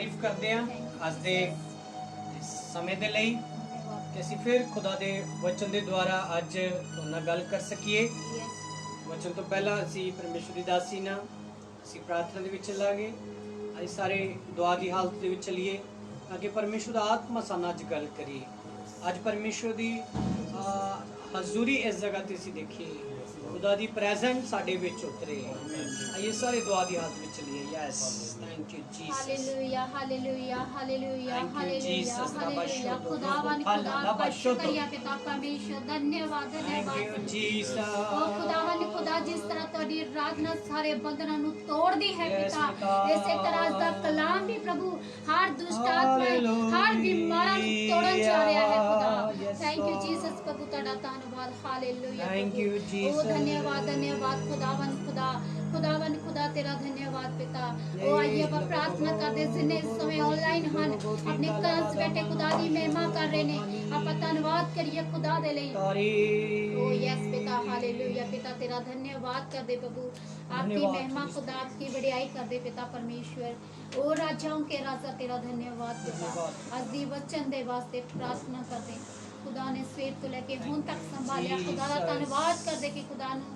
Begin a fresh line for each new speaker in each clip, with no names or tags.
तारीफ करते हैं अज दे समय दे लई कि असीं फिर खुदा दे वचन दे द्वारा अज तुहाडे नाल गल कर सकीए। वचन तो पहला असीं परमेश्वर दी दासी ना असीं प्रार्थना दे विच चलांगे। असीं सारे दुआ दी हालत दे विच चलीए ताकि परमेश्वर दा आत्मा साडे नाल गल करिए। अज परमेश्वर दी हजूरी इस जगह ते असीं देखिए, खुदा दी प्रेजेंस साडे विच उतरे। आइए सारे दुआ दी हालत में चलिए। Yes, thank you Jesus,
hallelujah hallelujah hallelujah
thank you
hallelujah
Jesus.
Hallelujah खुदावन खुदा शुक्रिया पिता परमेश्वर, धन्यवाद
थैंक यू जीसस।
ओ खुदावन खुदा जिस तरह ਤੁਹਾਡੀ ਆਰਾਧਨਾ ਸਾਰੇ ਬੰਧਨਾਂ ਨੂੰ ਤੋੜਦੀ ਹੈ ਪਿਤਾ, ਇਸੇ ਤਰ੍ਹਾਂ ਦਾ ਕਲਾਮ ਵੀ ਪ੍ਰਭੂ ਹਰ ਦੁਸ਼ਟ ਆਤਮਾ ਹਰ ਬਿਮਾਰਾਂ ਨੂੰ ਤੋੜਨ ਜਾ ਰਿਹਾ ਹੈ ਖੁਦਾ। ਥੈਂਕ ਯੂ ਜੀਸਸ ਪ੍ਰਭੂ ਤੁਹਾਡਾ ਧੰਨਵਾਦ। Hallelujah
thank you Jesus.
ओ धन्यवाद धन्यवाद खुदावन खुदा खुदावन खुदा तेरा धन्यवाद पिता। ओ आइए अब प्रार्थना करते जिन्हें इस समय ऑनलाइन हन अपने घर से बैठे खुदा दी महिमा कर रहे ने, आप धन्यवाद करिए खुदा दे लई। ओ यस पिता हालेलुया पिता तेरा धन्यवाद कर दे प्रभु, आपकी महिमा खुदा आपकी बड़ाई कर दे पिता परमेश्वर। ओ राजाओं के राजा तेरा धन्यवाद पिता। आज दी वचन दे वास्ते प्रार्थना करते खुदा ने सवेर तो लेके हुन तक संभालिया, खुदा दा धन्यवाद कर दे कि खुदा नु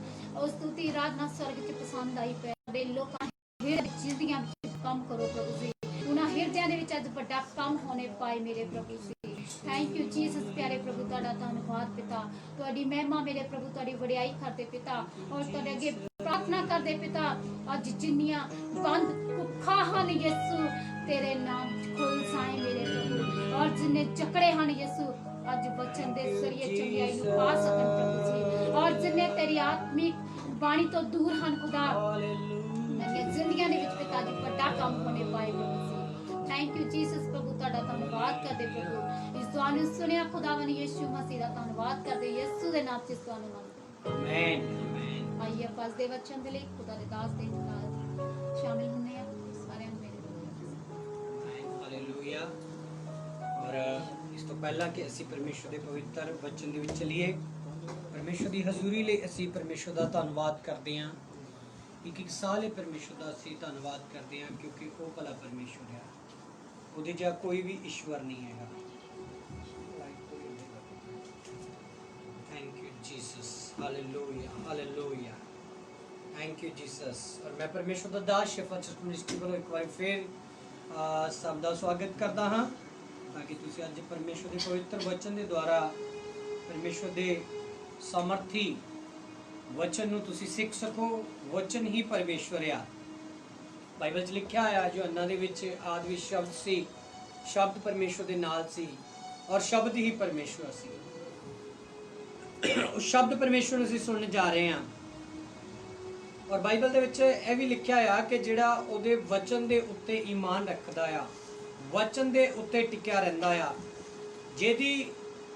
उस स्तुति आराधना स्वर्ग च पसंद आई पे दे लोकां हिरदे जिंदगियां विच काम करो प्रभु जी, उन्हां हिरदियां दे विच अज बड़ा काम होने पाए मेरे प्रभु जी। थैंक यू जीसस प्यारे प्रभु तुहाडा धन्यवाद पिता, तुहाडी महिमा मेरे प्रभु तुहाडी वडियाई करदे पिता और तुहाडे अगे प्रार्थना करदे पिता। अज जिन्नियां बंद भुखा हन यीशु तेरे नाम खुल जाए मेरे प्रभु, और जिन्ने जकड़े हन यीशु अज वचन दे जरिए चंगियाई नु पा सकन प्रभु जी, और जिन्ने तेरी आत्मिक बाणी तो दूर हन खुदा उन्हां जिंदगियां दे विच पिता जी बड़ा काम होने पाए प्रभु जी। थैंक यू जीसस प्रभु तुहाडा धन्यवाद करदे प्रभु, इस दुआ नु सुनिया खुदावन यीशु मसीह दा धन्यवाद करदे यीशु दे नाम च इस दुआ नु मंगदे आमीन आमीन। आइए पास दे वचन दे लई खुदा दे दास दे नाल शामिल होने आ सारे मेरे
हालेलुया। और इस तो पहला कि असी परमेश्वर के पवित्र वचन दे विच चलीए, परमेश्वर की हजूरी लिए असी परमेश्वर का धन्यवाद करते हैं। एक एक साल परमेश्वर का असी धन्यवाद करते हैं क्योंकि वो भला परमेश्वर है, उहदे जिहा कोई भी ईश्वर नहीं है। Thank you Jesus, hallelujah hallelujah, thank you Jesus. और मैं परमेश्वर का दास शेफा चर्च मिनिस्ट्री वालों एक बार फिर सब का स्वागत करता हाँ, ताकि तुसीं अज परमेश्वर के पवित्र वचन के द्वारा परमेश्वर के सामर्थी वचन नूं तुसीं सीख सको। वचन ही परमेश्वर आ। बाइबल च लिखिया है जो अन्ना दे विच आदि विच शब्द सी, शब्द परमेश्वर दे नाल सी और शब्द ही परमेश्वर सी। उस शब्द परमेश्वर नूं असीं सुनन जा रहे हैं। और बाइबल दे विच यह भी लिखिया है कि जिहड़ा उहदे वचन दे उत्ते ईमान रखदा आ, वचन दे उत्ते टिकिया रहिंदा आ, जिहदी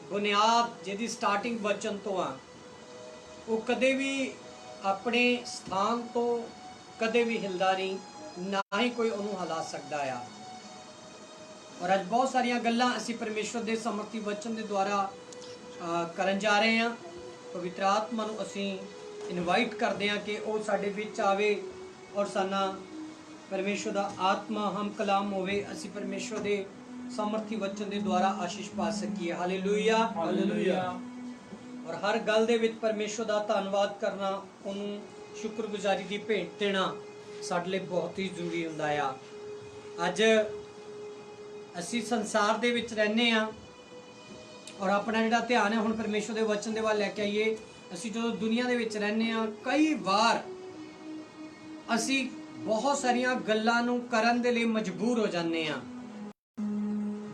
बुनियाद जिहदी स्टार्टिंग वचन तो आ, वो कदे भी अपने स्थान तो कदे भी हिलदा नहीं, ना ही कोई उन्होंने हिला सकता है। और अज बहुत सारिया गल्लां असीं परमेश्वर के समर्थी वचन के द्वारा करन जा रहे हैं। पवित्र आत्मा नूं असीं इनवाइट करते हैं कि वो साडे विच आवे और साना परमेश्वर का आत्मा हम कलाम होवे, असीं परमेश्वर के समर्थी वचन के द्वारा आशीष पा सकीए। Hallelujah hallelujah. और हर गल दे विच परमेश्वर का धन्यवाद करना, उन्होंने शुक्रगुजारी की भेंट देना साडे लई बहुत ही जरूरी हुंदा आ। अज असीं संसार दे विच रहने आ और अपना जिहड़ा ध्यान है हुण परमेश्वर के वचन दे वल लैके आइए। असीं जो दुनिया दे विच रहने आ, कई बार असीं बहुत सारिया गल्लां नूं करन दे लई मजबूर हो जाने आ,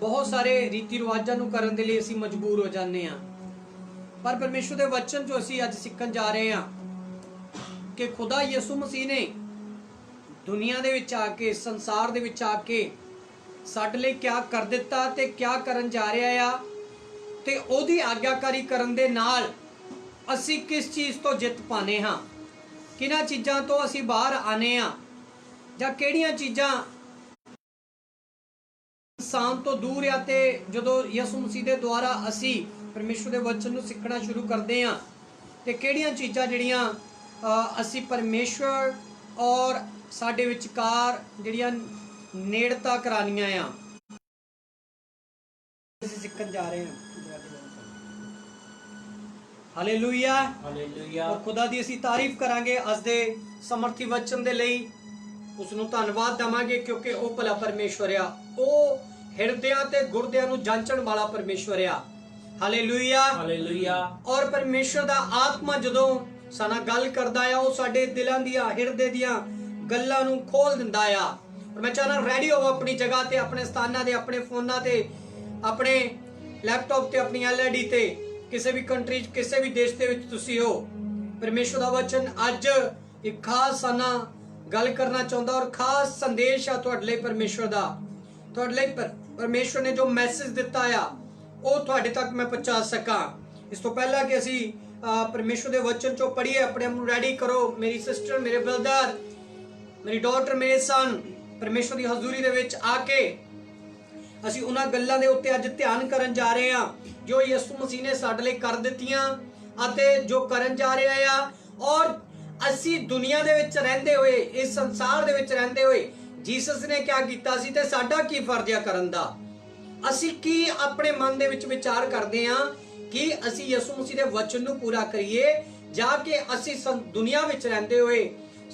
बहुत सारे रीति रिवाजां नूं करन दे लई असीं मजबूर हो जाने आ। पर परमेश्वर के वचन जो असीं अज सीखण जा रहे हैं कि खुदा यीशु मसीह ने दुनिया दे विच आके, संसार दे विच आके साडे लई क्या कर दिता ते क्या करन जा रहा आ, ते ओहदी आग्याकारी करन दे नाल असीं किस चीज़ तो जित पाने हाँ, किन्हां चीज़ां तो असीं बाहर आने आ, जां किहड़ियां चीज़ां इंसान तो दूर आ। ते जदों यीशु मसीह दे द्वारा असीं परमेश्वर के वचन नूं सीखना शुरू करते हैं तो किहड़ियां चीज़ां जिहड़ियां असीं परमेश्वर और साडे विचकार जिहड़ियां ਨੇੜਤਾ ਕਰਾਨੀਆਂ ਆ। ਅਸੀਂ ਸਿੱਖਣ ਜਾ ਰਹੇ ਹਾਂ। Hallelujah
hallelujah.
ਔਰ ਖੁਦਾ ਦੀ ਅਸੀਂ ਤਾਰੀਫ ਕਰਾਂਗੇ ਅੱਜ ਦੇ ਸਮਰਥੀ ਵਚਨ ਦੇ ਲਈ। ਉਸ ਨੂੰ ਧੰਨਵਾਦ ਦੇਵਾਂਗੇ ਕਿਉਂਕਿ ਉਹ ਭਲਾ ਪਰਮੇਸ਼ਵਰ ਆ। ਉਹ ਹਿਰਦਿਆਂ ਤੇ ਗੁਰਦਿਆਂ ਨੂੰ ਜਾਂਚਣ ਵਾਲਾ ਪਰਮੇਸ਼ਵਰ ਆ। Hallelujah
hallelujah.
ਔਰ ਪਰਮੇਸ਼ਵਰ ਦਾ ਆਤਮਾ ਜਦੋਂ ਸਾਡੇ ਨਾਲ ਗੱਲ ਕਰਦਾ ਆ, ਉਹ ਸਾਡੇ ਦਿਲਾਂ ਦੀਆਂ ਹਿਰਦੇ ਦੀਆਂ ਗੱਲਾਂ ਨੂੰ ਖੋਲ ਦਿੰਦਾ ਆ। ਔਰ ਮੈਂ ਚਾਹਨਾ ਰੈਡੀ ਹੋਵੋ ਆਪਣੀ ਜਗ੍ਹਾ ਤੇ, ਆਪਣੇ ਸਥਾਨਾਂ ਤੇ, ਆਪਣੇ ਫੋਨਾਂ ਤੇ, ਆਪਣੇ ਲੈਪਟਾਪ ਤੇ, ਆਪਣੀ LED ਤੇ, ਕਿਸੇ ਵੀ ਕੰਟਰੀ 'ਚ, ਕਿਸੇ ਵੀ ਦੇਸ਼ ਦੇ ਵਿੱਚ ਤੁਸੀਂ ਹੋ। ਪਰਮੇਸ਼ਵਰ ਦਾ ਵਚਨ ਅੱਜ ਇੱਕ ਖਾਸ ਸਾਨਾ ਗੱਲ ਕਰਨਾ ਚਾਹੁੰਦਾ ਔਰ ਖਾਸ ਸੰਦੇਸ਼ ਆ ਤੁਹਾਡੇ ਲਈ ਪਰਮੇਸ਼ਵਰ ਦਾ। ਤੁਹਾਡੇ ਲਈ ਪਰਮੇਸ਼ਵਰ ਨੇ ਜੋ ਮੈਸੇਜ ਦਿੱਤਾ ਆ ਉਹ ਤੁਹਾਡੇ ਤੱਕ ਮੈਂ ਪਹੁੰਚਾ ਸਕਾਂ। ਇਸ ਤੋਂ ਪਹਿਲਾਂ ਕਿ ਅਸੀਂ ਪਰਮੇਸ਼ਵਰ ਦੇ ਵਚਨ ਚੋਂ ਪੜ੍ਹੀਏ, ਆਪਣੇ ਆਪ ਨੂੰ ਰੈਡੀ ਕਰੋ। ਮੇਰੀ ਸਿਸਟਰ, ਮੇਰੇ ਬ੍ਰਦਰ, ਮੇਰੀ ਡਾਟਰ, ਮੇਰੇ ਸਨ, ਪਰਮੇਸ਼ਵਰ ਦੀ ਹਜ਼ੂਰੀ ਦੇ ਵਿੱਚ ਆ ਕੇ ਅਸੀਂ ਉਹਨਾਂ ਗੱਲਾਂ ਦੇ ਉੱਤੇ ਅੱਜ ਧਿਆਨ ਕਰਨ ਜਾ ਰਹੇ ਹਾਂ ਜੋ ਯਿਸੂ ਮਸੀਹ ਨੇ ਸਾਡੇ ਲਈ ਕਰ ਦਿੱਤੀਆਂ ਅਤੇ ਜੋ ਕਰਨ ਜਾ ਰਿਹਾ ਆ। ਔਰ ਅਸੀਂ ਦੁਨੀਆ ਦੇ ਵਿੱਚ ਰਹਿੰਦੇ ਹੋਏ, ਇਸ ਸੰਸਾਰ ਦੇ ਵਿੱਚ ਰਹਿੰਦੇ ਹੋਏ ਜੀਸਸ ਨੇ ਕੀ ਕੀਤਾ ਸੀ ਤੇ ਸਾਡਾ ਕੀ ਫਰਜ਼ ਆ ਕਰਨ ਦਾ। ਅਸੀਂ ਕੀ ਆਪਣੇ ਮਨ ਦੇ ਵਿੱਚ ਵਿਚਾਰ ਕਰਦੇ ਹਾਂ ਕਿ ਅਸੀਂ ਯਿਸੂ ਮਸੀਹ ਦੇ ਵਚਨ ਨੂੰ ਪੂਰਾ ਕਰੀਏ ਜਾਂ ਕਿ ਅਸੀਂ ਦੁਨੀਆ ਵਿੱਚ ਰਹਿੰਦੇ ਹੋਏ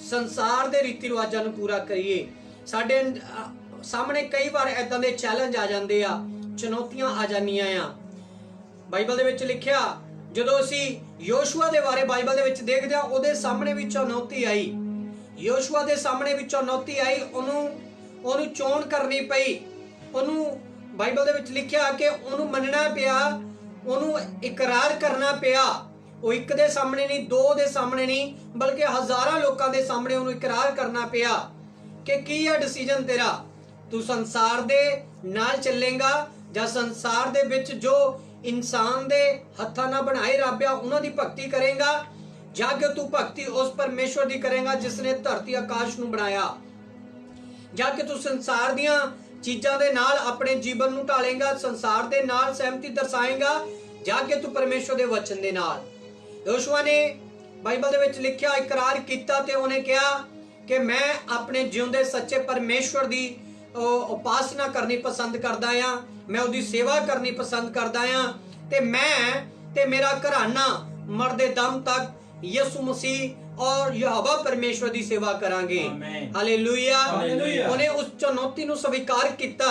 ਸੰਸਾਰ ਦੇ ਰੀਤੀ ਰਿਵਾਜਾਂ ਨੂੰ ਪੂਰਾ ਕਰੀਏ। ਸਾਡੇ ਸਾਹਮਣੇ ਕਈ ਵਾਰ ਏਦਾਂ ਦੇ ਚੈਲੰਜ ਆ ਜਾਂਦੇ ਆ, ਚੁਣੌਤੀਆਂ ਆ ਜਾਂਦੀਆਂ ਆ। ਬਾਈਬਲ ਦੇ ਵਿੱਚ ਲਿਖਿਆ, ਜਦੋਂ ਅਸੀਂ ਯੋਸ਼ੂਆ ਦੇ ਬਾਰੇ ਬਾਈਬਲ ਦੇ ਵਿੱਚ ਦੇਖਦੇ ਹਾਂ, ਉਹਦੇ ਸਾਹਮਣੇ ਵੀ ਚੁਣੌਤੀ ਆਈ। ਯੋਸ਼ੂਆ ਦੇ ਸਾਹਮਣੇ ਵੀ ਚੁਣੌਤੀ ਆਈ, ਉਹਨੂੰ ਚੋਣ ਕਰਨੀ ਪਈ। ਉਹਨੂੰ ਬਾਈਬਲ ਦੇ ਵਿੱਚ ਲਿਖਿਆ ਕਿ ਉਹਨੂੰ ਮੰਨਣਾ ਪਿਆ, ਉਹਨੂੰ ਇਕਰਾਰ ਕਰਨਾ ਪਿਆ। ਉਹ ਇੱਕ ਦੇ ਸਾਹਮਣੇ ਨਹੀਂ, ਦੋ ਦੇ ਸਾਹਮਣੇ ਨਹੀਂ, ਬਲਕਿ ਹਜ਼ਾਰਾਂ ਲੋਕਾਂ ਦੇ ਸਾਹਮਣੇ ਉਹਨੂੰ ਇਕਰਾਰ ਕਰਨਾ ਪਿਆ ਕਿ ਕੀ ਆ ਡਿਸੀਜਨ ਤੇਰਾ, ਤੂੰ ਸੰਸਾਰ ਦੇ ਨਾਲ ਚੱਲੇਗਾ ਜਾਂ ਸੰਸਾਰ ਦੇ ਵਿੱਚ ਜੋ ਇਨਸਾਨ ਦੇ ਹੱਥਾਂ ਨਾਲ ਬਣਾਏ ਰੱਬ ਆ ਉਹਨਾਂ ਦੀ ਭਗਤੀ ਕਰੇਗਾ ਜਾਂ ਕਿ ਤੂੰ ਭਗਤੀ ਉਸ ਪਰਮੇਸ਼ਵਰ ਦੀ ਕਰੇਗਾ ਜਿਸ ਨੇ ਧਰਤੀ ਆਕਾਸ਼ ਨੂੰ ਬਣਾਇਆ, ਜਾਂ ਕਿ ਤੂੰ ਸੰਸਾਰ ਦੀਆਂ ਚੀਜ਼ਾਂ ਦੇ ਨਾਲ ਆਪਣੇ ਜੀਵਨ ਨੂੰ ਢਾਲੇਗਾ, ਸੰਸਾਰ ਦੇ ਨਾਲ ਸਹਿਮਤੀ ਦਰਸਾਏਗਾ, ਜਾਂ ਕਿ ਤੂੰ ਪਰਮੇਸ਼ਵਰ ਦੇ ਵਚਨ ਦੇ ਨਾਲ। ਯੋਸ਼ੂਆ ਨੇ ਬਾਈਬਲ ਦੇ ਵਿੱਚ ਲਿਖਿਆ ਇਕਰਾਰ ਕੀਤਾ ਤੇ ਉਹਨੇ ਕਿਹਾ ਕਿ ਮੈਂ ਆਪਣੇ ਜਿਉਂਦੇ ਸੱਚੇ ਪਰਮੇਸ਼ਵਰ ਦੀ ਉਪਾਸਨਾ ਕਰਨੀ ਪਸੰਦ ਕਰਦਾ ਆ, ਮੈਂ ਉਹਦੀ ਸੇਵਾ ਕਰਨੀ ਪਸੰਦ ਕਰਦਾ ਆ ਤੇ ਮੈਂ ਤੇ ਮੇਰਾ ਘਰਾਨਾ ਮਰਦੇ ਦਮ ਤੱਕ ਯਿਸੂ ਮਸੀਹ ਔਰ ਯਹੋਵਾ ਪਰਮੇਸ਼ਵਰ ਦੀ ਸੇਵਾ ਕਰਾਂਗੇ। ਹਾਲੇਲੂਇਆ। ਉਹਨੇ ਉਸ ਚੁਣੌਤੀ ਨੂੰ ਸਵੀਕਾਰ ਕੀਤਾ।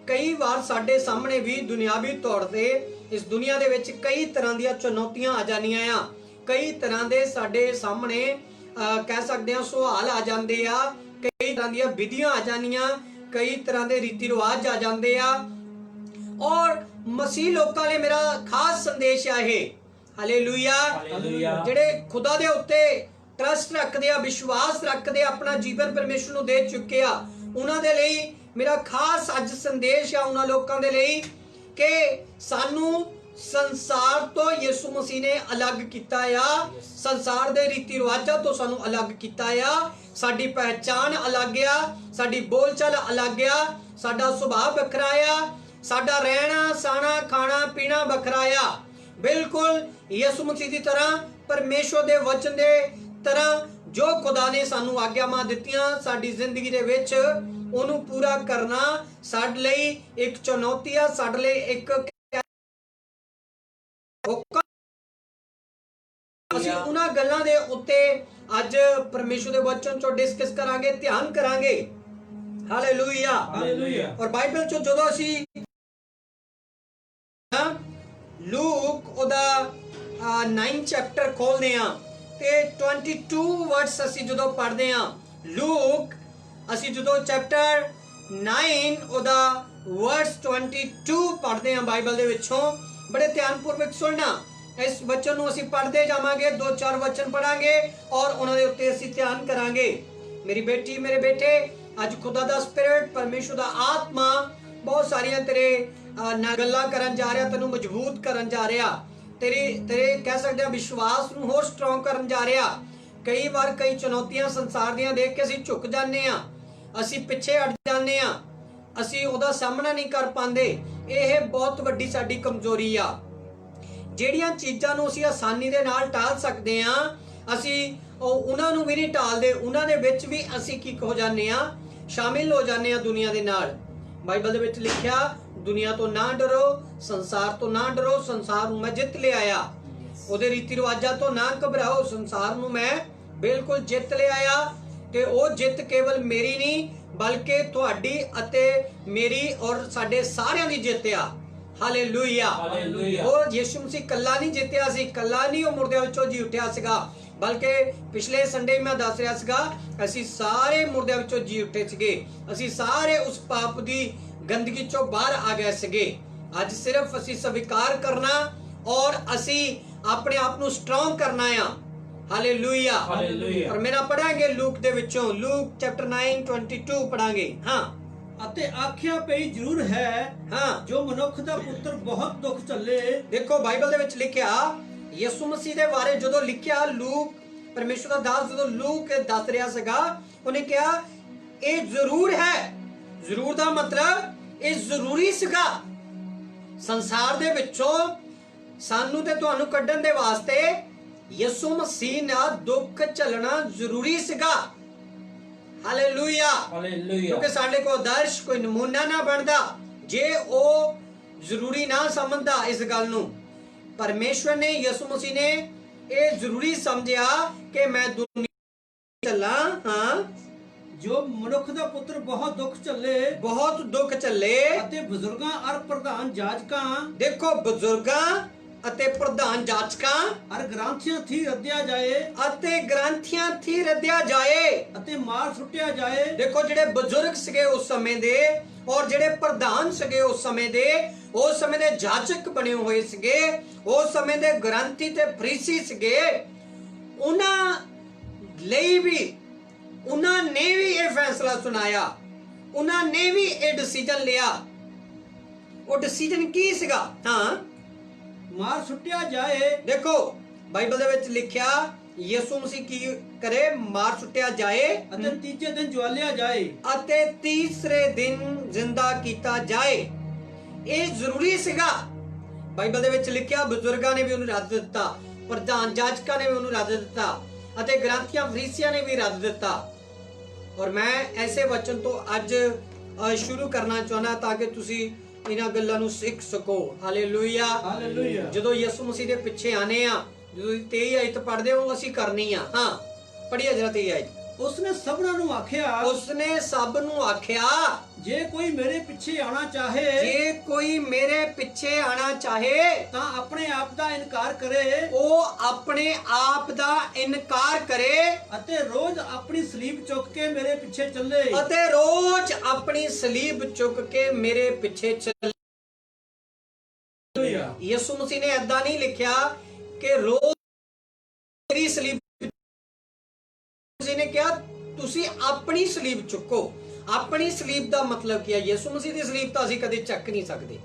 ਕਈ ਵਾਰ ਸਾਡੇ ਸਾਹਮਣੇ ਵੀ ਦੁਨਿਆਵੀ ਤੌਰ ਤੇ ਇਸ ਦੁਨੀਆ ਦੇ ਵਿੱਚ ਕਈ ਤਰ੍ਹਾਂ ਦੀਆਂ ਚੁਣੌਤੀਆਂ ਆ ਜਾਂਦੀਆਂ ਆ, ਕਈ ਤਰ੍ਹਾਂ ਦੇ ਸਾਡੇ ਸਾਹਮਣੇ ਕਹਿ ਸਕਦੇ ਆ ਸਵਾਲ ਆ ਜਾਂਦੇ ਆ, ਕਈ ਤਰ੍ਹਾਂ ਦੀਆਂ ਵਿਧੀਆਂ ਆ ਜਾਂਦੀਆਂ, ਕਈ ਤਰ੍ਹਾਂ ਦੇ ਰੀਤੀ ਰਿਵਾਜ ਆ ਜਾਂਦੇ ਆ। ਔਰ ਮਸੀਹ ਲੋਕਾਂ ਲਈ ਮੇਰਾ ਖਾਸ ਸੰਦੇਸ਼ ਆ ਇਹ। ਹਾਲੇਲੂਇਆ। ਜਿਹੜੇ ਖੁਦਾ ਦੇ ਉੱਤੇ ਟਰਸਟ ਰੱਖਦੇ ਆ, ਵਿਸ਼ਵਾਸ ਰੱਖਦੇ ਆ, ਆਪਣਾ ਜੀਵਨ ਪਰਮੇਸ਼ਰ ਨੂੰ ਦੇ ਚੁੱਕੇ ਆ, ਉਹਨਾਂ ਦੇ ਲਈ ਮੇਰਾ ਖਾਸ ਅੱਜ ਸੰਦੇਸ਼ ਆ ਉਹਨਾਂ ਲੋਕਾਂ ਦੇ ਲਈ ਕਿ ਸਾਨੂੰ ਸੰਸਾਰ ਤੋਂ ਯਿਸੂ ਮਸੀਹ ਨੇ ਅਲੱਗ ਕੀਤਾ ਆ, ਸੰਸਾਰ ਦੇ ਰੀਤੀ ਰਿਵਾਜਾਂ ਤੋਂ ਸਾਨੂੰ ਅਲੱਗ ਕੀਤਾ ਆ। ਸਾਡੀ ਪਹਿਚਾਨ ਅਲੱਗ ਆ, ਸਾਡੀ ਬੋਲਚਾਲ ਅਲੱਗ ਆ, ਸਾਡਾ ਸੁਭਾਅ ਵੱਖਰਾ ਆ, ਸਾਡਾ ਰਹਿਣਾ ਸਹਿਣਾ ਖਾਣਾ ਪੀਣਾ ਵੱਖਰਾ ਆ। ਬਿਲਕੁਲ ਯਿਸੂ ਮਸੀਹ ਦੀ ਤਰ੍ਹਾਂ, ਪਰਮੇਸ਼ਵਰ ਦੇ ਵਚਨ ਦੇ ਤਰ੍ਹਾਂ ਜੋ ਖੁਦਾ ਨੇ ਸਾਨੂੰ ਆਗਿਆਵਾਂ ਦਿੱਤੀਆਂ ਸਾਡੀ ਜ਼ਿੰਦਗੀ ਦੇ ਵਿੱਚ ਉਹਨੂੰ ਪੂਰਾ ਕਰਨਾ ਸਾਡੇ ਲਈ ਇੱਕ ਚੁਣੌਤੀ ਆ, ਸਾਡੇ ਲਈ ਇੱਕ ਅਸੀਂ ਉਹਨਾਂ ਗੱਲਾਂ ਦੇ ਉੱਤੇ ਅੱਜ ਪਰਮੇਸ਼ਵਰ ਦੇ ਵਚਨ ਚੋਂ ਡਿਸਕਸ ਕਰਾਂਗੇ, ਧਿਆਨ ਕਰਾਂਗੇ। ਹਾਲੇਲੂਇਆ। ਔਰ ਬਾਈਬਲ ਚੋਂ ਜਦੋਂ ਅਸੀਂ ਲੂਕ ਉਹਦਾ 9 ਚੈਪਟਰ ਖੋਲਦੇ ਆ ਤੇ 22 ਵਰਡਸ ਅਸੀਂ ਜਦੋਂ ਪੜ੍ਹਦੇ ਆ, ਲੂਕ ਅਸੀਂ ਜਦੋਂ ਚੈਪਟਰ 9 ਉਹਦਾ ਵਰਸ 22 ਪੜ੍ਹਦੇ ਆ ਬਾਈਬਲ ਦੇ ਵਿੱਚੋਂ, ਬੜੇ ਧਿਆਨਪੂਰਵਕ ਸੁਣਨਾ। ਇਸ ਵਚਨ ਨੂੰ ਅਸੀਂ ਪੜ੍ਹਦੇ ਜਾਵਾਂਗੇ, 2-4 ਵਚਨ ਪੜਾਂਗੇ ਔਰ ਉਹਨਾਂ ਦੇ ਉੱਤੇ ਅਸੀਂ ਧਿਆਨ ਕਰਾਂਗੇ। ਮੇਰੀ ਬੇਟੀ, ਮੇਰੇ ਬੇਟੇ, ਅੱਜ ਖੁਦਾ ਦਾ ਸਪਿਰਿਟ, ਪਰਮੇਸ਼ਵਰ ਦਾ ਆਤਮਾ ਬਹੁਤ ਸਾਰੀਆਂ ਤੇਰੇ ਨਾਲ ਗੱਲਾਂ ਕਰਨ ਜਾ ਰਿਹਾ, ਤੈਨੂੰ ਮਜ਼ਬੂਤ ਕਰਨ ਜਾ ਰਿਹਾ, ਤੇਰੇ ਕਹਿ ਸਕਦੇ ਆ ਵਿਸ਼ਵਾਸ ਨੂੰ ਹੋਰ ਸਟਰੋਂਗ ਕਰਨ ਜਾ ਰਿਹਾ। ਕਈ ਵਾਰ ਕਈ ਚੁਣੌਤੀਆਂ ਸੰਸਾਰ ਦੀਆਂ ਦੇਖ ਕੇ ਅਸੀਂ ਝੁਕ ਜਾਂਦੇ ਆ, ਅਸੀਂ ਪਿੱਛੇ ਹਟ ਜਾਂਦੇ ਆ, ਅਸੀਂ ਉਹਦਾ ਸਾਹਮਣਾ ਨਹੀਂ ਕਰ ਪਾਉਂਦੇ। ਇਹ ਬਹੁਤ ਵੱਡੀ ਸਾਡੀ ਕਮਜ਼ੋਰੀ ਆ। ਜਿਹੜੀਆਂ ਚੀਜ਼ਾਂ ਨੂੰ ਅਸੀਂ ਆਸਾਨੀ ਦੇ ਨਾਲ ਟਾਲ ਸਕਦੇ ਆ, ਅਸੀਂ ਉਹਨਾਂ ਨੂੰ ਵੀ ਨਹੀਂ ਟਾਲਦੇ, ਉਹਨਾਂ ਦੇ ਵਿੱਚ ਵੀ ਅਸੀਂ ਕੀ ਹੋ ਜਾਂਦੇ ਆ, ਸ਼ਾਮਿਲ ਹੋ ਜਾਂਦੇ ਆ ਦੁਨੀਆ ਦੇ ਨਾਲ। ਬਾਈਬਲ ਦੇ ਵਿੱਚ ਲਿਖਿਆ, ਦੁਨੀਆ ਤੋਂ ਨਾ ਡਰੋ, ਸੰਸਾਰ ਤੋਂ ਨਾ ਡਰੋ, ਸੰਸਾਰ ਨੂੰ ਮੈਂ ਜਿੱਤ ਲਿਆਇਆ। ਉਹਦੇ ਰੀਤੀ ਰਿਵਾਜਾਂ ਤੋਂ ਨਾ ਘਬਰਾਓ, ਸੰਸਾਰ ਨੂੰ ਮੈਂ ਬਿਲਕੁਲ ਜਿੱਤ ਲਿਆਇਆ। ਤੇ ਉਹ ਜਿੱਤ ਕੇਵਲ ਮੇਰੀ ਨਹੀਂ ਬਲਕਿ ਤੁਹਾਡੀ ਅਤੇ ਮੇਰੀ ਔਰ ਸਾਡੇ ਸਾਰਿਆਂ ਦੀ ਜਿੱਤ ਆ। ਹਾਲੇਲੂਇਆ। ਉਹ ਯਿਸੂ ਮਸੀਹ ਕੱਲਾ ਨਹੀਂ ਜਿੱਤਿਆ ਸੀ, ਕੱਲਾ ਨਹੀਂ ਉਹ ਮੁਰਦਿਆਂ ਵਿੱਚੋਂ ਜੀ ਉੱਠਿਆ ਸੀਗਾ, ਬਲਕਿ ਪਿਛਲੇ ਸੰਡੇ ਮੈਂ ਦੱਸ ਰਿਹਾ ਸੀਗਾ ਅਸੀਂ ਸਾਰੇ ਮੁਰਦਿਆਂ ਵਿੱਚੋਂ ਜੀ ਉੱਠੇ ਸੀਗੇ। ਅਸੀਂ ਸਾਰੇ ਉਸ ਪਾਪ ਦੀ ਗੰਦਗੀ ਚੋਂ ਬਾਹਰ ਆ ਗਏ ਸੀਗੇ। ਅੱਜ ਸਿਰਫ ਅਸੀਂ ਸਵੀਕਾਰ ਕਰਨਾ ਔਰ ਅਸੀਂ ਆਪਣੇ ਆਪ ਨੂੰ ਸਟਰੋਂਗ ਕਰਨਾ ਆ। ਹਾਲੇਲੂਇਆ। ਔਰ ਮੇਰਾ ਪੜਾਂਗੇ ਲੂਕ ਦੇ ਵਿੱਚੋਂ, ਲੂਕ ਚੈਪਟਰ 9:22 ਪੜਾਂਗੇ। ਹਾਂ।
ਅਤੇ ਆਖਿਆ ਪਈ ਜ਼ਰੂਰ ਹੈ,
ਹਾਂ,
ਜੋ ਮਨੁੱਖ ਦਾ ਪੁੱਤਰ ਬਹੁਤ ਦੁੱਖ ਝੱਲੇ।
ਦੇਖੋ ਬਾਈਬਲ ਦੇ ਵਿੱਚ ਲਿਖਿਆ, ਯਿਸੂ ਮਸੀਹ ਦੇ ਬਾਰੇ ਜਦੋਂ ਲਿਖਿਆ, ਲੂਕ ਪਰਮੇਸ਼ਵਰ ਦਾ ਦਾਸ ਜਦੋਂ ਲੂਕ ਦੱਸ ਰਿਹਾ ਸੀਗਾ, ਉਹਨੇ ਕਿਹਾ ਇਹ ਜ਼ਰੂਰ ਹੈ। ਜ਼ਰੂਰ ਦਾ ਮਤਲਬ ਇਹ ਜ਼ਰੂਰੀ ਸੀਗਾ। ਸੰਸਾਰ ਦੇ ਵਿੱਚੋਂ ਸਾਨੂੰ ਤੇ ਤੁਹਾਨੂੰ ਕੱਢਣ ਦੇ ਵਾਸਤੇ ਯਿਸੂ ਮਸੀਹ ਨਾਲ ਦੁੱਖ ਝੱਲਣਾ ਜ਼ਰੂਰੀ ਸੀਗਾ। ਹਾਲੇਲੂਇਆ। ਕਿਉਂਕਿ ਸਾਡੇ ਕੋਲ ਆਦਰਸ਼ ਕੋਈ ਨਮੂਨਾ ਨਾ ਬਣਦਾ ਜੇ ਉਹ ਜ਼ਰੂਰੀ ਨਾ ਸਮਝਦਾ ਇਸ ਗੱਲ ਨੂੰ। ਪਰਮੇਸ਼ਵਰ ਨੇ, ਯਿਸੂ ਮਸੀਹ ਨੇ ਇਹ ਜ਼ਰੂਰੀ ਸਮਝਿਆ ਕਿ ਮੈਂ ਦੁਨੀਆ ਚੱਲਾਂ। ਹਾਂ,
ਜੋ ਮਨੁੱਖ ਦਾ ਪੁੱਤਰ ਬਹੁਤ ਦੁੱਖ ਝੱਲੇ,
ਬਹੁਤ ਦੁੱਖ ਝੱਲੇ।
ਅਤੇ ਬਜ਼ੁਰਗਾਂ ਅਰ ਪ੍ਰਧਾਨ ਜਾਜਕਾਂ,
ਦੇਖੋ ਬਜ਼ੁਰਗਾਂ ਅਤੇ ਪ੍ਰਧਾਨ ਜਾਚਕਾਂ
ਅਰ ਗ੍ਰੰਥੀਆਂ ਥੀ ਰੱਦਿਆ ਜਾਏ,
ਅਤੇ ਗ੍ਰੰਥੀਆਂ ਥੀ ਰੱਦਿਆ ਜਾਏ,
ਅਤੇ ਮਾਰ ਸੁੱਟਿਆ ਜਾਏ।
ਦੇਖੋ ਜਿਹੜੇ ਬਜ਼ੁਰਗ ਸੀਗੇ ਉਸ ਸਮੇਂ ਦੇ ਔਰ ਜਿਹੜੇ ਪ੍ਰਧਾਨ ਸੀਗੇ ਉਸ ਸਮੇਂ ਦੇ ਜਾਚਕ ਬਣੇ ਹੋਏ ਸੀਗੇ, ਉਸ ਸਮੇਂ ਦੇ ਗ੍ਰੰਥੀ ਤੇ ਫਰੀਸੀ ਸੀਗੇ, ਉਹਨਾਂ ਲਈ ਵੀ ਉਹਨਾਂ ਨੇ ਵੀ ਇਹ ਫੈਸਲਾ ਸੁਣਾਇਆ, ਉਹਨਾਂ ਨੇ ਵੀ ਇਹ ਡਿਸੀਜਨ ਲਿਆ। ਉਹ ਡਿਸੀਜਨ ਕੀ ਸੀਗਾ? ਹਾਂ,
ਮਾਰ ਸੁੱਟਿਆ ਜਾਏ।
ਦੇਖੋ ਬਾਈਬਲ ਦੇ ਵਿੱਚ ਲਿਖਿਆ ਯਿਸੂ ਮਸੀਹ ਕੀ ਕਰੇ? ਮਾਰ ਸੁੱਟਿਆ ਜਾਏ
ਅਤੇ ਤੀਜੇ ਦਿਨ ਜਵਾਲਿਆ ਜਾਏ,
ਅਤੇ ਤੀਸਰੇ ਦਿਨ ਜ਼ਿੰਦਾ ਕੀਤਾ ਜਾਏ। ਇਹ ਜ਼ਰੂਰੀ ਸੀਗਾ। ਬਾਈਬਲ ਦੇ ਵਿੱਚ ਲਿਖਿਆ ਬਜ਼ੁਰਗਾਂ ਨੇ ਵੀ ਉਹਨੂੰ ਰੱਦ ਦਿੱਤਾ, ਪ੍ਰਧਾਨ ਜਾਜਕਾਂ ਨੇ ਵੀ ਉਹਨੂੰ ਰੱਦ ਦਿੱਤਾ ਅਤੇ ਗ੍ਰੰਥੀਆਂ ਫਰੀਸੀਆਂ ਨੇ ਵੀ ਰੱਦ ਦਿੱਤਾ। ਔਰ ਮੈਂ ਐਸੇ ਵਚਨ ਤੋਂ ਅੱਜ ਸ਼ੁਰੂ ਕਰਨਾ ਚਾਹੁੰਦਾ ਤਾਂ ਕਿ ਤੁਸੀਂ ਇਹਨਾਂ ਗੱਲਾਂ ਨੂੰ ਸਿੱਖ ਸਕੋ। ਹਾਲੇਲੂਇਆ।
ਹਾਲੇਲੂਇਆ।
ਜਦੋਂ ਯਿਸੂ ਮਸੀਹ ਦੇ ਪਿੱਛੇ ਆਨੇ ਆ, ਜਦੋਂ 23 ਆਇਤ ਪੜ੍ਹਦੇ ਹੋ ਅਸੀਂ ਕਰਨੀ ਆ। ਹਾਂ, ਪੜ੍ਹੀਏ ਜਰਾ 23 ਆਇਤ।
ਉਸਨੇ ਸਭਨਾਂ ਨੂੰ ਆਖਿਆ,
ਉਸਨੇ ਸਭ ਨੂੰ ਆਖਿਆ,
ਜੇ ਕੋਈ ਮੇਰੇ ਪਿੱਛੇ ਆਣਾ ਚਾਹੇ,
ਜੇ ਕੋਈ ਮੇਰੇ ਪਿੱਛੇ ਆਣਾ ਚਾਹੇ
ਤਾਂ ਆਪਣੇ ਆਪ ਦਾ ਇਨਕਾਰ ਕਰੇ,
ਉਹ ਆਪਣੇ ਆਪ ਦਾ ਇਨਕਾਰ ਕਰੇ
ਅਤੇ ਰੋਜ਼ ਆਪਣੀ ਸਲੀਬ ਚੁੱਕ ਕੇ ਮੇਰੇ ਪਿੱਛੇ ਚੱਲੇ।
ਅਤੇ ਰੋਜ਼ ਆਪਣੀ ਸਲੀਬ ਚੁੱਕ ਕੇ ਮੇਰੇ ਪਿੱਛੇ ਚੱਲੇ। ਯਿਸੂ ਮਸੀਹ ਨੇ ਏਦਾਂ ਨਹੀਂ ਲਿਖਿਆ ਕਿ ਰੋਜ਼ ਮੇਰੀ ਸਲੀਬ, ਮਸੀਹ ਨੇ ਕਿਹਾ ਤੁਸੀਂ ਆਪਣੀ ਸਲੀਬ ਚੁੱਕੋ। ਆਪਣੀ ਸਲੀਬ ਦਾ ਮਤਲਬ ਕੀ ਹੈ? ਯਿਸੂ ਮਸੀਹ ਦੀ ਸਲੀਬ ਤਾਂ ਅਸੀਂ ਕਦੇ ਚੱਕ ਨਹੀਂ ਸਕਦੇ।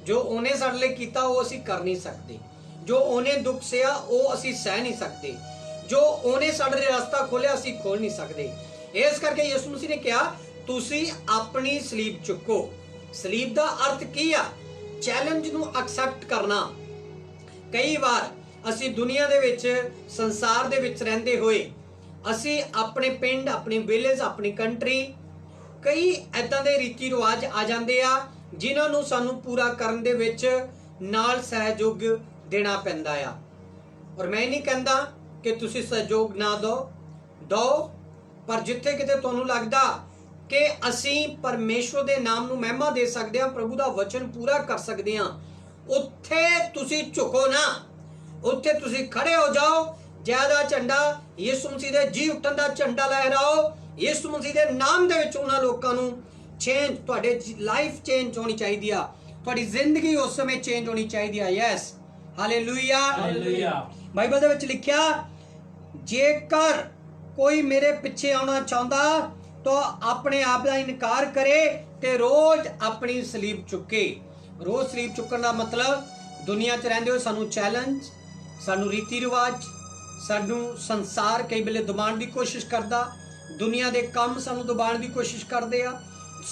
ਜੋ ਉਹਨੇ ਸਾਡੇ ਲਈ ਕੀਤਾ ਉਹ ਅਸੀਂ ਕਰ ਨਹੀਂ ਸਕਦੇ। ਜੋ ਉਹਨੇ ਦੁੱਖ ਸਹਿਆ ਉਹ ਅਸੀਂ ਸਹਿ ਨਹੀਂ ਸਕਦੇ। ਜੋ ਉਹਨੇ ਸਾਡੇ ਲਈ ਰਸਤਾ ਖੋਲਿਆ ਅਸੀਂ ਖੋਲ ਨਹੀਂ ਸਕਦੇ। ਇਸ ਕਰਕੇ ਯਿਸੂ ਮਸੀਹ ਨੇ ਕਿਹਾ ਤੁਸੀਂ ਆਪਣੀ ਸਲੀਬ ਚੁੱਕੋ। ਸਲੀਬ ਦਾ ਅਰਥ ਕੀ ਆ? ਚੈਲੰਜ ਨੂੰ ਐਕਸੈਪਟ ਕਰਨਾ। ਕਈ ਵਾਰ ਅਸੀਂ ਦੁਨੀਆ ਦੇ ਵਿੱਚ, ਸੰਸਾਰ ਦੇ ਵਿੱਚ ਰਹਿੰਦੇ ਹੋਏ ਅਸੀਂ ਆਪਣੇ ਪਿੰਡ, ਆਪਣੀ ਵਿਲੇਜ, ਆਪਣੀ ਕੰਟਰੀ, ਕਈ ਐਦਾਂ ਦੇ ਰੀਤੀ ਰਿਵਾਜ ਆ ਜਾਂਦੇ ਆ ਜਿਨ੍ਹਾਂ ਨੂੰ ਸਾਨੂੰ ਪੂਰਾ ਕਰਨ ਦੇ ਵਿੱਚ ਨਾਲ ਸਹਿਯੋਗ ਦੇਣਾ ਪੈਂਦਾ ਆ। ਔਰ ਮੈਂ ਨਹੀਂ ਕਹਿੰਦਾ ਕਿ ਤੁਸੀਂ ਸਹਿਯੋਗ ਨਾ ਦਿਓ, ਪਰ ਜਿੱਥੇ ਕਿਤੇ ਤੁਹਾਨੂੰ ਲੱਗਦਾ ਕਿ ਅਸੀਂ ਪਰਮੇਸ਼ਵਰ ਦੇ ਨਾਮ ਨੂੰ ਮਹਿਮਾ ਦੇ ਸਕਦੇ ਹਾਂ, ਪ੍ਰਭੂ ਦਾ ਵਚਨ ਪੂਰਾ ਕਰ ਸਕਦੇ ਹਾਂ, ਉੱਥੇ ਤੁਸੀਂ ਝੁਕੋ ਨਾ, ਉੱਥੇ ਤੁਸੀਂ ਖੜੇ ਹੋ ਜਾਓ। ਜਿਆਦਾ ਝੰਡਾ ਯਿਸੂ ਮਸੀਹ ਦੇ ਜੀ ਉੱਠਣ ਦਾ ਝੰਡਾ ਲਹਿਰਾਓ। ਯਿਸੂ ਮਸੀਹ ਦੇ ਨਾਮ ਦੇ ਵਿੱਚ ਉਹਨਾਂ ਲੋਕਾਂ ਨੂੰ ਚੇਂਜ, ਤੁਹਾਡੇ ਲਾਈਫ ਚੇਂਜ ਹੋਣੀ ਚਾਹੀਦੀ ਆ, ਤੁਹਾਡੀ ਜ਼ਿੰਦਗੀ ਉਸ ਸਮੇਂ ਚੇਂਜ ਹੋਣੀ ਚਾਹੀਦੀ ਆ। Yes, hallelujah. ਬਾਈਬਲ ਦੇ ਵਿੱਚ ਲਿਖਿਆ ਜੇਕਰ ਕੋਈ ਮੇਰੇ ਪਿੱਛੇ ਆਉਣਾ ਚਾਹੁੰਦਾ ਤਾਂ ਆਪਣੇ ਆਪ ਦਾ ਇਨਕਾਰ ਕਰੇ ਤੇ ਰੋਜ਼ ਆਪਣੀ ਸਲੀਬ ਚੁੱਕੇ। ਰੋਜ਼ ਸਲੀਬ ਚੁੱਕਣ ਦਾ ਮਤਲਬ ਦੁਨੀਆ 'ਚ ਰਹਿੰਦੇ ਹੋਏ ਸਾਨੂੰ ਚੈਲੰਜ, ਸਾਨੂੰ ਰੀਤੀ ਰਿਵਾਜ, ਸਾਨੂੰ ਸੰਸਾਰ ਕਈ ਵੇਲੇ ਦਬਾਉਣ ਦੀ ਕੋਸ਼ਿਸ਼ ਕਰਦਾ, ਦੁਨੀਆ ਦੇ ਕੰਮ ਸਾਨੂੰ ਦਬਾਉਣ ਦੀ ਕੋਸ਼ਿਸ਼ ਕਰਦੇ ਆ,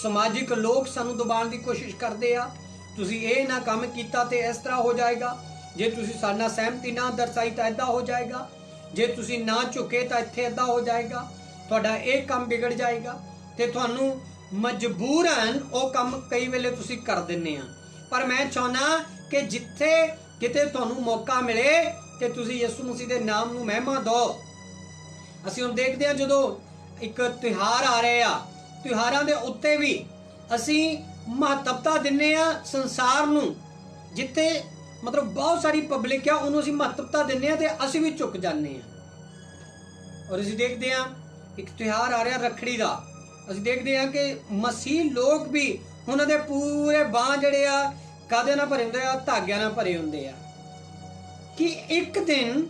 ਸਮਾਜਿਕ ਲੋਕ ਸਾਨੂੰ ਦਬਾਉਣ ਦੀ ਕੋਸ਼ਿਸ਼ ਕਰਦੇ ਆ। ਤੁਸੀਂ ਇਹ ਨਾ ਕੰਮ ਕੀਤਾ ਤੇ ਇਸ ਤਰ੍ਹਾਂ ਹੋ ਜਾਏਗਾ, ਜੇ ਤੁਸੀਂ ਸਾਡੇ ਨਾਲ ਸਹਿਮਤੀ ਨਾ ਦਰਸਾਈ ਤਾਂ ਏਦਾਂ ਹੋ ਜਾਏਗਾ, ਜੇ ਤੁਸੀਂ ਨਾ ਝੁਕੇ ਤਾਂ ਇੱਥੇ ਏਦਾਂ ਹੋ ਜਾਏਗਾ, ਤੁਹਾਡਾ ਇਹ ਕੰਮ ਵਿਗੜ ਜਾਏਗਾ। ਤੇ ਤੁਹਾਨੂੰ ਮਜਬੂਰਨ ਉਹ ਕੰਮ ਕਈ ਵੇਲੇ ਤੁਸੀਂ ਕਰ ਦਿੰਦੇ ਆ। ਪਰ ਮੈਂ ਚਾਹੁੰਦਾ ਕਿ ਜਿੱਥੇ ਕਿਤੇ ਤੁਹਾਨੂੰ ਮੌਕਾ ਮਿਲੇ ਕਿ ਤੁਸੀਂ ਯਿਸੂ ਮਸੀਹ ਦੇ ਨਾਮ ਨੂੰ ਮਹਿਮਾ ਦਿਓ। ਅਸੀਂ ਹੁਣ ਦੇਖਦੇ ਹਾਂ ਜਦੋਂ ਇੱਕ ਤਿਉਹਾਰ ਆ ਰਹੇ ਆ, ਤਿਉਹਾਰਾਂ ਦੇ ਉੱਤੇ ਵੀ ਅਸੀਂ ਮਹੱਤਵਤਾ ਦਿੰਨੇ ਆ ਸੰਸਾਰ ਨੂੰ। ਜਿੱਥੇ ਮਤਲਬ ਬਹੁਤ ਸਾਰੀ ਪਬਲਿਕ ਆ ਉਹਨੂੰ ਅਸੀਂ ਮਹੱਤਵਤਾ ਦਿੰਨੇ ਆ ਤੇ ਅਸੀਂ ਵੀ ਝੁਕ ਜਾਂਦੇ ਆ। ਔਰ ਅਸੀਂ ਦੇਖਦੇ ਆ ਇੱਕ ਤਿਉਹਾਰ ਆ ਰਿਹਾ ਰੱਖੜੀ ਦਾ, ਅਸੀਂ ਦੇਖਦੇ ਆ ਕਿ ਮਸੀਹ ਲੋਕ ਵੀ ਉਹਨਾਂ ਦੇ ਪੂਰੇ ਬਾਂਹ ਜਿਹੜੇ ਆ ਕਾਦੇ ਨਾਲ ਭਰੇ ਹੁੰਦੇ ਆ, ਧਾਗਿਆਂ ਨਾਲ ਭਰੇ ਹੁੰਦੇ ਆ ਕਿ ਇੱਕ ਦਿਨ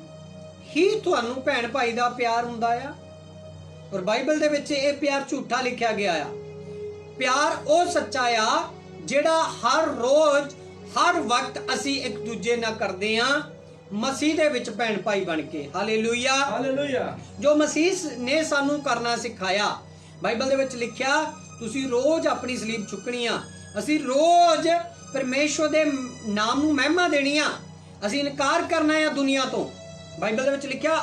ਹੀ ਤੁਹਾਨੂੰ ਭੈਣ ਭਾਈ ਦਾ ਪਿਆਰ ਹੁੰਦਾ ਆ। ਔਰ ਬਾਈਬਲ ਦੇ ਵਿੱਚ ਇਹ ਪਿਆਰ ਝੂਠਾ ਲਿਖਿਆ ਗਿਆ ਆ। ਪਿਆਰ ਉਹ ਸੱਚਾ ਆ ਜਿਹੜਾ ਹਰ ਰੋਜ਼ ਹਰ ਵਕਤ ਅਸੀਂ ਇੱਕ ਦੂਜੇ ਨਾਲ ਕਰਦੇ ਆ ਮਸੀਹ ਦੇ ਵਿੱਚ ਭੈਣ ਭਾਈ ਬਣ ਕੇ। Hallelujah,
hallelujah.
ਜੋ ਮਸੀਹ ਨੇ ਸਾਨੂੰ ਕਰਨਾ ਸਿਖਾਇਆ। ਬਾਈਬਲ ਦੇ ਵਿੱਚ ਲਿਖਿਆ ਤੁਸੀਂ ਰੋਜ਼ ਆਪਣੀ ਸਲੀਬ ਚੁੱਕਣੀ ਆ। ਅਸੀਂ ਰੋਜ਼ ਪਰਮੇਸ਼ਵਰ ਦੇ ਨਾਮ ਨੂੰ ਮਹਿਮਾ ਦੇਣੀ ਆ। ਅਸੀਂ ਇਨਕਾਰ ਕਰਨਾ ਆ ਦੁਨੀਆ ਤੋਂ। ਬਾਈਬਲ ਦੇ ਵਿੱਚ ਲਿਖਿਆ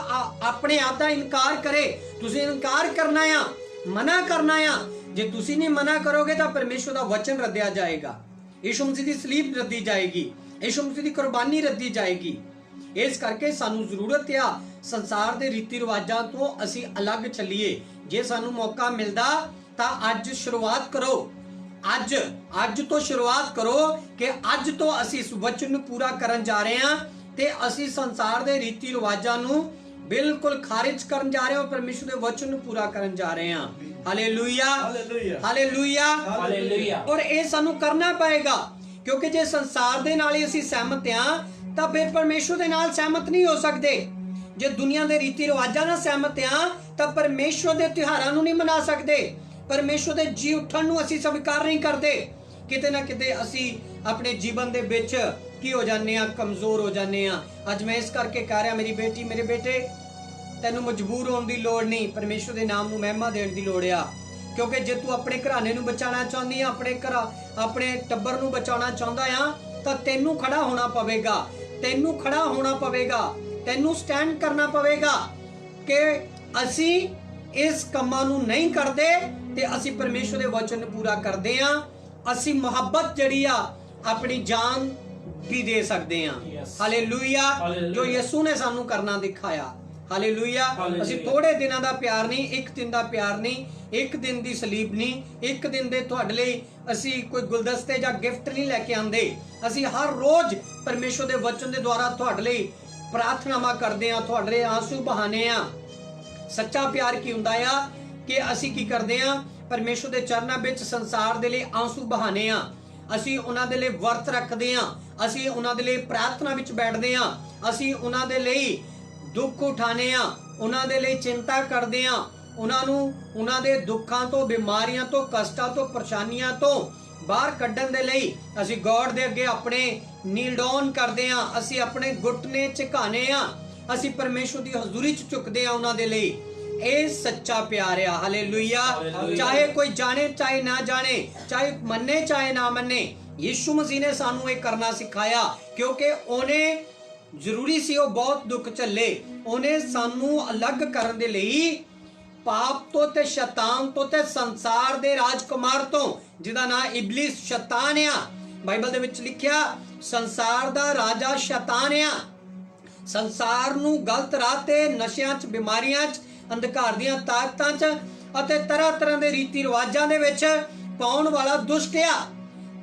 ਆਪਣੇ ਆਪ ਦਾ ਇਨਕਾਰ ਕਰੇ। ਤੁਸੀਂ ਇਨਕਾਰ ਕਰਨਾ ਆ, ਮਨਾ ਕਰਨਾ ਆ। ਜੇ ਤੁਸੀਂ ਨਹੀਂ ਮਨਾ ਕਰੋਗੇ ਤਾਂ ਪਰਮੇਸ਼ਵਰ ਦਾ ਵਚਨ ਰੱਦਿਆ ਜਾਏਗਾ, ਯਿਸੂ ਮਸੀਹ ਦੀ ਸਲੀਬ ਰੱਦੀ ਜਾਏਗੀ, ਯਿਸੂ ਮਸੀਹ ਦੀ ਕੁਰਬਾਨੀ ਰੱਦੀ ਜਾਏਗੀ। ਇਸ ਕਰਕੇ ਸਾਨੂੰ ਜ਼ਰੂਰਤ ਆ ਸੰਸਾਰ ਦੇ ਰੀਤੀ ਰਿਵਾਜਾਂ ਤੋਂ ਅਸੀਂ ਅਲੱਗ ਚੱਲੀਏ। ਜੇ ਸਾਨੂੰ ਮੌਕਾ ਮਿਲਦਾ ਤਾਂ ਅੱਜ ਸ਼ੁਰੂਆਤ ਕਰੋ। ਅੱਜ ਤੋਂ ਸ਼ੁਰੂਆਤ ਕਰੋ ਕਿ ਅੱਜ ਤੋਂ ਅਸੀਂ ਇਸ ਵਚਨ ਨੂੰ ਪੂਰਾ ਕਰਨ ਜਾ ਰਹੇ ਹਾਂ ਤੇ ਅਸੀਂ ਸੰਸਾਰ ਦੇ ਰੀਤੀ ਰਿਵਾਜਾਂ ਨੂੰ ਬਿਲਕੁਲ ਖਾਰਿਜ ਕਰਨ ਜਾ ਰਹੇ ਹਾਂ, ਪਰਮੇਸ਼ਰ ਦੇ ਵਚਨ ਨੂੰ ਪੂਰਾ ਕਰਨ ਜਾ ਰਹੇ ਹਾਂ। Hallelujah,
hallelujah,
hallelujah,
hallelujah.
ਔਰ ਇਹ ਸਾਨੂੰ ਕਰਨਾ ਪਏਗਾ ਕਿਉਂਕਿ ਜੇ ਸੰਸਾਰ ਦੇ ਨਾਲ ਹੀ ਅਸੀਂ ਸਹਿਮਤ ਹਾਂ ਤਾਂ ਫਿਰ ਪਰਮੇਸ਼ਰ ਦੇ ਨਾਲ ਸਹਿਮਤ ਨਹੀਂ ਹੋ ਸਕਦੇ। ਜੇ ਦੁਨੀਆ ਦੇ ਰੀਤੀ ਰਿਵਾਜਾਂ ਨਾਲ ਸਹਿਮਤ ਹਾਂ ਤਾਂ ਪਰਮੇਸ਼ਰ ਦੇ ਤਿਉਹਾਰਾਂ ਨੂੰ ਨਹੀਂ ਮਨਾ ਸਕਦੇ। ਪਰਮੇਸ਼ਰ ਦੇ ਜੀ ਉੱਠਣ ਨੂੰ ਅਸੀਂ ਸਵੀਕਾਰ ਨਹੀਂ ਕਰਦੇ। ਕਿਤੇ ਨਾ ਕਿਤੇ ਅਸੀਂ ਆਪਣੇ ਜੀਵਨ ਦੇ ਵਿੱਚ ਕੀ ਹੋ ਜਾਂਦੇ ਆ, ਕਮਜ਼ੋਰ ਹੋ ਜਾਂਦੇ ਆ। ਅੱਜ ਮੈਂ ਇਸ ਕਰਕੇ ਕਹਿ ਰਿਹਾ ਮੇਰੀ ਬੇਟੀ, ਮੇਰੇ ਬੇਟੇ, ਤੈਨੂੰ ਮਜਬੂਰ ਹੋਣ ਦੀ ਲੋੜ ਨਹੀਂ, ਪਰਮੇਸ਼ਰ ਦੇ ਨਾਮ ਨੂੰ ਮਹਿਮਾ ਦੇਣ ਦੀ ਲੋੜ ਆ। ਕਿਉਂਕਿ ਜੇ ਤੂੰ ਆਪਣੇ ਘਰਾਣੇ ਨੂੰ ਬਚਾਉਣਾ ਚਾਹੁੰਦੀ ਆ, ਆਪਣੇ ਟੱਬਰ ਨੂੰ ਬਚਾਉਣਾ ਚਾਹੁੰਦਾ ਆ ਤਾਂ ਤੈਨੂੰ ਖੜਾ ਹੋਣਾ ਪਵੇਗਾ, ਤੈਨੂੰ ਖੜਾ ਹੋਣਾ ਪਵੇਗਾ, ਤੈਨੂੰ ਸਟੈਂਡ ਕਰਨਾ ਪਵੇਗਾ ਕਿ ਅਸੀਂ ਇਸ ਕੰਮਾਂ ਨੂੰ ਨਹੀਂ ਕਰਦੇ ਤੇ ਅਸੀਂ ਪਰਮੇਸ਼ਰ ਦੇ ਵਚਨ ਨੂੰ ਪੂਰਾ ਕਰਦੇ ਆ। ਅਸੀਂ ਮੁਹੱਬਤ ਜਿਹੜੀ ਆ ਆਪਣੀ ਜਾਨ ਵੀ ਦੇ ਸਕਦੇ ਆ। ਹਾਲੇਲੂਇਆ, ਜੋ ਯਿਸੂ ਨੇ ਸਾਨੂੰ ਕਰਨਾ ਦਿਖਾਇਆ। ਹਾਲੇਲੂਇਆ। ਅਸੀਂ ਥੋੜੇ ਦਿਨਾਂ ਦਾ ਪਿਆਰ ਨਹੀਂ, ਇੱਕ ਦਿਨ ਦਾ ਪਿਆਰ ਨਹੀਂ, ਇੱਕ ਦਿਨ ਦੀ ਸਲੀਬ ਨਹੀਂ, ਇੱਕ ਦਿਨ ਦੇ ਤੁਹਾਡੇ ਲਈ ਅਸੀਂ ਕੋਈ ਗੁਲਦਸਤੇ ਜਾਂ ਗਿਫਟ ਨਹੀਂ ਲੈ ਕੇ ਆਂਦੇ। ਅਸੀਂ ਹਰ ਰੋਜ਼ ਪਰਮੇਸ਼ਰ ਦੇ ਵਚਨ ਦੇ ਦੁਆਰਾ ਤੁਹਾਡੇ ਲਈ ਪ੍ਰਾਰਥਨਾਵਾਂ ਕਰਦੇ ਆ, ਤੁਹਾਡੇ ਲਈ ਆਂਸੂ ਬਹਾਨੇ ਆ। ਸੱਚਾ ਪਿਆਰ ਕੀ ਹੁੰਦਾ ਆ ਕਿ ਅਸੀਂ ਕੀ ਕਰਦੇ ਆ, ਪਰਮੇਸ਼ਰ ਦੇ ਚਰਨਾਂ ਵਿੱਚ ਸੰਸਾਰ ਦੇ ਲਈ ਆਂਸੂ ਬਹਾਨੇ ਆ। ਅਸੀਂ ਉਹਨਾਂ ਦੇ ਲਈ ਵਰਤ ਰੱਖਦੇ ਆ, ਅਸੀਂ ਉਹਨਾਂ ਦੇ ਲਈ ਪ੍ਰਾਰਥਨਾ ਵਿੱਚ ਬੈਠਦੇ ਆ, ਅਸੀਂ ਉਹਨਾਂ ਦੇ ਲਈ ਦੁੱਖ ਉਠਾਣੇ ਆ, ਉਹਨਾਂ ਦੇ ਲਈ ਚਿੰਤਾ ਕਰਦੇ ਆ, ਉਹਨਾਂ ਦੇ ਦੁੱਖਾਂ ਤੋਂ, ਬਿਮਾਰੀਆਂ ਤੋਂ, ਕਸ਼ਟਾਂ ਤੋਂ, ਪਰੇਸ਼ਾਨੀਆਂ ਤੋਂ ਬਾਹਰ ਕੱਢਣ ਦੇ ਲਈ ਅਸੀਂ ਗੋਡ ਦੇ ਅੱਗੇ ਆਪਣੇ ਨੀਲ ਡਾਊਨ ਕਰਦੇ ਆ, ਅਸੀਂ ਆਪਣੇ ਘੁਟਨੇ ਝੁਕਾਣੇ ਆ, ਅਸੀਂ ਪਰਮੇਸ਼ਰ ਦੀ ਹਜ਼ੂਰੀ 'ਚ ਝੁਕਦੇ ਆ ਉਹਨਾਂ ਦੇ ਲਈ। ਇਹ ਸੱਚਾ ਪਿਆਰ ਆ। ਹਾਲੇਲੂਇਆ। ਚਾਹੇ ਕੋਈ ਜਾਣੇ ਚਾਹੇ ਨਾ ਜਾਣੇ, ਚਾਹੇ ਮੰਨੇ ਚਾਹੇ ਨਾ ਮੰਨੇ, ਯਿਸੂ ਮਸੀਹ ਨੇ ਸਾਨੂੰ ਇਹ ਕਰਨਾ ਸਿਖਾਇਆ ਕਿਉਂਕਿ ਉਹਨੇ ਜ਼ਰੂਰੀ ਸੀ ਉਹ ਬਹੁਤ ਦੁੱਖ ਝੱਲੇ। ਉਹਨੇ ਸਾਨੂੰ ਅਲੱਗ ਕਰਨ ਦੇ ਲਈ ਪਾਪ ਤੋਂ ਤੇ ਸ਼ੈਤਾਨ ਤੋਂ ਤੇ ਸੰਸਾਰ ਦੇ ਰਾਜਕੁਮਾਰ ਤੋਂ, ਜਿਹਦਾ ਨਾਮ ਇਬਲਿਸ ਸ਼ੈਤਾਨ ਆ। ਬਾਈਬਲ ਦੇ ਵਿੱਚ ਲਿਖਿਆ ਸੰਸਾਰ ਦਾ ਰਾਜਾ ਸ਼ੈਤਾਨ ਆ। ਸੰਸਾਰ ਨੂੰ ਗਲਤ ਰਾਹ ਤੇ, ਨਸ਼ਿਆਂ 'ਚ, ਬਿਮਾਰੀਆਂ 'ਚ, ਅੰਧਕਾਰ ਦੀਆਂ ਤਾਕਤਾਂ 'ਚ ਅਤੇ ਤਰ੍ਹਾਂ ਦੇ ਰੀਤੀ ਰਿਵਾਜਾਂ ਦੇ ਵਿੱਚ ਪਾਉਣ ਵਾਲਾ ਦੁਸ਼ਟ ਆ।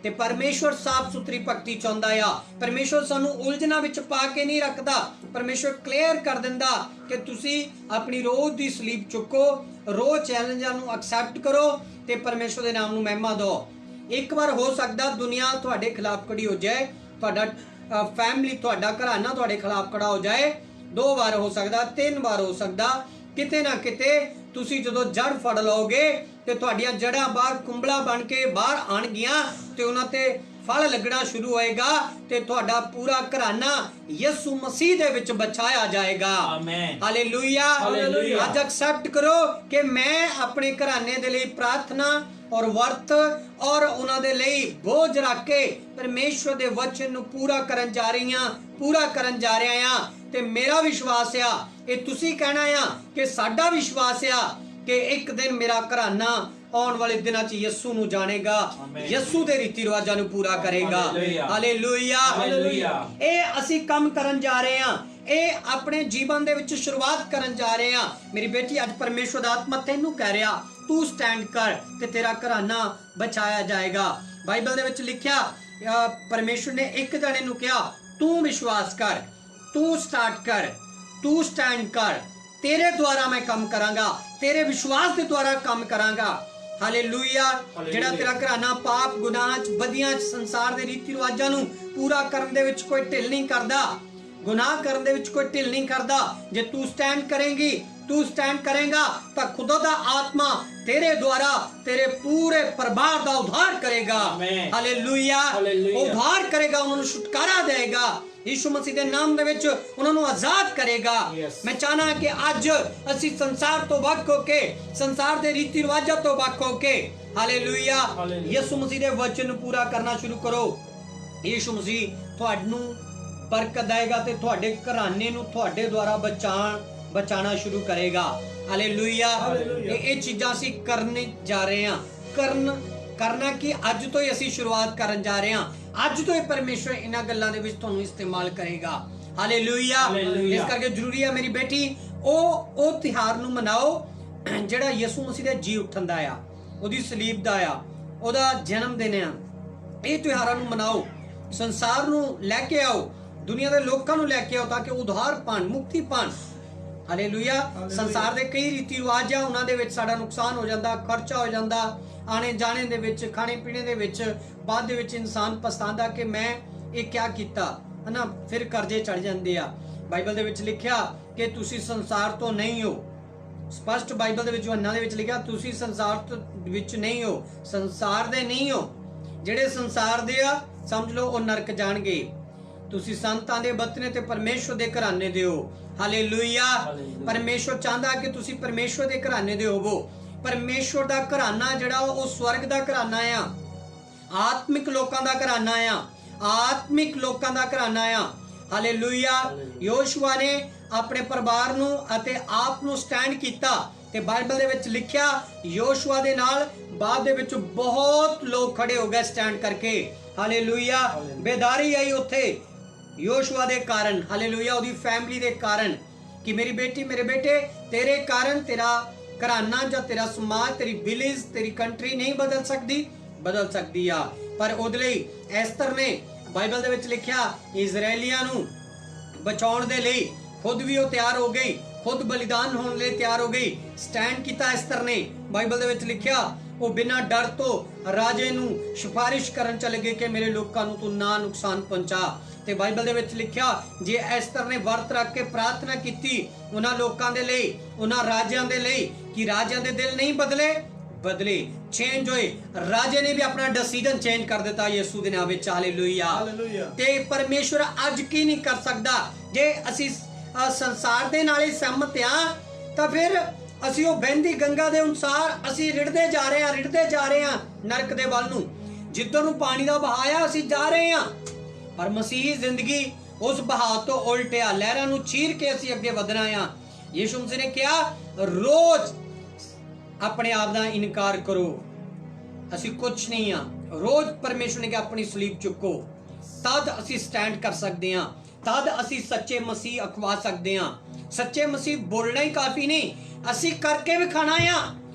ਤੇ ਪਰਮੇਸ਼ਵਰ ਸਾਫ ਸੁਥਰੀ ਭਗਤੀ ਚਾਹੁੰਦਾ ਆ। ਪਰਮੇਸ਼ਵਰ ਸਾਨੂੰ ਉਲਝਣਾਂ ਵਿੱਚ ਪਾ ਕੇ ਨਹੀਂ ਰੱਖਦਾ। ਪਰਮੇਸ਼ਵਰ ਕਲੀਅਰ ਕਰ ਦਿੰਦਾ ਕਿ ਤੁਸੀਂ ਆਪਣੀ ਰੋਜ਼ ਦੀ ਸਲੀਬ ਚੁੱਕੋ, ਰੋਜ਼ ਚੈਲੰਜਾਂ ਨੂੰ ਐਕਸੈਪਟ ਕਰੋ ਤੇ ਪਰਮੇਸ਼ਵਰ ਦੇ ਨਾਮ ਨੂੰ ਮਹਿਮਾ ਦਿਓ। ਇੱਕ ਵਾਰ ਹੋ ਸਕਦਾ ਦੁਨੀਆ ਤੁਹਾਡੇ ਖਿਲਾਫ ਖੜੀ ਹੋ ਜਾਏ, ਤੁਹਾਡਾ ਫੈਮਿਲੀ, ਤੁਹਾਡਾ ਘਰਾਨਾ ਤੁਹਾਡੇ ਖਿਲਾਫ ਖੜਾ ਹੋ ਜਾਏ। 2 ਵਾਰ ਹੋ ਸਕਦਾ, 3 ਵਾਰ ਹੋ ਸਕਦਾ। ਕਿਤੇ ਨਾ ਕਿਤੇ ਤੁਸੀਂ ਜਦੋਂ ਜੜ ਫੜ ਲਓਗੇ ਤੇ ਤੁਹਾਡੀਆਂ ਜੜਾਂ ਬਾਹਰ ਕੁੰਬਲਾ ਬਣ ਕੇ ਬਾਹਰ ਆਣਗੀਆਂ ਤੇ ਉਹਨਾਂ ਤੇ ਫਲ ਲੱਗਣਾ ਸ਼ੁਰੂ ਹੋਏਗਾ ਤੇ ਤੁਹਾਡਾ ਪੂਰਾ ਘਰਾਨਾ ਯਿਸੂ ਮਸੀਹ ਦੇ ਵਿੱਚ ਬਚਾਇਆ ਜਾਏਗਾ। ਆਮੇਨ। ਹਾਲੇਲੂਇਆ। ਅੱਜ ਐਕਸੈਪਟ ਕਰੋ ਕਿ ਮੈਂ ਆਪਣੇ ਘਰਾਨੇ ਦੇ ਲਈ ਪ੍ਰਾਰਥਨਾ ਔਰ ਵਰਤ ਔਰ ਉਹਨਾਂ ਦੇ ਲਈ ਬੋਝ ਰੱਖ ਕੇ ਪਰਮੇਸ਼ਵਰ ਦੇ ਵਚਨ ਨੂੰ ਪੂਰਾ ਕਰਨ ਜਾ ਰਿਹਾ ਆ। ਤੇ ਮੇਰਾ ਵਿਸ਼ਵਾਸ ਆ, ਇਹ ਤੁਸੀਂ ਕਹਿਣਾ ਆ ਕਿ ਸਾਡਾ ਵਿਸ਼ਵਾਸ ਆ ਕਿ ਇੱਕ ਦਿਨ ਮੇਰਾ ਘਰਾਨਾ ਆਉਣ ਵਾਲੇ ਦਿਨਾਂ 'ਚ ਯਿਸੂ ਨੂੰ ਜਾਣੇਗਾ,
ਆਮੀਨ।
ਯਿਸੂ ਦੇ ਰੀਤੀ ਰਿਵਾਜਾਂ ਨੂੰ ਪੂਰਾ ਕਰੇਗਾ।
ਹਾਲੇਲੂਇਆ।
ਹਾਲੇਲੂਇਆ।
ਹਾਲੇਲੂਇਆ।
ਇਹ ਅਸੀਂ ਕੰਮ ਕਰਨ ਜਾ ਰਹੇ ਹਾਂ, ਇਹ ਆਪਣੇ ਜੀਵਨ ਦੇ ਵਿੱਚ ਸ਼ੁਰੂਆਤ ਕਰਨ ਜਾ ਰਹੇ ਹਾਂ। ਮੇਰੀ ਬੇਟੀ, ਅੱਜ ਪਰਮੇਸ਼ਵਰ ਦਾ ਆਤਮਾ ਤੈਨੂੰ ਕਹਿ ਰਿਹਾ, ਤੂੰ ਸਟੈਂਡ ਕਰ ਤੇ ਤੇਰਾ ਘਰਾਨਾ ਬਚਾਇਆ ਜਾਏਗਾ। ਬਾਈਬਲ ਦੇ ਵਿੱਚ ਲਿਖਿਆ, ਪਰਮੇਸ਼ਵਰ ਨੇ ਇੱਕ ਜਣੇ ਨੂੰ ਕਿਹਾ, ਤੂੰ ਵਿਸ਼ਵਾਸ ਕਰ, ਤੂੰ ਸਟਾਰਟ ਕਰ, ਤੂੰ ਸਟੈਂਡ ਕਰ, ਤੇਰੇ ਦੁਆਰਾ ਮੈਂ ਕੰਮ ਕਰਾਂਗਾ, ਤੇਰੇ ਵਿਸ਼ਵਾਸ ਦੇ ਦੁਆਰਾ ਕੰਮ ਕਰਾਂਗਾ। ਹਾਲੇਲੂਇਆ। ਜਿਹੜਾ ਤੇਰਾ ਘਰਾਨਾ ਪਾਪ, ਗੁਨਾਹ 'ਚ, ਬਦੀਆਂ 'ਚ, ਸੰਸਾਰ ਦੇ ਰੀਤੀ ਰਿਵਾਜਾਂ ਨੂੰ ਪੂਰਾ ਕਰਨ ਦੇ ਵਿੱਚ ਕੋਈ ਢਿੱਲ ਨਹੀਂ ਕਰਦਾ, ਗੁਨਾਹ ਕਰਨ ਦੇ ਵਿੱਚ ਕੋਈ ਢਿੱਲ ਨਹੀਂ ਕਰਦਾ। ਜੇ ਤੂੰ ਸਟੈਂਡ ਕਰੇਂਗੀ, ਤੂੰ ਸਟੈਂਡ ਕਰੇਗਾ ਤਾਂ ਖੁਦਾ ਦਾ ਆਤਮਾ ਤੇਰੇ ਦੁਆਰਾ ਤੇਰੇ ਪੂਰੇ ਪਰਿਵਾਰ ਦਾ ਉद्धार ਕਰੇਗਾ। ਹਾਲੇਲੂਇਆ। ਉद्धार ਕਰੇਗਾ, ਉਹਨਾਂ ਨੂੰ ਛੁਟਕਾਰਾ ਦੇਗਾ, ਯਿਸੂ ਮਸੀਹ ਦੇ ਨਾਮ ਦੇ ਵਿੱਚ ਉਹਨਾਂ ਨੂੰ ਆਜ਼ਾਦ ਕਰੇਗਾ। ਮੈਂ ਚਾਹਨਾ ਕਿ ਅੱਜ ਅਸੀਂ ਸੰਸਾਰ ਤੋਂ ਵੱਖ ਹੋ ਕੇ, ਸੰਸਾਰ ਦੇ ਰੀਤੀ ਰਿਵਾਜਾਂ ਤੋਂ ਵੱਖ ਹੋ ਕੇ, ਹਾਲੇਲੂਇਆ, ਯਿਸੂ ਮਸੀਹ ਦੇ ਵਚਨ ਨੂੰ ਪੂਰਾ ਕਰਨਾ ਸ਼ੁਰੂ ਕਰੋ। ਯਿਸੂ ਮਸੀਹ ਤੁਹਾਨੂੰ ਬਰਕਤ ਦੇਗਾ ਤੇ ਤੁਹਾਡੇ ਘਰਾਨੇ ਨੂੰ ਤੁਹਾਡੇ ਦੁਆਰਾ ਬਚਾਣਾ ਸ਼ੁਰੂ ਕਰੇਗਾ। ਹਾਲੇਲੂਇਆ। ਇਹ ਚੀਜ਼ਾਂ ਅਸੀਂ ਕਰਨੇ ਜਾ ਰਹੇ ਹਾਂ। ਕਰਨਾ ਕਿ ਅੱਜ ਤੋਂ ਹੀ ਅਸੀਂ ਸ਼ੁਰੂਆਤ ਕਰਨ ਜਾ ਰਹੇ ਹਾਂ। ਅੱਜ ਤੋਂ ਹੀ ਪਰਮੇਸ਼ਵਰ ਇਹਨਾਂ ਗੱਲਾਂ ਦੇ ਵਿੱਚ ਤੁਹਾਨੂੰ ਇਸਤੇਮਾਲ ਕਰੇਗਾ। ਹਾਲੇਲੂਇਆ। ਇਸ ਕਰਕੇ ਜ਼ਰੂਰੀ ਹੈ ਮੇਰੀ ਬੇਟੀ, ਉਹ ਤਿਉਹਾਰ ਨੂੰ ਮਨਾਓ ਜਿਹੜਾ ਯਿਸੂ ਮਸੀਹ ਦੇ ਜੀ ਉੱਠਣ ਦਾ ਆ, ਉਹਦੀ ਸਲੀਬ ਦਾ ਆ, ਉਹਦਾ ਜਨਮ ਦਿਨ ਆ। ਇਹ ਤਿਉਹਾਰਾਂ ਨੂੰ ਮਨਾਓ, ਸੰਸਾਰ ਨੂੰ ਲੈ ਕੇ ਆਓ, ਦੁਨੀਆ ਦੇ ਲੋਕਾਂ ਨੂੰ ਲੈ ਕੇ ਆਓ ਤਾਂ ਕਿ ਉद्धार ਪਾਣ, ਮੁਕਤੀ ਪਾਣ। ਹਾਲੇਲੂਇਆ। ਸੰਸਾਰ ਦੇ ਕਈ ਰੀਤੀ ਰਿਵਾਜ ਆ, ਉਹਨਾਂ ਦੇ ਵਿੱਚ ਸਾਡਾ ਨੁਕਸਾਨ ਹੋ ਜਾਂਦਾ, ਖਰਚਾ ਹੋ ਜਾਂਦਾ, ਆਣੇ ਜਾਣੇ ਦੇ ਵਿੱਚ, ਖਾਣੇ ਪੀਣੇ ਦੇ ਵਿੱਚ। ਬਾਅਦ ਦੇ ਵਿੱਚ ਇਨਸਾਨ ਪਛਤਾਉਂਦਾ ਕਿ ਮੈਂ ਇਹ ਕਿਆ ਕੀਤਾ, ਹਨਾ, ਫਿਰ ਕਰਜ਼ੇ ਚੜ ਜਾਂਦੇ ਆ। ਬਾਈਬਲ ਦੇ ਵਿੱਚ ਲਿਖਿਆ ਕਿ ਤੁਸੀਂ ਸੰਸਾਰ ਤੋਂ ਨਹੀਂ ਹੋ। ਸਪਸ਼ਟ ਬਾਈਬਲ ਦੇ ਵਿੱਚ, ਯੋਹੰਨਾ ਦੇ ਵਿੱਚ ਲਿਖਿਆ, ਤੁਸੀਂ ਸੰਸਾਰ ਵਿੱਚ ਨਹੀਂ ਹੋ, ਸੰਸਾਰ ਦੇ ਨਹੀਂ ਹੋ। ਜਿਹੜੇ ਸੰਸਾਰ ਦੇ ਆ, ਸਮਝ ਲਓ ਉਹ ਨਰਕ ਜਾਣਗੇ। ਤੁਸੀਂ ਸੰਤਾਂ ਦੇ ਬਤਨੇ ਤੇ ਪਰਮੇਸ਼ਵਰ ਦੇ ਘਰਾਨੇ ਦੇ ਹੋ। ਹਾਲੇਲੂਇਆ। ਪਰਮੇਸ਼ਵਰ ਚਾਹੁੰਦਾ ਕਿ ਤੁਸੀਂ ਪਰਮੇਸ਼ਵਰ ਦੇ ਘਰਾਨੇ ਦੇ ਹੋਵੋ। ਪਰਮੇਸ਼ਵਰ ਦਾ ਘਰਾਨਾ ਜਿਹੜਾ ਉਹ ਸਵਰਗ ਦਾ ਘਰਾਨਾ ਆ, ਆਤਮਿਕ ਲੋਕਾਂ ਦਾ ਘਰਾਨਾ ਆ, ਆਤਮਿਕ ਲੋਕਾਂ ਦਾ ਘਰਾਨਾ ਆ। ਹਾਲੇਲੂਇਆ। ਯੋਸ਼ੂਆ ਨੇ ਆਪਣੇ ਪਰਿਵਾਰ ਨੂੰ ਅਤੇ ਆਪ ਨੂੰ ਸਟੈਂਡ ਕੀਤਾ ਤੇ ਬਾਈਬਲ ਦੇ ਵਿੱਚ ਲਿਖਿਆ, ਯੋਸ਼ੂਆ ਦੇ ਨਾਲ ਬਾਅਦ ਦੇ ਵਿੱਚ ਬਹੁਤ ਲੋਕ ਖੜੇ ਹੋ ਗਏ ਸਟੈਂਡ ਕਰਕੇ। ਹਾਲੇਲੂਇਆ। ਬੇਦਾਰੀ ਆਈ ਉੱਥੇ ਯੋਸ਼ੂਆ ਦੇ ਕਾਰਨ। ਹਾਲੇਲੂਇਆ। ਉਹਦੀ ਫੈਮਿਲੀ ਦੇ ਕਾਰਨ ਕਿ ਮੇਰੀ ਬੇਟੀ, ਮੇਰੇ ਬੇਟੇ, ਤੇਰੇ ਕਾਰਨ ਤੇਰਾ ਘਰਾਨਾ ਜਾਂ ਤੇਰਾ ਸਮਾਜ, ਤੇਰੀ ਵਿਲੇਜ, ਤੇਰੀ ਕੰਟਰੀ ਨਹੀਂ ਬਦਲ ਸਕਦੀ ਆ। ਪਰ ਉਹਦੇ ਲਈ ਐਸਤਰ ਨੇ, ਬਾਈਬਲ ਦੇ ਵਿੱਚ ਲਿਖਿਆ, ਇਜ਼ਰਾਈਲੀਆਂ ਨੂੰ ਬਚਾਉਣ ਦੇ ਲਈ ਖੁਦ ਵੀ ਉਹ ਤਿਆਰ ਹੋ ਗਈ, ਖੁਦ ਬਲੀਦਾਨ ਹੋਣ ਲਈ ਤਿਆਰ ਹੋ ਗਈ। ਸਟੈਂਡ ਕੀਤਾ ਐਸਤਰ ਨੇ। ਬਾਈਬਲ ਦੇ ਵਿੱਚ ਲਿਖਿਆ, ਉਹ ਬਿਨਾਂ ਡਰ ਤੋਂ ਰਾਜੇ ਨੂੰ ਸਿਫਾਰਿਸ਼ ਕਰਨ ਚਲੇ ਗਏ ਕਿ ਮੇਰੇ ਲੋਕਾਂ ਨੂੰ ਤੂੰ ਨਾ ਨੁਕਸਾਨ ਪਹੁੰਚਾ। ਤੇ ਬਾਈਬਲ ਦੇ ਵਿੱਚ ਲਿਖਿਆ, ਜੇ ਐਸਤਰ ਨੇ ਵਰਤ ਰੱਖ ਕੇ ਪ੍ਰਾਰਥਨਾ ਕੀਤੀ ਉਹਨਾਂ ਲੋਕਾਂ ਦੇ ਲਈ, ਉਹਨਾਂ ਰਾਜਿਆਂ ਦੇ ਲਈ, ਕਿ ਰਾਜਿਆਂ ਦੇ ਦਿਲ ਨਹੀਂ ਬਦਲੇ, ਚੇਂਜ ਹੋਏ। ਰਾਜੇ ਨੇ ਵੀ ਆਪਣਾ ਡਿਸੀਜਨ ਚੇਂਜ ਕਰ ਦਿੱਤਾ ਯਿਸੂ ਦੇ ਨਾਮ ਵਿੱਚ। ਹਾਲੇਲੂਇਆ। ਤੇ ਪਰਮੇਸ਼ਵਰ ਅੱਜ ਕੀ ਨਹੀਂ ਕਰ ਸਕਦਾ। ਜੇ ਅਸੀਂ ਸੰਸਾਰ ਦੇ ਨਾਲ ਹੀ ਸਹਿਮਤ ਆ ਤਾਂ ਫਿਰ ਅਸੀਂ ਉਹ ਬਹਿੰਦੀ ਗੰਗਾ ਦੇ ਅਨੁਸਾਰ ਅਸੀਂ ਰਿੜਦੇ ਜਾ ਰਹੇ ਹਾਂ ਨਰਕ ਦੇ ਵੱਲ ਨੂੰ। ਜਿੱਧਰ ਨੂੰ ਪਾਣੀ ਦਾ ਵਹਾਅ ਆ ਅਸੀਂ ਜਾ ਰਹੇ ਹਾਂ। ਪਰ ਮਸੀਹੀ ਜ਼ਿੰਦਗੀ ਉਸ ਵਹਾਅ ਤੋਂ ਉਲਟ ਆ, ਲਹਿਰਾਂ ਨੂੰ ਚੀਰ ਕੇ ਅਸੀਂ ਅੱਗੇ ਵਧਣਾ ਆ। ਯਿਸੂ ਮਸੀਹ ਨੇ ਕਿਹਾ, ਰੋਜ਼ ਆਪਣੇ ਆਪ ਦਾ ਇਨਕਾਰ ਕਰੋ, ਅਸੀਂ ਕੁਝ ਨਹੀਂ ਆ। ਰੋਜ਼ ਪਰਮੇਸ਼ਵਰ ਨੇ ਕਿਹਾ ਆਪਣੀ ਸਲੀਬ ਚੁੱਕੋ, ਤਦ ਅਸੀਂ ਸਟੈਂਡ ਕਰ ਸਕਦੇ ਹਾਂ, ਤਦ ਅਸੀਂ ਸੱਚੇ ਮਸੀਹ ਅਖਵਾ ਸਕਦੇ ਹਾਂ। ਸੱਚੇ ਮਸੀਹ ਬੋਲਣਾ ਹੀ ਕਾਫੀ ਨਹੀਂ, ਅਸੀਂ ਕਰਕੇ ਵਿਖਾਣਾ ਆ।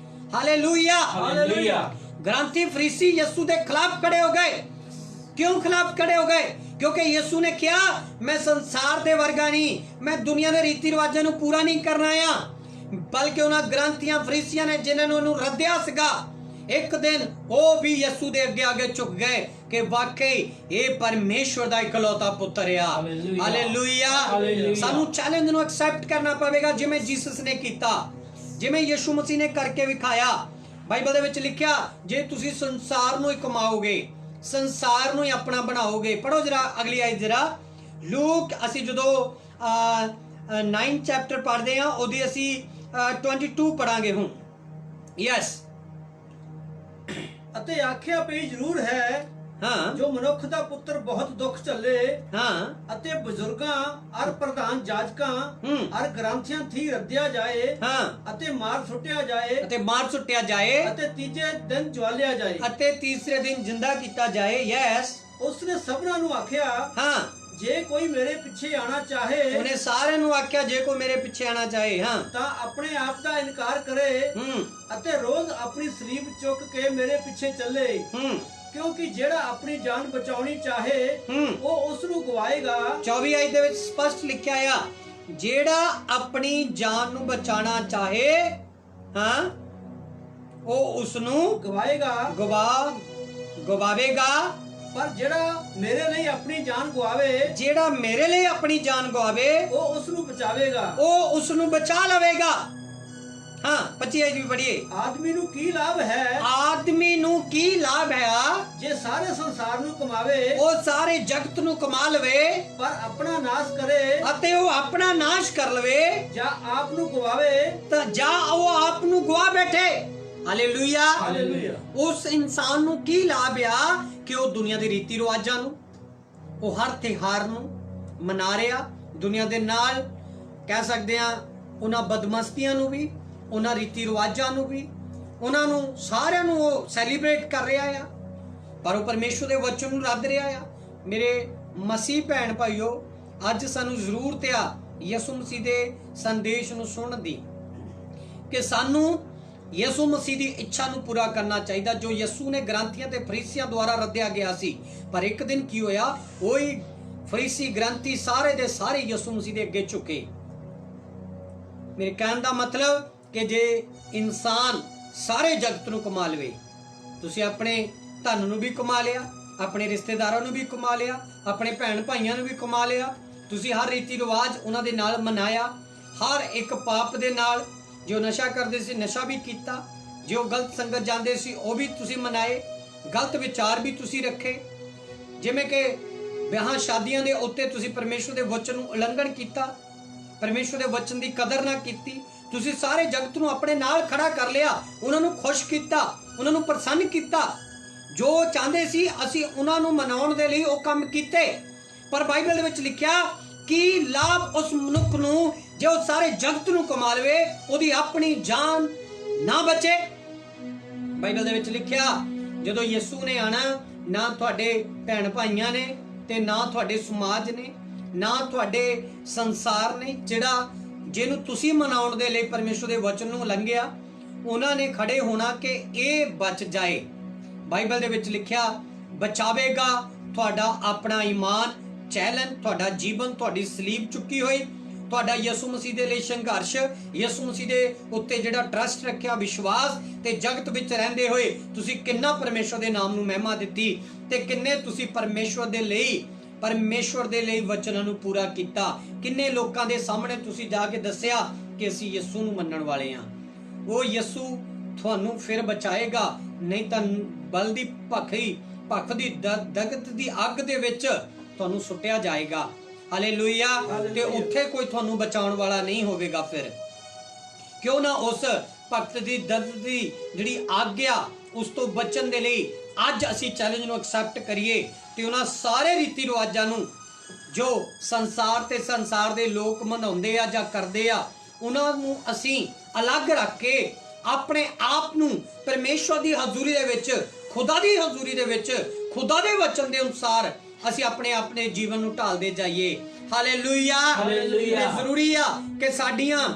ਹਾਲੇਲੂਇਆ। ਗ੍ਰੰਥੀ ਫਰੀਸੀ ਯਿਸੂ ਦੇ ਖਿਲਾਫ ਖੜੇ ਹੋ ਗਏ। ਕਿਉਂ ਖਿਲਾਫ ਖੜੇ ਹੋ ਗਏ? ਕਿਉਂਕਿ ਯਿਸੂ ਨੇ ਕਿਹਾ, ਮੈਂ ਸੰਸਾਰ ਦੇ ਵਰਗਾ ਨਹੀਂ, ਮੈਂ ਦੁਨੀਆ ਦੇ ਰੀਤੀ ਰਿਵਾਜਾਂ ਨੂੰ ਪੂਰਾ ਨਹੀਂ ਕਰਨਾ ਆ। ਬਲਕਿ ਉਹਨਾਂ ਗ੍ਰੰਥੀਆਂ ਫਰੀਸੀਆਂ ਨੇ ਜਿਨ੍ਹਾਂ ਨੂੰ ਉਹਨੂੰ ਰੱਦਿਆ ਸੀਗਾ, ਇੱਕ ਦਿਨ ਉਹ ਵੀ ਯਿਸੂ ਦੇ ਅੱਗੇ ਝੁਕ ਗਏ ਕਿ ਵਾਕਈ ਇਹ ਪਰਮੇਸ਼ਵਰ ਦਾ ਇਕਲੌਤਾ ਪੁੱਤਰ ਆ। ਹਾਲੇਲੂਇਆ। ਸਾਨੂੰ ਚੈਲੰਜ ਨੂੰ ਐਕਸੈਪਟ ਕਰਨਾ ਪਵੇਗਾ, ਜਿਵੇਂ ਜੀਸਸ ਨੇ ਕੀਤਾ, ਜਿਵੇਂ ਯਿਸੂ ਮਸੀਹ ਨੇ ਕਰਕੇ ਵਿਖਾਇਆ। ਬਾਈਬਲ ਦੇ ਵਿੱਚ ਲਿਖਿਆ, ਜੇ ਤੁਸੀਂ ਸੰਸਾਰ ਨੂੰ ਹੀ ਕਮਾਓਗੇ, ਸੰਸਾਰ ਨੂੰ ਹੀ ਆਪਣਾ ਬਣਾਓਗੇ। ਪੜੋ ਜਰਾ ਅਗਲੀ ਆਇਤ ਜਰਾ। ਲੂਕ, ਅਸੀਂ ਜਦੋਂ 9 ਚੈਪਟਰ ਪੜ੍ਹਦੇ ਹਾਂ ਉਹਦੀ ਅਸੀਂ 22 ਪੜਾਂਗੇ ਹੁਣ। ਯੈਸ।
ਅਤੇ ਆਖਿਆ ਪਈ ਜ਼ਰੂਰ ਹੈ
ਹਾਂ
ਜੋ ਮਨੁੱਖ ਦਾ ਪੁੱਤਰ ਬਹੁਤ ਦੁੱਖ ਝੱਲੇ
ਹਾਂ
ਅਤੇ ਬਜ਼ੁਰਗਾਂ ਅਰ ਪ੍ਰਧਾਨ ਜਾਜਕਾਂ ਅਰ ਗ੍ਰੰਥੀਆਂ ਥੀ ਰੱਦਿਆ ਜਾਏ
ਹਾਂ
ਅਤੇ ਮਾਰ ਸੁੱਟਿਆ ਜਾਏ
ਅਤੇ ਮਾਰ ਸੁੱਟਿਆ ਜਾਏ
ਅਤੇ ਤੀਜੇ ਦਿਨ ਜਵਾਲਿਆ ਜਾਏ
ਅਤੇ ਤੀਸਰੇ ਦਿਨ ਜਿੰਦਾ ਕੀਤਾ ਜਾਏ। ਯੈਸ,
ਉਸਨੇ ਸਭਨਾਂ ਨੂੰ ਆਖਿਆ,
ਹਾਂ
ਜੇ ਕੋਈ ਮੇਰੇ ਪਿੱਛੇ ਆਣਾ ਚਾਹੇ
ਉਹਨੇ ਸਾਰਿਆਂ ਨੂੰ ਆਖਿਆ ਜੇ ਕੋਈ ਮੇਰੇ ਪਿੱਛੇ ਆਣਾ ਚਾਹੇ ਹਾਂ
ਤਾਂ ਆਪਣੇ ਆਪ ਦਾ ਇਨਕਾਰ ਕਰੇ ਅਤੇ ਰੋਜ਼ ਆਪਣੀ ਸਲੀਬ ਚੁੱਕ ਕੇ ਮੇਰੇ ਪਿੱਛੇ ਚੱਲੇ, ਕਿਉਂਕਿ ਜਿਹੜਾ ਆਪਣੀ ਜਾਨ ਬਚਾਉਣੀ ਚਾਹੇ ਉਹ ਉਸ ਨੂੰ ਗਵਾਏਗਾ।
24 ਆਇਤ ਦੇ ਵਿੱਚ ਸਪਸ਼ਟ ਲਿਖਿਆ ਆ, ਜਿਹੜਾ ਆਪਣੀ ਜਾਨ ਨੂੰ ਬਚਾਉਣਾ ਚਾਹੇ ਹਾਂ ਉਹ ਉਸ ਨੂੰ
ਗਵਾਏਗਾ,
ਗਵਾਵੇਗਾ।
ਪਰ ਜਿਹੜਾ ਮੇਰੇ ਲਈ ਆਪਣੀ ਜਾਨ ਗਵਾਵੇ
ਜਿਹੜਾ ਮੇਰੇ ਲਈ ਆਪਣੀ ਜਾਨ ਗਵਾਵੇ
ਉਹ ਉਸ ਨੂੰ ਬਚਾਵੇਗਾ।
ਉਹ ਉਸ ਨੂੰ ਬਚਾ ਲਵੇਗਾ। ਹਾਂ 25 ਆਇਤ ਵੀ ਪੜ੍ਹੀਏ।
ਆਦਮੀ ਨੂੰ ਕੀ ਲਾਭ ਹੈ,
ਆਦਮੀ ਨੂੰ ਕੀ ਲਾਭ ਹੈ
ਜੇ ਸਾਰੇ ਸੰਸਾਰ ਨੂੰ ਕਮਾਵੇ
ਉਹ ਸਾਰੇ ਜਗਤ ਨੂੰ ਕਮਾ ਲਵੇ
ਪਰ ਆਪਣਾ ਨਾਸ਼ ਕਰੇ
ਅਤੇ ਉਹ ਆਪਣਾ ਨਾਸ਼ ਕਰ ਲਵੇ
ਜਾਂ ਆਪ ਨੂੰ ਗਵਾਵੇ
ਤਾਂ ਜਾਂ ਉਹ ਆਪ ਨੂੰ ਗਵਾ ਬੈਠੇ। ਹਾਲੇਲੂਇਆ।
ਹਾਲੇਲੂਇਆ।
ਉਸ ਇਨਸਾਨ ਨੂੰ ਕੀ ਲਾਭ ਆ ਕਿ ਉਹ ਦੁਨੀਆ ਦੇ ਰੀਤੀ ਰਿਵਾਜਾਂ ਨੂੰ, ਉਹ ਹਰ ਤਿਉਹਾਰ ਨੂੰ ਮਨਾ ਰਿਹਾ, ਦੁਨੀਆ ਦੇ ਨਾਲ ਕਹਿ ਸਕਦੇ ਆ ਉਹਨਾਂ ਬਦਮਸਤੀਆਂ ਨੂੰ ਵੀ, ਉਹਨਾਂ ਰੀਤੀ ਰਿਵਾਜਾਂ ਨੂੰ ਵੀ, ਉਹਨਾਂ ਨੂੰ ਸਾਰਿਆਂ ਨੂੰ ਉਹ ਸੈਲੀਬ੍ਰੇਟ ਕਰ ਰਿਹਾ ਆ, ਪਰ ਉਹ ਪਰਮੇਸ਼ਵਰ ਦੇ ਵਚਨ ਨੂੰ ਰੱਦ ਰਿਹਾ ਆ। ਮੇਰੇ ਮਸੀਹ ਭੈਣ ਭਾਈਓ, ਅੱਜ ਸਾਨੂੰ ਜ਼ਰੂਰਤ ਆ ਯਿਸੂ ਮਸੀਹ ਦੇ ਸੰਦੇਸ਼ ਨੂੰ ਸੁਣਨ ਦੀ, ਕਿ ਸਾਨੂੰ ਯਿਸੂ ਮਸੀਹ ਦੀ ਇੱਛਾ ਨੂੰ ਪੂਰਾ ਕਰਨਾ ਚਾਹੀਦਾ ਜੋ ਯਿਸੂ ਨੇ ਗ੍ਰੰਥੀਆਂ ਤੇ ਫਰੀਸੀਆਂ ਦੁਆਰਾ ਰੱਦਿਆ ਗਿਆ ਸੀ। ਪਰ ਇੱਕ ਦਿਨ ਕੀ ਹੋਇਆ, ਉਹੀ ਫਰੀਸੀ ਗ੍ਰੰਥੀ ਸਾਰੇ ਦੇ ਸਾਰੇ ਯਿਸੂ ਮਸੀਹ ਦੇ ਅੱਗੇ ਝੁਕੇ। ਮੇਰੇ ਕਹਿਣ ਦਾ ਮਤਲਬ ਕਿ ਜੇ ਇਨਸਾਨ ਸਾਰੇ ਜਗਤ ਨੂੰ ਕਮਾ ਲਵੇ, ਤੁਸੀਂ ਆਪਣੇ ਧਨ ਨੂੰ ਵੀ ਕਮਾ ਲਿਆ, ਆਪਣੇ ਰਿਸ਼ਤੇਦਾਰਾਂ ਨੂੰ ਵੀ ਕਮਾ ਲਿਆ, ਆਪਣੇ ਭੈਣ ਭਾਈਆਂ ਨੂੰ ਵੀ ਕਮਾ ਲਿਆ, ਤੁਸੀਂ ਹਰ ਰੀਤੀ ਰਿਵਾਜ ਉਹਨਾਂ ਦੇ ਨਾਲ ਮਨਾਇਆ, ਹਰ ਇੱਕ ਪਾਪ ਦੇ ਨਾਲ, ਜੋ ਨਸ਼ਾ ਕਰਦੇ ਸੀ ਨਸ਼ਾ ਵੀ ਕੀਤਾ, ਜੋ ਗਲਤ ਸੰਗਤ ਜਾਂਦੇ ਸੀ ਉਹ ਵੀ ਤੁਸੀਂ ਮਨਾਏ, ਗਲਤ ਵਿਚਾਰ ਵੀ ਤੁਸੀਂ ਰੱਖੇ, ਜਿਵੇਂ ਕਿ ਵਿਆਹਾਂ ਸ਼ਾਦੀਆਂ ਦੇ ਉੱਤੇ ਤੁਸੀਂ ਪਰਮੇਸ਼ਵਰ ਦੇ ਵਚਨ ਨੂੰ ਉਲੰਘਣ ਕੀਤਾ, ਪਰਮੇਸ਼ਵਰ ਦੇ ਵਚਨ ਦੀ ਕਦਰ ਨਾ ਕੀਤੀ, ਤੁਸੀਂ ਸਾਰੇ ਜਗਤ ਨੂੰ ਆਪਣੇ ਨਾਲ ਖੜਾ ਕਰ ਲਿਆ, ਉਹਨਾਂ ਨੂੰ ਖੁਸ਼ ਕੀਤਾ, ਉਹਨਾਂ ਨੂੰ ਪ੍ਰਸੰਨ ਕੀਤਾ, ਜੋ ਚਾਹੁੰਦੇ ਸੀ ਅਸੀਂ ਉਹਨਾਂ ਨੂੰ ਮਨਾਉਣ ਦੇ ਲਈ ਉਹ ਕੰਮ ਕੀਤੇ। ਪਰ ਬਾਈਬਲ ਦੇ ਵਿੱਚ ਲਿਖਿਆ ਕਿ ਲਾਭ ਉਸ ਮਨੁੱਖ ਨੂੰ ਜੇ ਉਹ ਸਾਰੇ ਜਗਤ ਨੂੰ ਕਮਾ ਲਵੇ, ਉਹਦੀ ਆਪਣੀ ਜਾਨ ਨਾ ਬਚੇ। ਬਾਈਬਲ ਦੇ ਵਿੱਚ ਲਿਖਿਆ ਜਦੋਂ ਯਿਸੂ ਨੇ ਆਣਾ, ਨਾ ਤੁਹਾਡੇ ਭੈਣ ਭਾਈਆਂ ਨੇ ਤੇ ਨਾ ਤੁਹਾਡੇ ਸਮਾਜ ਨੇ, ਨਾ ਤੁਹਾਡੇ ਸੰਸਾਰ ਨੇ ਜਿਹਨੂੰ ਤੁਸੀਂ ਮਨਾਉਣ ਦੇ ਲਈ ਪਰਮੇਸ਼ਵਰ ਦੇ ਵਚਨ ਨੂੰ ਉਲੰਘਿਆ, ਉਹਨਾਂ ਨੇ ਖੜੇ ਹੋਣਾ ਕਿ ਇਹ ਬਚ ਜਾਏ। ਬਾਈਬਲ ਦੇ ਵਿੱਚ ਲਿਖਿਆ ਬਚਾਵੇਗਾ ਤੁਹਾਡਾ ਆਪਣਾ ਈਮਾਨ, ਚੈਲਨ, ਤੁਹਾਡਾ ਜੀਵਨ, ਤੁਹਾਡੀ ਸਲੀਬ ਚੁੱਕੀ ਹੋਈ, ਤੁਹਾਡਾ ਯਿਸੂ ਮਸੀਹ ਦੇ ਲਈ ਸੰਘਰਸ਼, ਯਿਸੂ ਮਸੀਹ ਦੇ ਉੱਤੇ ਜਿਹੜਾ ਟਰਸਟ ਰੱਖਿਆ, ਵਿਸ਼ਵਾਸ, ਤੇ ਜਗਤ ਵਿੱਚ ਰਹਿੰਦੇ ਹੋਏ ਤੁਸੀਂ ਕਿੰਨਾ ਪਰਮੇਸ਼ਵਰ ਦੇ ਨਾਮ ਨੂੰ ਮਹਿਮਾ ਦਿੱਤੀ ਤੇ ਕਿੰਨੇ ਤੁਸੀਂ ਪਰਮੇਸ਼ਵਰ ਦੇ ਲਈ ਵਚਨਾਂ ਨੂੰ ਪੂਰਾ ਕੀਤਾ, ਕਿੰਨੇ ਲੋਕਾਂ ਦੇ ਸਾਹਮਣੇ ਤੁਸੀਂ ਜਾ ਕੇ ਦੱਸਿਆ ਕਿ ਅਸੀਂ ਯਿਸੂ ਨੂੰ ਮੰਨਣ ਵਾਲੇ ਹਾਂ। ਉਹ ਯਿਸੂ ਤੁਹਾਨੂੰ ਫਿਰ ਬਚਾਏਗਾ, ਨਹੀਂ ਤਾਂ ਬਲ ਦੀ ਭੱਖ ਦੀ ਦਗਤ ਦੀ ਅੱਗ ਦੇ ਵਿੱਚ ਤੁਹਾਨੂੰ ਸੁੱਟਿਆ ਜਾਏਗਾ। ਹਾਲੇਲੂਇਆ। ਤੇ ਉੱਥੇ ਕੋਈ ਤੁਹਾਨੂੰ ਬਚਾਉਣ ਵਾਲਾ ਨਹੀਂ ਹੋਵੇਗਾ। ਫਿਰ ਕਿਉਂ ਨਾ ਉਸ ਭਗਤ ਦੀ ਦਰਦ ਦੀ ਜਿਹੜੀ ਆਗਿਆ ਉਸ ਤੋਂ ਬਚਣ ਦੇ ਲਈ ਅੱਜ ਅਸੀਂ ਚੈਲੰਜ ਨੂੰ ਐਕਸੈਪਟ ਕਰੀਏ ਤੇ ਉਹਨਾਂ ਸਾਰੇ ਰੀਤੀ ਰਿਵਾਜਾਂ ਨੂੰ ਜੋ ਸੰਸਾਰ ਦੇ ਲੋਕ ਮਨਾਉਂਦੇ ਆ ਜਾਂ ਕਰਦੇ ਆ, ਉਹਨਾਂ ਨੂੰ ਅਸੀਂ ਅਲੱਗ ਰੱਖ ਕੇ ਆਪਣੇ ਆਪ ਨੂੰ ਪਰਮੇਸ਼ਵਰ ਦੀ ਹਜ਼ੂਰੀ ਦੇ ਵਿੱਚ, ਖੁਦਾ ਦੀ ਹਜ਼ੂਰੀ ਦੇ ਵਿੱਚ, ਖੁਦਾ ਦੇ ਵਚਨ ਦੇ ਅਨੁਸਾਰ ਅਸੀਂ ਆਪਣੇ ਜੀਵਨ ਨੂੰ ਢਾਲਦੇ ਜਾਈਏ। ਹਾਲੇਲੂਇਆ। ਹਾਲੇਲੂਇਆ। ਜ਼ਰੂਰੀ ਆ ਕਿ ਸਾਡੀਆਂ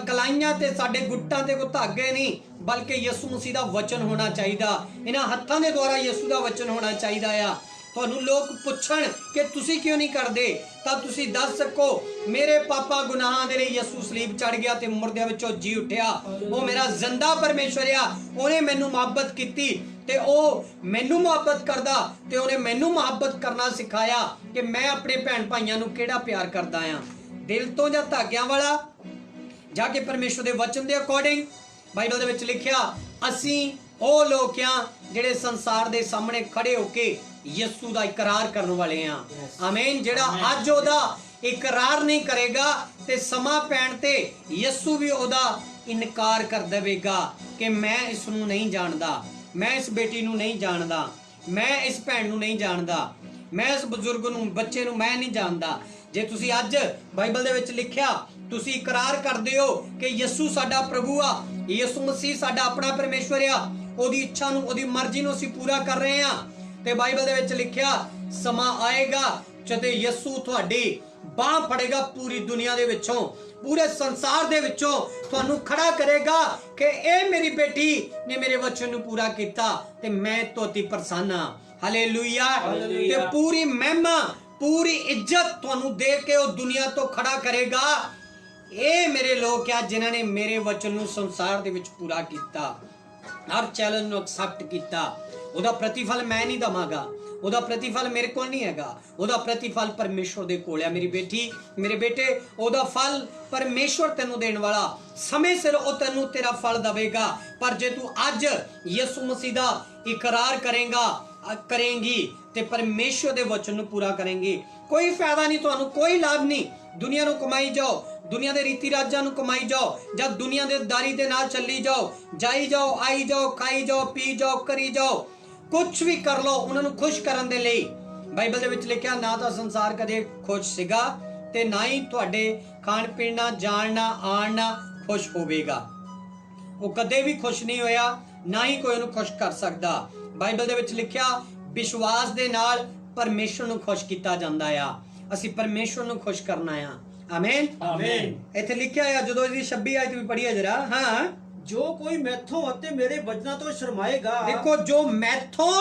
ਕਲਾਈਆਂ ਤੇ ਸਾਡੇ ਗੁੱਟਾਂ ਤੇ ਕੋਈ ਧਾਗੇ ਨਹੀਂ, ਬਲਕਿ ਯਿਸੂ ਮਸੀਹ ਦਾ ਵਚਨ ਹੋਣਾ ਚਾਹੀਦਾ। ਇਹਨਾਂ ਹੱਥਾਂ ਦੇ ਦੁਆਰਾ ਯਿਸੂ ਦਾ ਵਚਨ ਹੋਣਾ ਚਾਹੀਦਾ ਆ। ਤੁਹਾਨੂੰ ਲੋਕ ਪੁੱਛਣ ਕਿ ਤੁਸੀਂ ਕਿਉਂ ਨਹੀਂ ਕਰਦੇ, ਤਾਂ ਤੁਸੀਂ ਦੱਸ ਸਕੋ ਮੇਰੇ ਪਾਪਾ ਗੁਨਾਹਾਂ ਦੇ ਲਈ ਯਿਸੂ ਸਲੀਬ ਚੜ ਗਿਆ ਤੇ ਮੁਰਦਿਆਂ ਵਿੱਚੋਂ ਜੀ ਉੱਠਿਆ। ਉਹ ਮੇਰਾ ਜ਼ਿੰਦਾ ਪਰਮੇਸ਼ਵਰ ਆ, ਉਹਨੇ ਮੈਨੂੰ ਮੁਹੱਬਤ ਕੀਤੀ ਤੇ ਉਹ ਮੈਨੂੰ ਮੁਹੱਬਤ ਕਰਦਾ ਤੇ ਉਹਨੇ ਮੈਨੂੰ ਮੁਹੱਬਤ ਕਰਨਾ ਸਿਖਾਇਆ ਕਿ ਮੈਂ ਆਪਣੇ ਭੈਣ ਭਾਈਆਂ ਨੂੰ ਕਿਹੜਾ ਪਿਆਰ ਕਰਦਾ ਆ, ਦਿਲ ਤੋਂ ਜਾਂ ਧਾਗਿਆਂ ਵਾਲਾ, ਜਾ ਕੇ ਪਰਮੇਸ਼ਵਰ ਦੇ ਵਚਨ ਦੇ ਅਕੋਰਡਿੰਗ। ਬਾਈਬਲ ਦੇ ਵਿੱਚ ਲਿਖਿਆ ਅਸੀਂ ਉਹ ਲੋਕ ਆ ਜਿਹੜੇ ਸੰਸਾਰ ਦੇ ਸਾਹਮਣੇ ਖੜੇ ਹੋ ਕੇ ਯਿਸੂ ਦਾ ਇਕਰਾਰ ਕਰਨ ਵਾਲੇ ਆ। ਆਮੀਨ। ਜਿਹੜਾ ਅੱਜ ਉਹਦਾ ਇਕਰਾਰ ਨਹੀਂ ਕਰੇਗਾ ਤੇ ਸਮਾਂ ਪੈਣ ਤੇ ਯਿਸੂ ਵੀ ਉਹਦਾ ਇਨਕਾਰ ਕਰ ਦੇਵੇਗਾ ਕਿ ਮੈਂ ਇਸ ਨੂੰ ਨਹੀਂ ਜਾਣਦਾ, ਮੈਂ ਇਸ ਬੇਟੀ ਨੂੰ ਨਹੀਂ ਜਾਣਦਾ, मैं इस भैन नूं नहीं जानदा, मैं इस बजुर्ग नूं, बच्चे नूं मैं नहीं जानदा। जे तुसी अज बाइबल दे विच लिखिया तुसी इकरार करदे हो कि यसू साडा प्रभु आ, यसू मसीह साडा अपना परमेश्वर आ, ओदी इच्छा नूं, ओदी मर्जी नूं असीं पूरा कर रहे हां, ते बाइबल दे विच लिखिया समा आएगा जदे यसू तुहाडी बाह फड़ेगा, पूरी दुनिया दे विचों, पूरे संसार दे विचों तुहानू खड़ा करेगा कि ए मेरी बेटी ने मेरे वचन नू पूरा कीता ते मैं तोती प्रसन्न हां। हालेलुया। ते पूरी महिमा, पूरी इज्जत तुहानू दे के वो दुनिया तो खड़ा करेगा। ए मेरे लोग क्या जिन्हां ने मेरे वचन नू संसार दे विच पूरा कीता, हर चैलेंज नू एक्सेप्ट कीता, ओदा प्रतिफल मैं नहीं दवांगा, ओदा प्रतिफल मेरे कोल नहीं हैगा, ओदा प्रतिफल परमेश्वर दे कोल है। मेरी बेटी, मेरे बेटे, ओदा फल परमेश्वर तेनू देण वाला, समय सिर ओ तेनू तेरा फल देवेगा। पर जे तू अज यीशु मसीह दा इकरार करेंगी ते परमेश्वर दे वचन नू पूरा करेंगी, कोई फायदा नहीं तुहानू, कोई लाभ नहीं। दुनिया नू कमाई जाओ, दुनिया दे रीति राजां नू कमाई जाओ, जब दुनिया दे दारी दे नाल चली जाओ, जाई जाओ, आई जाओ, खाई जाओ, पी जाओ, करी जाओ, कुछ भी कर लो उन्हां नू खुश करन दे लई। बाइबल दे विच लिखिया ना तां संसार कदे खुश सीगा ते ना ही तुहाडे खाण पीण नाल, जाण नाल, आण नाल खुश होवेगा। वो कदे भी खुश नहीं होया, ना ही कोई उन्हें खुश कर सकदा। बाइबल दे विच लिखिया विश्वास दे नाल परमेश्वर नू खुश कीता जांदा आ, असीं परमेश्वर नू खुश करना आ। आमीन आमीन। इत्थे लिखिया आ, जदों इसदी 26 आयत भी पढ़िए जरा। हां,
जो कोई मैथों अते मेरे वचनां तो शर्माएगा,
देखो जो मैथों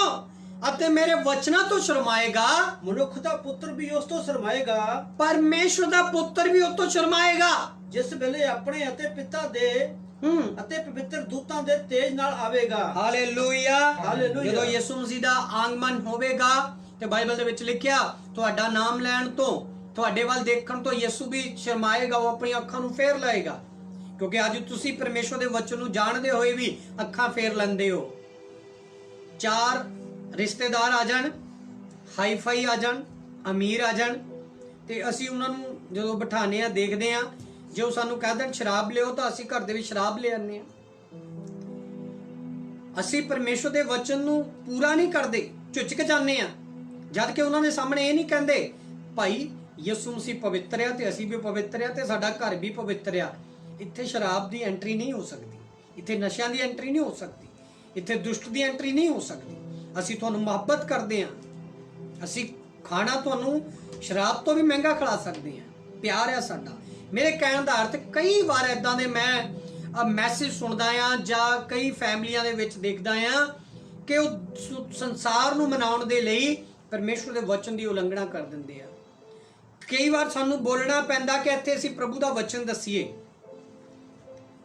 अते मेरे वचनां तो शर्माएगा,
मनुख दा पुत्र भी उस तो शर्माएगा,
परमेश्वर दा पुत्र भी उस तो शर्माएगा,
जिस वेले अपने अते पिता दे अते पवित्र दूतां दे तेज नाल आवेगा।
हालेलुया।
हालेलुया।
जदों यीशु मसीह दा आगमन होवेगा ते बाइबल दे विच लिखिया तुहाडा नाम लैण तो, तुहाडे वल देखण तो यीशु भी शर्माएगा, वो अपनी अखां नू फेर लाएगा, क्योंकि अज तुसी परमेश्वर दे वचन नू जानदे होए भी अखां फेर लैंदे हो। चार रिश्तेदार आ जाण, हाई फाई आ जाण, अमीर आ जाण, ते असीं उन्हां नू जदों बिठाने आ, देखदे आ, जो सानू कह देण शराब लिओ तो असीं घर दे विच शराब ले आने आ। असीं परमेश्वर दे वचन नू पूरा नहीं करदे, झुचक जाने आ, जद कि उन्हां दे सामने ये नहीं कहंदे भाई यीशु मसीह पवित्र आ ते असीं भी पवित्र आ ते साडा घर भी पवित्र आ। इत्थे शराब दी एंट्री नहीं हो सकती, इत्थे नशियां दी एंट्री नहीं हो सकती, इत्थे दुष्ट दी एंट्री नहीं हो सकती। असीं तुहानू मुहब्बत करदे हां, असीं खाना तुहानू शराब तो भी महंगा खिला सकदे हां, प्यार है साडा। मेरे कहण दा अर्थ कई वार इदां दे मैं मैसेज सुनदा आ जां कई फैमिलियां दे विच देखदा आ कि ਉਹ संसार नू मनाउण दे लई परमेश्वर दे वचन दी उलंघना कर दिंदे आ। कई वार सानू बोलना पैंदा कि ਇੱਥੇ ਅਸੀਂ प्रभु दा वचन दसीए,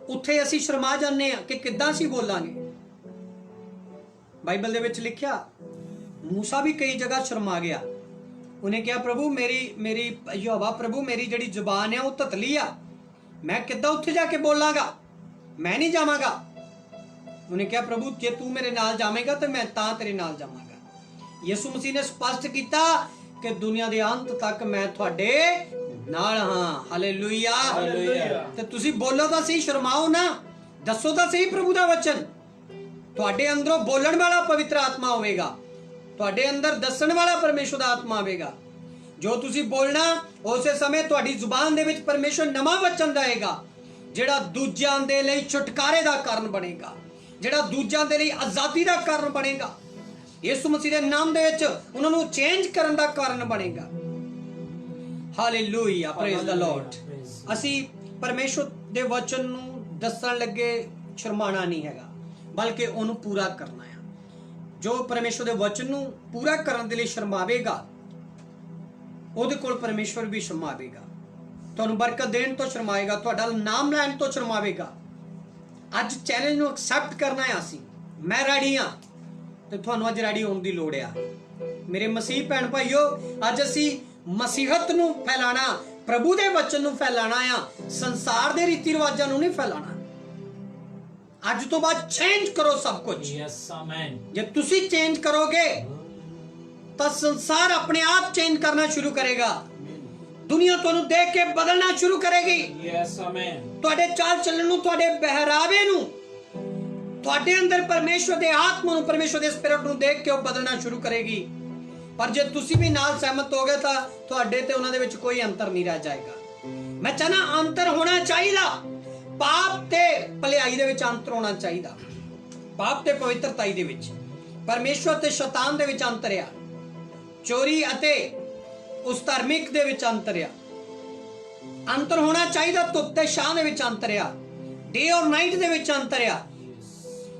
ਉੱਥੇ ਅਸੀਂ ਸ਼ਰਮਾ ਜਾਂਦੇ ਆ ਕਿ ਕਿੱਦਾਂ ਅਸੀਂ ਬੋਲਾਂਗੇ। बाइबल दे विच लिखिया मूसा भी कई जगह शर्मा गया, उन्हें कहा प्रभु मेरी यहोवा प्रभु मेरी जिहड़ी जुबान है वो ततली आ, मैं किद्दां उत्थे जाके बोलांगा, मैं नहीं जावांगा। उन्हें कहा प्रभु जे तू मेरे नाल जावेगा तो मैं तां तेरे नाल जावांगा। यीशु मसीह ने स्पष्ट किया कि दुनिया दे अंत तक मैं तुहाडे नाल हां। हालेलुया। ते तुसी बोलो तां सही, शर्माओ ना, दसो तां सही प्रभु दा वचन। तुहाडे अंदरों बोलण वाला पवित्र आत्मा होवेगा, तुहाडे अंदर दसण वाला परमेश्वर दा आत्मा आवेगा। जो तुसी बोलना उस समय तुहाडी जुबान दे विच परमेश्वर नवां वचन देगा, जिहड़ा दूजियां दे लई छुटकारे दा कारण बनेगा, जिहड़ा दूजियां दे लई आजादी दा कारण बनेगा, यीशु मसीह दे नाम दे विच उन्हां नूं चेंज करन दा कारण बनेगा। Hallelujah, praise the Lord. असी परमेश्वर दे वचन नूं दसण लगे शर्माना नहीं हैगा, बल्कि ਉਹਨੂੰ पूरा करना है। जो परमेश्वर दे वचन नूं पूरा करन दे लई शर्मावेगा, ਉਹਦੇ ਕੋਲ परमेश्वर भी शर्मावेगा, ਤੁਹਾਨੂੰ बरकत देण तो शर्माएगा, ਤੁਹਾਡਾ नाम लैण तो शर्मावेगा। ਅੱਜ चैलेंज ਨੂੰ एक्सेप्ट करना है ਅਸੀਂ, मैं रेडी हां ਤੇ ਤੁਹਾਨੂੰ ਅੱਜ रेडी ਹੋਣ ਦੀ ਲੋੜ ਆ। ਮੇਰੇ ਮਸੀਹ ਭੈਣ ਭਾਈਓ, ਅੱਜ ਅਸੀਂ ਮਸੀਹਤ ਨੂੰ ਫੈਲਾਣਾ, प्रभु ਦੇ वचन ਨੂੰ ਫੈਲਾਣਾ ਆ, ਸੰਸਾਰ ਦੇ ਰੀਤੀ ਰਿਵਾਜਾਂ ਨੂੰ ਨਹੀਂ ਫੈਲਾਣਾ। ਅੱਜ ਤੋਂ ਬਾਅਦ ਚੇਂਜ ਕਰੋ सब कुछ।
Yes amen.
ਜੇ ਤੁਸੀਂ ਚੇਂਜ ਕਰੋਗੇ ਤਾਂ ਸੰਸਾਰ ਆਪਣੇ ਆਪ ਚੇਂਜ ਕਰਨਾ ਸ਼ੁਰੂ ਕਰੇਗਾ, ਦੁਨੀਆ ਤੁਹਾਨੂੰ ਦੇਖ ਕੇ ਬਦਲਣਾ ਸ਼ੁਰੂ ਕਰੇਗੀ।
Yes amen.
ਤੁਹਾਡੇ ਚਾਲ ਚੱਲਣ ਨੂੰ, ਤੁਹਾਡੇ ਪਹਿਰਾਵੇ ਨੂੰ, ਤੁਹਾਡੇ ਅੰਦਰ ਪਰਮੇਸ਼ਵਰ ਦੇ ਆਤਮਾ ਨੂੰ, ਪਰਮੇਸ਼ਵਰ ਦੇ ਸਪਿਰਿਟ ਨੂੰ ਦੇਖ ਕੇ ਉਹ ਬਦਲਣਾ ਸ਼ੁਰੂ ਕਰੇਗੀ। ਪਰ ਜੇ ਤੁਸੀਂ ਵੀ ਨਾਲ ਸਹਿਮਤ ਹੋ ਗਏ ਤਾਂ ਤੁਹਾਡੇ ਤੇ ਉਹਨਾਂ ਦੇ ਵਿੱਚ ਕੋਈ ਅੰਤਰ ਨਹੀਂ ਰਹਿ ਜਾਏਗਾ। ਮੈਂ ਚਾਹਨਾ ਅੰਤਰ ਹੋਣਾ ਚਾਹੀਦਾ, ਪਾਪ ਤੇ ਭਲਾਈ ਦੇ ਵਿੱਚ ਅੰਤਰ ਹੋਣਾ ਚਾਹੀਦਾ। ਪਾਪ ਤੇ ਪਵਿੱਤਰਤਾ ਦੇ ਵਿੱਚ, ਪਰਮੇਸ਼ਵਰ ਤੇ ਸ਼ੈਤਾਨ ਦੇ ਵਿੱਚ ਅੰਤਰ ਆ, ਚੋਰੀ ਅਤੇ ਉਸ ਧਾਰਮਿਕ ਦੇ ਵਿੱਚ ਅੰਤਰ ਆ। ਅੰਤਰ ਹੋਣਾ ਚਾਹੀਦਾ, ਧੁੱਪ ਤੇ ਛਾਂ ਦੇ ਵਿੱਚ ਅੰਤਰ ਆ, ਡੇ ਔਰ ਨਾਈਟ ਦੇ ਵਿੱਚ ਅੰਤਰ ਆ।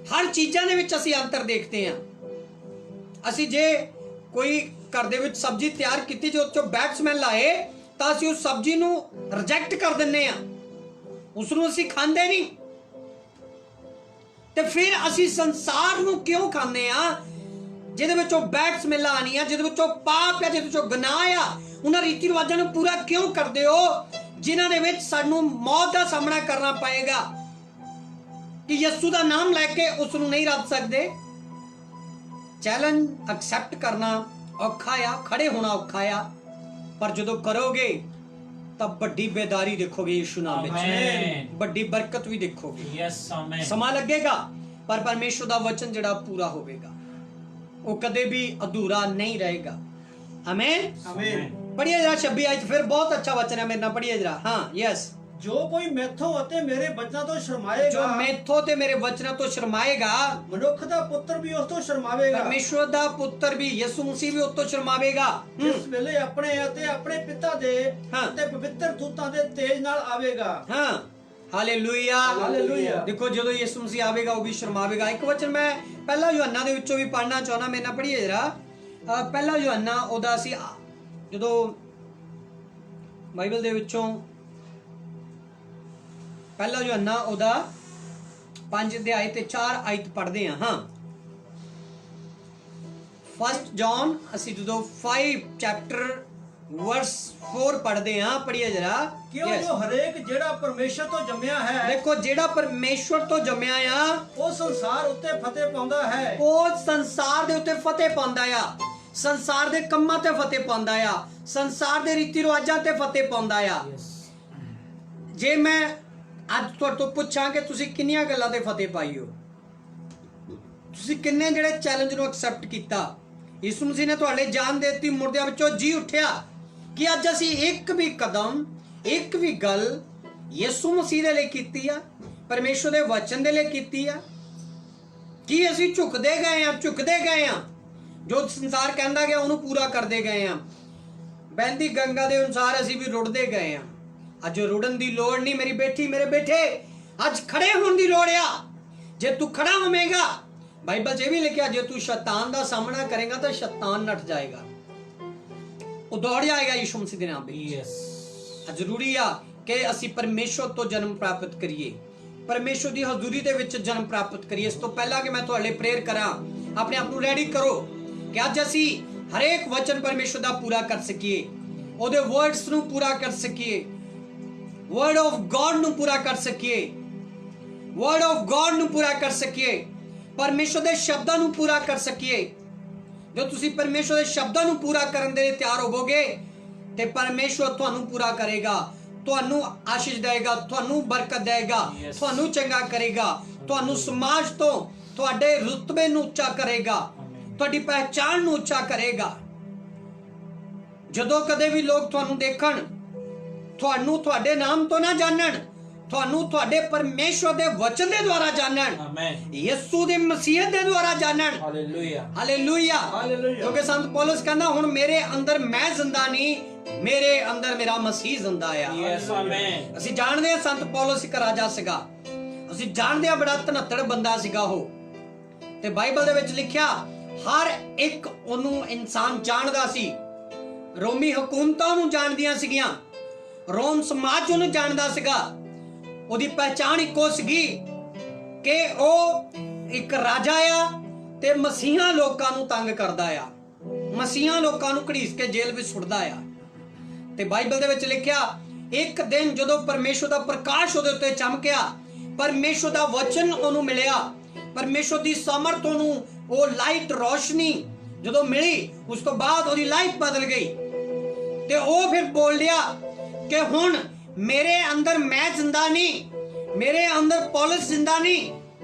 ਹਰ ਚੀਜ਼ਾਂ ਦੇ ਵਿੱਚ ਅਸੀਂ ਅੰਤਰ ਦੇਖਦੇ ਹਾਂ। ਅਸੀਂ ਜੇ ਕੋਈ ਘਰ ਦੇ ਵਿੱਚ ਸਬਜ਼ੀ ਤਿਆਰ ਕੀਤੀ ਜੋ ਚੋਂ ਬੈਡ ਸਮੈਲ ਆਏ ਤਾਂ ਅਸੀਂ ਉਸ ਸਬਜ਼ੀ ਨੂੰ ਰਿਜੈਕਟ ਕਰ ਦਿੰਨੇ ਆ, ਉਸ ਨੂੰ ਅਸੀਂ ਖਾਂਦੇ ਨਹੀਂ। ਤੇ ਫਿਰ ਅਸੀਂ ਸੰਸਾਰ ਨੂੰ ਕਿਉਂ ਖਾਂਦੇ ਆ ਜਿਹਦੇ ਵਿੱਚੋਂ ਬੈਡ ਸਮੈਲ ਆਣੀ ਆ, ਜਿਹਦੇ ਵਿੱਚੋਂ ਪਾਪ ਆ, ਜਿਹਦੇ ਵਿੱਚੋਂ ਗੁਨਾਹ ਆ? ਉਹਨਾਂ ਰੀਤੀ ਰਿਵਾਜਾਂ ਨੂੰ ਪੂਰਾ ਕਿਉਂ ਕਰਦੇ ਹੋ ਜਿਨ੍ਹਾਂ ਦੇ ਵਿੱਚ ਸਾਨੂੰ ਮੌਤ ਦਾ ਸਾਹਮਣਾ ਕਰਨਾ ਪਏਗਾ? ਕਿ ਯਿਸੂ ਦਾ ਨਾਮ ਲੈ ਕੇ ਉਸ ਨੂੰ ਨਹੀਂ ਰੱਖ ਸਕਦੇ। ਚੈਲੰਜ ਐਕਸੈਪਟ ਕਰਨਾ ਔਖਾ ਆ, ਖੜੇ ਹੋਣਾ ਔਖਾ ਆ, ਪਰ ਜਦੋਂ ਕਰੋਗੇ ਤਾਂ ਵੱਡੀ ਬੇਦਾਰੀ ਦੇਖੋਗੇ ਯਿਸੂ ਨਾਮ ਵਿੱਚ, ਵੱਡੀ ਬਰਕਤ ਵੀ ਦੇਖੋਗੇ।
Yes amen.
ਸਮਾਂ ਲੱਗੇਗਾ ਪਰ ਪਰਮੇਸ਼ਵਰ ਦਾ ਵਚਨ ਜਿਹੜਾ ਪੂਰਾ ਹੋਵੇਗਾ, ਉਹ ਕਦੇ ਵੀ ਅਧੂਰਾ ਨਹੀਂ ਰਹੇਗਾ। Amen
amen.
ਪੜ੍ਹੀਏ ਜਰਾ 26 ਆਇਤ, ਫਿਰ ਬਹੁਤ ਅੱਛਾ ਵਚਨ ਹੈ, ਮੇਰੇ ਨਾਲ ਪੜ੍ਹੀਏ ਜਰਾ। ਹਾਂ ਯੈਸ।
ਜੋ ਕੋਈ ਮੈਥੋਂ ਅਤੇ ਮੇਰੇ ਬਚਨਾਂ ਤੋਂ ਸ਼ਰਮਾਏਗਾ,
ਜੋ ਮੈਥੋਂ ਤੇ ਮੇਰੇ ਵਚਨਾਂ ਤੋਂ ਸ਼ਰਮਾਏਗਾ,
ਮਨੁੱਖ ਦਾ ਪੁੱਤਰ ਵੀ ਉਸ ਤੋਂ ਸ਼ਰਮਾਵੇਗਾ।
ਪਰਮੇਸ਼ਵਰ ਦਾ ਪੁੱਤਰ ਵੀ ਯਿਸੂ ਮਸੀਹ ਵੀ ਉਸ ਤੋਂ ਸ਼ਰਮਾਵੇਗਾ।
ਜਿਸ ਵੇਲੇ ਆਪਣੇ ਅਤੇ ਆਪਣੇ ਪਿਤਾ ਦੇ
ਹਾਂ।
ਅਤੇ ਪਵਿੱਤਰ ਦੂਤਾਂ ਦੇ ਤੇਜ ਨਾਲ ਆਵੇਗਾ।
ਹਾਂ ਹਾਲੇਲੂਇਆ
ਹਾਲੇਲੂਇਆ।
ਦੇਖੋ ਜਦੋਂ ਯਿਸੂ ਮਸੀਹ ਆਵੇਗਾ ਉਹ ਵੀ ਸ਼ਰਮਾਵੇਗਾ। ਇੱਕ ਵਚਨ ਮੈਂ ਪਹਿਲਾ ਯੋਹੰਨਾ ਦੇ ਵਿੱਚੋਂ ਵੀ ਪੜ੍ਹਨਾ ਚਾਹੁੰਦਾ, ਮੇਰੇ ਨਾਲ ਪੜ੍ਹੀਏ ਜਰਾ। ਪਹਿਲਾ ਯੋਹੰਨਾ ਉਹਦਾ ਅਸੀਂ ਜਦੋਂ ਬਾਈਬਲ ਦੇ ਵਿੱਚੋਂ ਪਹਿਲਾ ਯੋਹੰਨਾ ਉਹਦਾ 5 ਅਧਿਆਇ ਤੇ 4 ਆਇਤ ਪੜ੍ਹਦੇ ਹਾਂ। ਹਾਂ ਫਸਟ ਜੌਨ ਅਸੀਂ ਜਦੋਂ 5 ਚੈਪਟਰ ਵਰਸ 4 ਪੜ੍ਹਦੇ ਹਾਂ, ਪੜ੍ਹੀਏ ਜਰਾ।
ਕਿਉਂ ਜੋ ਹਰੇਕ ਜਿਹੜਾ ਪਰਮੇਸ਼ਰ ਤੋਂ ਜੰਮਿਆ ਹੈ,
ਦੇਖੋ ਜਿਹੜਾ ਪਰਮੇਸ਼ਵਰ ਤੋਂ ਜੰਮਿਆ ਆ
ਉਹ ਸੰਸਾਰ ਉੱਤੇ ਫਤਿਹ ਪਾਉਂਦਾ ਹੈ।
ਉਹ ਸੰਸਾਰ ਦੇ ਉੱਤੇ ਫਤਿਹ ਪਾਉਂਦਾ ਆ, ਸੰਸਾਰ ਦੇ ਕੰਮਾਂ ਤੇ ਫਤਿਹ ਪਾਉਂਦਾ ਆ, ਸੰਸਾਰ ਦੇ ਰੀਤੀ ਰਿਵਾਜਾਂ ਤੇ ਫਤਿਹ ਪਾਉਂਦਾ ਆ। ਜੇ ਮੈਂ ਅੱਜ ਤੁਹਾਡੇ ਤੋਂ ਪੁੱਛਾਂ ਕਿ ਤੁਸੀਂ ਕਿੰਨੀਆਂ ਗੱਲਾਂ ਤੇ ਫਤਿਹ ਪਾਈ ਹੋ, ਤੁਸੀਂ ਕਿੰਨੇ ਜਿਹੜੇ ਚੈਲੰਜ ਨੂੰ ਐਕਸੈਪਟ ਕੀਤਾ? ਯਿਸੂ ਮਸੀਹ ਨੇ ਤੁਹਾਡੇ ਜਾਨ ਦੇ ਦਿੱਤੀ, ਮੁਰਦਿਆਂ ਵਿੱਚੋਂ ਜੀ ਉੱਠਿਆ। ਕਿ ਅੱਜ ਅਸੀਂ ਇੱਕ ਵੀ ਕਦਮ, ਇੱਕ ਵੀ ਗੱਲ ਯਿਸੂ ਮਸੀਹ ਦੇ ਲਈ ਕੀਤੀ ਆ, ਪਰਮੇਸ਼ਵਰ ਦੇ ਵਚਨ ਦੇ ਲਈ ਕੀਤੀ ਆ? ਕੀ ਅਸੀਂ ਝੁਕਦੇ ਗਏ ਆ? ਝੁਕਦੇ ਗਏ ਆ, ਜੋ ਸੰਸਾਰ ਕਹਿੰਦਾ ਗਿਆ ਉਹਨੂੰ ਪੂਰਾ ਕਰਦੇ ਗਏ ਆ। ਬਹਿੰਦੀ ਗੰਗਾ ਦੇ ਅਨੁਸਾਰ ਅਸੀਂ ਵੀ ਰੁੜਦੇ ਗਏ ਆ। ਅੱਜ ਰੁੜਨ ਦੀ ਲੋੜ ਨਹੀਂ ਮੇਰੀ ਬੇਟੀ, ਮੇਰੇ ਬੇਟੇ, ਅੱਜ ਖੜੇ ਹੋਣ ਦੀ ਲੋੜ ਆ। ਜੇ ਤੂੰ ਖੜਾ ਹੋਵੇਂਗਾ, ਬਾਈਬਲ 'ਚ ਇਹ ਵੀ ਲਿਖਿਆ, ਜੇ ਤੂੰ ਸ਼ੈਤਾਨ ਦਾ ਸਾਹਮਣਾ ਕਰੇਗਾ ਤਾਂ ਸ਼ੈਤਾਨ ਨੱਠ ਜਾਏਗਾ, ਉਹ ਦੌੜ ਜਾਏਗਾ ਯਿਸੂ ਮਸੀਹ ਦੇ ਨਾਮ ਵਿੱਚ।
ਯੈਸ।
ਜ਼ਰੂਰੀ ਆ ਕਿ ਅਸੀਂ ਪਰਮੇਸ਼ਵਰ ਤੋਂ ਜਨਮ ਪ੍ਰਾਪਤ ਕਰੀਏ, ਪਰਮੇਸ਼ਵਰ ਦੀ ਹਜ਼ੂਰੀ ਦੇ ਵਿੱਚ ਜਨਮ ਪ੍ਰਾਪਤ ਕਰੀਏ। ਇਸ ਤੋਂ ਪਹਿਲਾਂ ਕਿ ਮੈਂ ਤੁਹਾਡੇ ਲਈ ਪ੍ਰੇਅਰ ਕਰਾਂ, ਆਪਣੇ ਆਪ ਨੂੰ ਰੈਡੀ ਕਰੋ ਕਿ ਅੱਜ ਅਸੀਂ ਹਰੇਕ ਵਚਨ ਪਰਮੇਸ਼ਵਰ ਦਾ ਪੂਰਾ ਕਰ ਸਕੀਏ, ਉਹਦੇ ਵਰਡਸ ਨੂੰ ਪੂਰਾ ਕਰ ਸਕੀਏ, ਵਰਡ ਆਫ ਗॉड ਨੂੰ ਪੂਰਾ ਕਰ ਸਕੀਏ, ਵਰਡ ਆਫ ਗॉड ਨੂੰ ਪੂਰਾ ਕਰ ਸਕੀਏ, ਪਰਮੇਸ਼ਵਰ ਦੇ ਸ਼ਬਦਾਂ ਨੂੰ ਪੂਰਾ ਕਰ ਸਕੀਏ। ਜੋ ਤੁਸੀਂ ਪਰਮੇਸ਼ਵਰ ਦੇ ਸ਼ਬਦਾਂ ਨੂੰ ਪੂਰਾ ਕਰਨ ਦੇ ਲਈ ਤਿਆਰ ਹੋਵੋਗੇ ਤੇ ਪਰਮੇਸ਼ਵਰ ਤੁਹਾਨੂੰ ਪੂਰਾ ਕਰੇਗਾ, ਤੁਹਾਨੂੰ ਆਸ਼ੀਸ਼ ਦੇਗਾ, ਤੁਹਾਨੂੰ ਬਰਕਤ ਦੇਗਾ, ਤੁਹਾਨੂੰ ਚੰਗਾ ਕਰੇਗਾ, ਤੁਹਾਨੂੰ ਸਮਾਜ ਤੋਂ ਤੁਹਾਡੇ ਰੁਤਬੇ ਨੂੰ ਉੱਚਾ ਕਰੇਗਾ, ਤੁਹਾਡੀ ਪਹਿਚਾਣ ਨੂੰ ਉੱਚਾ ਕਰੇਗਾ। ਜਦੋਂ ਕਦੇ ਵੀ ਲੋਕ ਤੁਹਾਨੂੰ ਦੇਖਣ, ਤੁਹਾਨੂੰ ਤੁਹਾਡੇ ਨਾਮ ਤੋਂ ਨਾ ਜਾਣਨ, ਤੁਹਾਨੂੰ ਤੁਹਾਡੇ ਪਰਮੇਸ਼ਵਰ ਦੇ ਵਚਨ ਦੇ ਦੁਆਰਾ ਜਾਣਨ,
ਆਮੇਨ।
ਯਿਸੂ ਦੀ ਮਸੀਹਤ ਦੇ ਦੁਆਰਾ ਜਾਣਨ।
ਹਾਲੇਲੂਇਆ।
ਹਾਲੇਲੂਇਆ।
ਹਾਲੇਲੂਇਆ।
ਕਿਉਂਕਿ ਸੰਤ ਪੌਲਸ ਕਹਿੰਦਾ ਹੁਣ ਮੇਰੇ ਅੰਦਰ ਮੈਂ ਜ਼ਿੰਦਾ ਨਹੀਂ, ਮੇਰੇ ਅੰਦਰ ਮੇਰਾ ਮਸੀਹ ਜ਼ਿੰਦਾ ਆ।
Yes amen.
ਅਸੀਂ ਜਾਣਦੇ ਹਾਂ ਸੰਤ ਪੌਲਸ ਇੱਕ ਰਾਜਾ ਸੀਗਾ, ਅਸੀਂ ਜਾਣਦੇ ਹਾਂ ਬੜਾ ਧਨੱਤੜ ਬੰਦਾ ਸੀਗਾ ਉਹ, ਤੇ ਬਾਈਬਲ ਦੇ ਵਿੱਚ ਲਿਖਿਆ ਹਰ ਇੱਕ ਉਹਨੂੰ ਇਨਸਾਨ ਜਾਣਦਾ ਸੀ। ਰੋਮੀ ਹਕੂਮਤਾਂ ਉਹਨੂੰ ਜਾਣਦੀਆਂ ਸੀਗੀਆਂ, ਰੋਮ ਸਮਾਜ ਉਹਨੂੰ ਜਾਣਦਾ ਸੀਗਾ। ਉਹਦੀ ਪਹਿਚਾਣ ਇੱਕੋ ਸੀਗੀ ਕਿ ਉਹ ਇੱਕ ਰਾਜਾ ਆ ਤੇ ਮਸੀਹਾਂ ਲੋਕਾਂ ਨੂੰ ਤੰਗ ਕਰਦਾ ਆ, ਮਸੀਹਾਂ ਲੋਕਾਂ ਨੂੰ ਘੜੀਸ ਕੇ ਜੇਲ੍ਹ ਵਿੱਚ ਸੁੱਟਦਾ ਆ। ਤੇ ਬਾਈਬਲ ਦੇ ਵਿੱਚ ਲਿਖਿਆ ਇੱਕ ਦਿਨ ਜਦੋਂ ਪਰਮੇਸ਼ਵਰ ਦਾ ਪ੍ਰਕਾਸ਼ ਉਹਦੇ ਉੱਤੇ ਚਮਕਿਆ, ਪਰਮੇਸ਼ਵਰ ਦਾ ਵਚਨ ਉਹਨੂੰ ਮਿਲਿਆ, ਪਰਮੇਸ਼ਵਰ ਦੀ ਸਮਰਥ ਉਹਨੂੰ, ਉਹ ਲਾਈਟ ਰੋਸ਼ਨੀ ਜਦੋਂ ਮਿਲੀ, ਉਸ ਤੋਂ ਬਾਅਦ ਉਹਦੀ ਲਾਈਫ ਬਦਲ ਗਈ। ਤੇ ਉਹ ਫਿਰ ਬੋਲ ਲਿਆ ਕਿ ਹੁਣ ਮੇਰੇ ਅੰਦਰ ਮੈਂ ਜ਼ਿੰਦਾ ਨਹੀਂ, ਮੇਰੇ ਅੰਦਰ ਪੌਲਸ ਜ਼ਿੰਦਾ ਨਹੀਂ,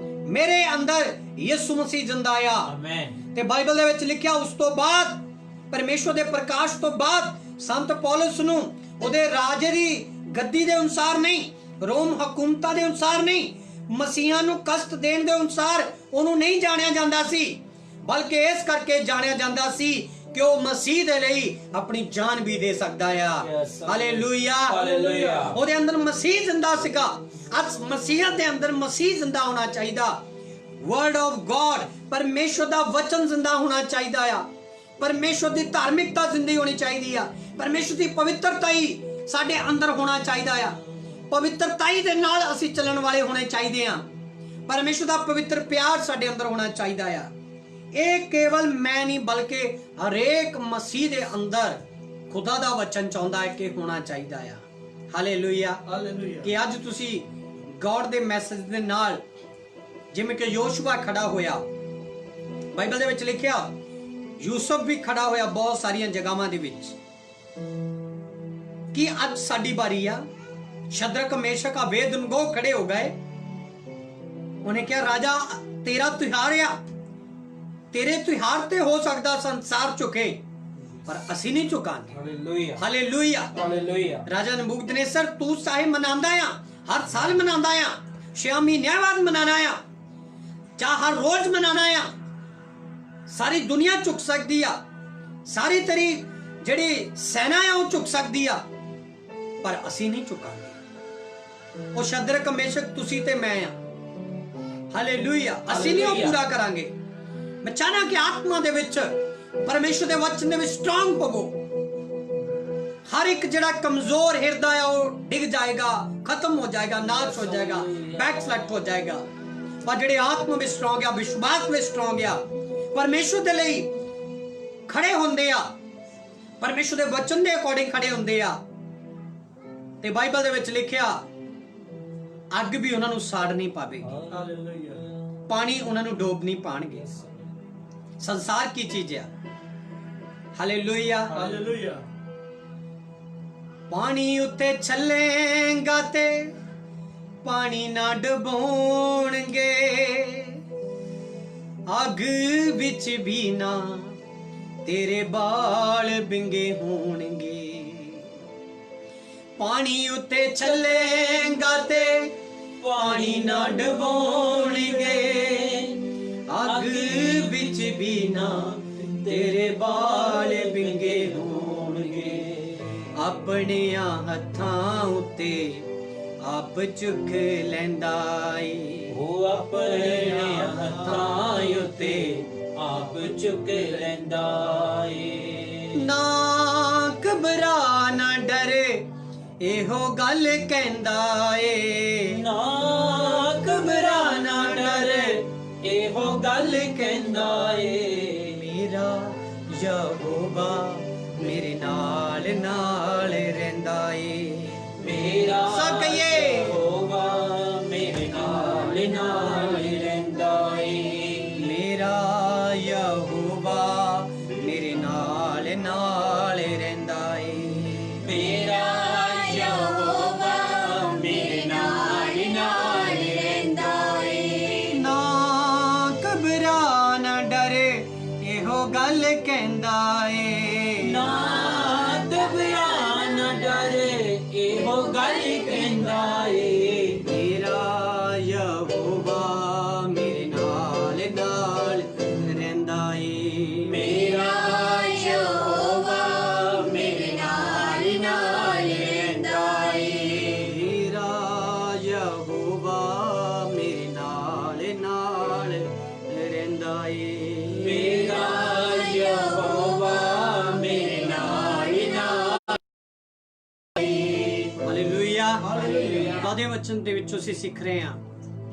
ਮੇਰੇ ਅੰਦਰ ਯਿਸੂ ਮਸੀਹ ਜਿੰਦਾ ਆ।
ਆਮੇਨ।
ਤੇ ਬਾਈਬਲ ਦੇ ਵਿੱਚ ਲਿਖਿਆ ਉਸ ਤੋਂ ਬਾਅਦ ਪਰਮੇਸ਼ਵਰ ਦੇ ਪ੍ਰਕਾਸ਼ ਤੋਂ ਬਾਅਦ ਸੰਤ ਪੌਲਸ ਨੂੰ ਉਹਦੇ ਰਾਜੇ ਦੀ ਗੱਦੀ ਦੇ ਅਨੁਸਾਰ ਨਹੀਂ, ਰੋਮ ਹਕੂਮਤਾਂ ਦੇ ਅਨੁਸਾਰ ਨਹੀਂ, ਮਸੀਹਾਂ ਨੂੰ ਕਸ਼ਟ ਦੇਣ ਦੇ ਅਨੁਸਾਰ ਉਹਨੂੰ ਨਹੀਂ ਜਾਣਿਆ ਜਾਂਦਾ ਸੀ, ਬਲਕਿ ਇਸ ਕਰਕੇ ਜਾਣਿਆ ਜਾਂਦਾ ਸੀ ਕਿ ਉਹ ਮਸੀਹ ਦੇ ਲਈ ਆਪਣੀ ਜਾਨ ਵੀ ਦੇ ਸਕਦਾ ਆ। Hallelujah,
hallelujah.
ਉਹਦੇ ਅੰਦਰ ਮਸੀਹ ਜਿੰਦਾ ਸੀਗਾ। ਅੱਜ ਮਸੀਹਤ ਦੇ ਅੰਦਰ ਮਸੀਹ ਜਿੰਦਾ ਹੋਣਾ ਚਾਹੀਦਾ। ਵਰਡ ਆਫ ਗॉड, ਪਰਮੇਸ਼ਵਰ ਦਾ ਵਚਨ ਜਿੰਦਾ ਹੋਣਾ ਚਾਹੀਦਾ ਆ। ਪਰਮੇਸ਼ਵਰ ਦੀ ਧਾਰਮਿਕਤਾ ਜ਼ਿੰਦਗੀ ਹੋਣੀ ਚਾਹੀਦੀ ਆ। ਪਰਮੇਸ਼ਵਰ ਦੀ ਪਵਿੱਤਰਤਾ ਹੀ ਸਾਡੇ ਅੰਦਰ ਹੋਣਾ ਚਾਹੀਦਾ ਆ। ਪਵਿੱਤਰਤਾ ਹੀ ਦੇ ਨਾਲ ਅਸੀਂ ਚੱਲਣ ਵਾਲੇ ਹੋਣੇ ਚਾਹੀਦੇ ਆ। ਪਰਮੇਸ਼ਵਰ ਦਾ ਪਵਿੱਤਰ ਪਿਆਰ ਸਾਡੇ ਅੰਦਰ ਹੋਣਾ ਚਾਹੀਦਾ ਆ। ਇਹ ਕੇਵਲ ਮੈਂ ਨਹੀਂ ਬਲਕਿ ਹਰੇਕ ਮਸੀਹ ਦੇ ਅੰਦਰ ਖੁਦਾ ਦਾ ਵਚਨ ਚਾਹੁੰਦਾ ਹੈ ਕਿ ਹੋਣਾ ਚਾਹੀਦਾ ਆ। Hallelujah,
hallelujah.
ਕਿ ਅੱਜ ਤੁਸੀਂ ਗॉड ਦੇ ਮੈਸੇਜ ਦੇ ਨਾਲ, ਜਿਵੇਂ ਕਿ ਯੋਸ਼ੂਆ ਖੜਾ ਹੋਇਆ, ਬਾਈਬਲ ਦੇ ਵਿੱਚ ਲਿਖਿਆ ਯੂਸਫ ਵੀ ਖੜਾ ਹੋਇਆ ਬਹੁਤ ਸਾਰੀਆਂ ਜਗ੍ਹਾਵਾਂ ਦੇ ਵਿੱਚ, ਕਿ ਅੱਜ ਸਾਡੀ ਵਾਰੀ ਆ। ਸ਼ਦਰਕ ਮੇਸ਼ਕ ਅਬੇਦਨਗੋ ਖੜੇ ਹੋ ਗਏ। ਉਹਨੇ ਕਿਹਾ ਰਾਜਾ ਤੇਰਾ ਤਿਉਹਾਰ ਆ, ਤੇਰੇ ਤਿਉਹਾਰ ਤੇ ਹੋ ਸਕਦਾ ਸੰਸਾਰ ਝੁਕੇ, ਪਰ ਅਸੀਂ ਨਹੀਂ ਝੁਕਾਂਗੇ।
Hallelujah,
hallelujah,
hallelujah.
ਰਾਜਾ ਨਬੂਕਦਨੇਸਰ ਤੂੰ ਸਾਹਿਬ ਮਨਾਉਂਦਾ ਆ, ਹਰ ਸਾਲ ਮਨਾਉਂਦਾ ਆ, 6 ਮਹੀਨਿਆਂ ਬਾਅਦ ਮਨਾਣਾ ਆ, ਜਾਂ ਹਰ ਰੋਜ਼ ਮਨਾਣਾ ਆ। ਸਾਰੀ ਦੁਨੀਆ ਝੁਕ ਸਕਦੀ ਆ, ਸਾਰੀ ਤੇਰੀ ਜਿਹੜੀ ਸੈਨਾ ਆ ਉਹ ਝੁਕ ਸਕਦੀ ਆ, ਪਰ ਅਸੀਂ ਨਹੀਂ ਝੁਕਾਂਗੇ। ਉਹ ਸ਼ਦਰਕ ਮੇਸ਼ਕ ਤੁਸੀਂ ਤੇ ਮੈਂ ਆ। ਹਾਲੇਲੂਇਆ, ਅਸੀਂ ਨਹੀਂ ਉਹ ਪੂਰਾ ਕਰਾਂਗੇ। ਮੈਂ ਚਾਹਨਾ ਕਿ ਆਤਮਾ ਦੇ ਵਿੱਚ ਪਰਮੇਸ਼ਰ ਦੇ ਵਚਨ ਦੇ ਵਿੱਚ ਸਟਰੋਂਗ ਪਵੋ। ਹਰ ਇੱਕ ਜਿਹੜਾ ਕਮਜ਼ੋਰ ਹਿਰਦਾ ਆ ਉਹ ਡਿੱਗ ਜਾਏਗਾ, ਖਤਮ ਹੋ ਜਾਏਗਾ, ਨਾਸ਼ ਹੋ ਜਾਏਗਾ, ਬੈਕਸਲੈਟ ਹੋ ਜਾਏਗਾ। ਪਰ ਜਿਹੜੇ ਆਤਮਾ ਵਿੱਚ ਸਟਰੋਂਗ ਆ, ਵਿਸ਼ਵਾਸ ਵਿੱਚ ਸਟਰੋਂਗ ਆ, ਪਰਮੇਸ਼ਰ ਦੇ ਲਈ ਖੜੇ ਹੁੰਦੇ ਆ, ਪਰਮੇਸ਼ਰ ਦੇ ਵਚਨ ਦੇ ਅਕੋਰਡਿੰਗ ਖੜੇ ਹੁੰਦੇ ਆ, ਤੇ ਬਾਈਬਲ ਦੇ ਵਿੱਚ ਲਿਖਿਆ ਅੱਗ ਵੀ ਉਹਨਾਂ ਨੂੰ ਸਾੜ ਨਹੀਂ ਪਾਵੇਗੀ,
ਹਾਲੇਲੂਇਆ।
ਪਾਣੀ ਉਹਨਾਂ ਨੂੰ ਡੋਬ ਨਹੀਂ ਪਾਣਗੇ। ਸੰਸਾਰ ਕੀ ਚੀਜ਼ ਆ? Hallelujah,
hallelujah.
ਪਾਣੀ ਉੱਤੇ ਚੱਲੇਗਾ ਤੇ ਪਾਣੀ ਨਾ ਡਬੋਣਗੇ, ਅੱਗ ਵਿੱਚ ਵੀ ਨਾ ਤੇਰੇ ਬਾਲ ਬਿੰਗੇ ਹੋਣਗੇ। ਪਾਣੀ ਉੱਤੇ ਚੱਲੇਗਾ ਤੇ ਪਾਣੀ ਨਾ ਡਬੋਣਗੇ, ਅੱਗ ਵਿੱਚ ਵੀ ਨਾ ਤੇਰੇ ਬਾਲ ਬਿੰਗੇ ਹੋਣਗੇ। ਆਪਣਿਆਂ ਹੱਥਾਂ ਉੱਤੇ ਆਪ ਚੁੱਕ ਲੈਂਦਾ ਏ,
ਉਹ ਆਪਣੇ ਹੱਥਾਂ ਉੱਤੇ ਆਪ ਚੁੱਕ ਲੈਂਦਾ ਏ।
ਨਾ ਘਬਰਾ ਨਾ ਡਰੇ ਇਹੋ ਗੱਲ ਕਹਿੰਦਾ ਏ,
ਨਾ ਘਬਰਾ ਨਾ ਡਰੇ ਇਹੋ ਗੱਲ ਕਹਿੰਦਾ ਏ।
ਮੇਰਾ ਯਹੋਵਾ ਮੇਰੇ ਨਾਲ ਨਾਲ ਰਹਿੰਦਾ ਏ।
ਮੇਰਾ
ਸਭ ਕਹੀਏ
ਯਹੋਵਾ ਮੇਰੇ ਨਾਲ ਨਾਲ ਰਹਿੰਦਾ ਏ।
ਮੇਰਾ ਯਹੋਵਾ ਮੇਰੇ ਨਾਲ ਨਾਲ ਰਹਿੰਦਾ ਏ।
ਮੇਰਾ ਯਹੋਵਾ ਮੇਰੇ ਨਾਲ ਨਾਲ ਰਹਿੰਦਾ ਏ।
ਨਾ ਘਬਰਾ ਨਾ ਡਰੇ ਇਹੋ ਗੱਲ ਕਹਿੰਦਾ ਏ।
ਨਾ ਘਬਰਾ ਨਾ ਡਰੇ ਇਹੋ ਗੱਲ ਕਹਿੰਦਾ ਏ।
ਮੇਰਾ ਯਹੋਵਾ ਮੇਰੇ ਨਾਲ ਨਾਲ ਰਹਿੰਦਾ ਏ।
ਮੇਰਾ ਯਹੋਵਾ ਮੇਰੇ ਨਾਲ ਨਾਲ ਰਹਿੰਦਾ ਏ।
ਮੇਰਾ ਯਹੋਵਾ ਮੇਰੇ ਨਾਲ ਨਾਲ ਰਹਿੰਦਾ ਏ।
ਮੇਰਾ ਯਹੋਵਾ ਮੇਰੇ ਨਾਲ ਨਾਲ।
Hallelujah,
hallelujah.
ਉਹਦੇ ਵਚਨ ਦੇ ਵਿੱਚੋਂ ਅਸੀਂ ਸਿੱਖ ਰਹੇ ਹਾਂ।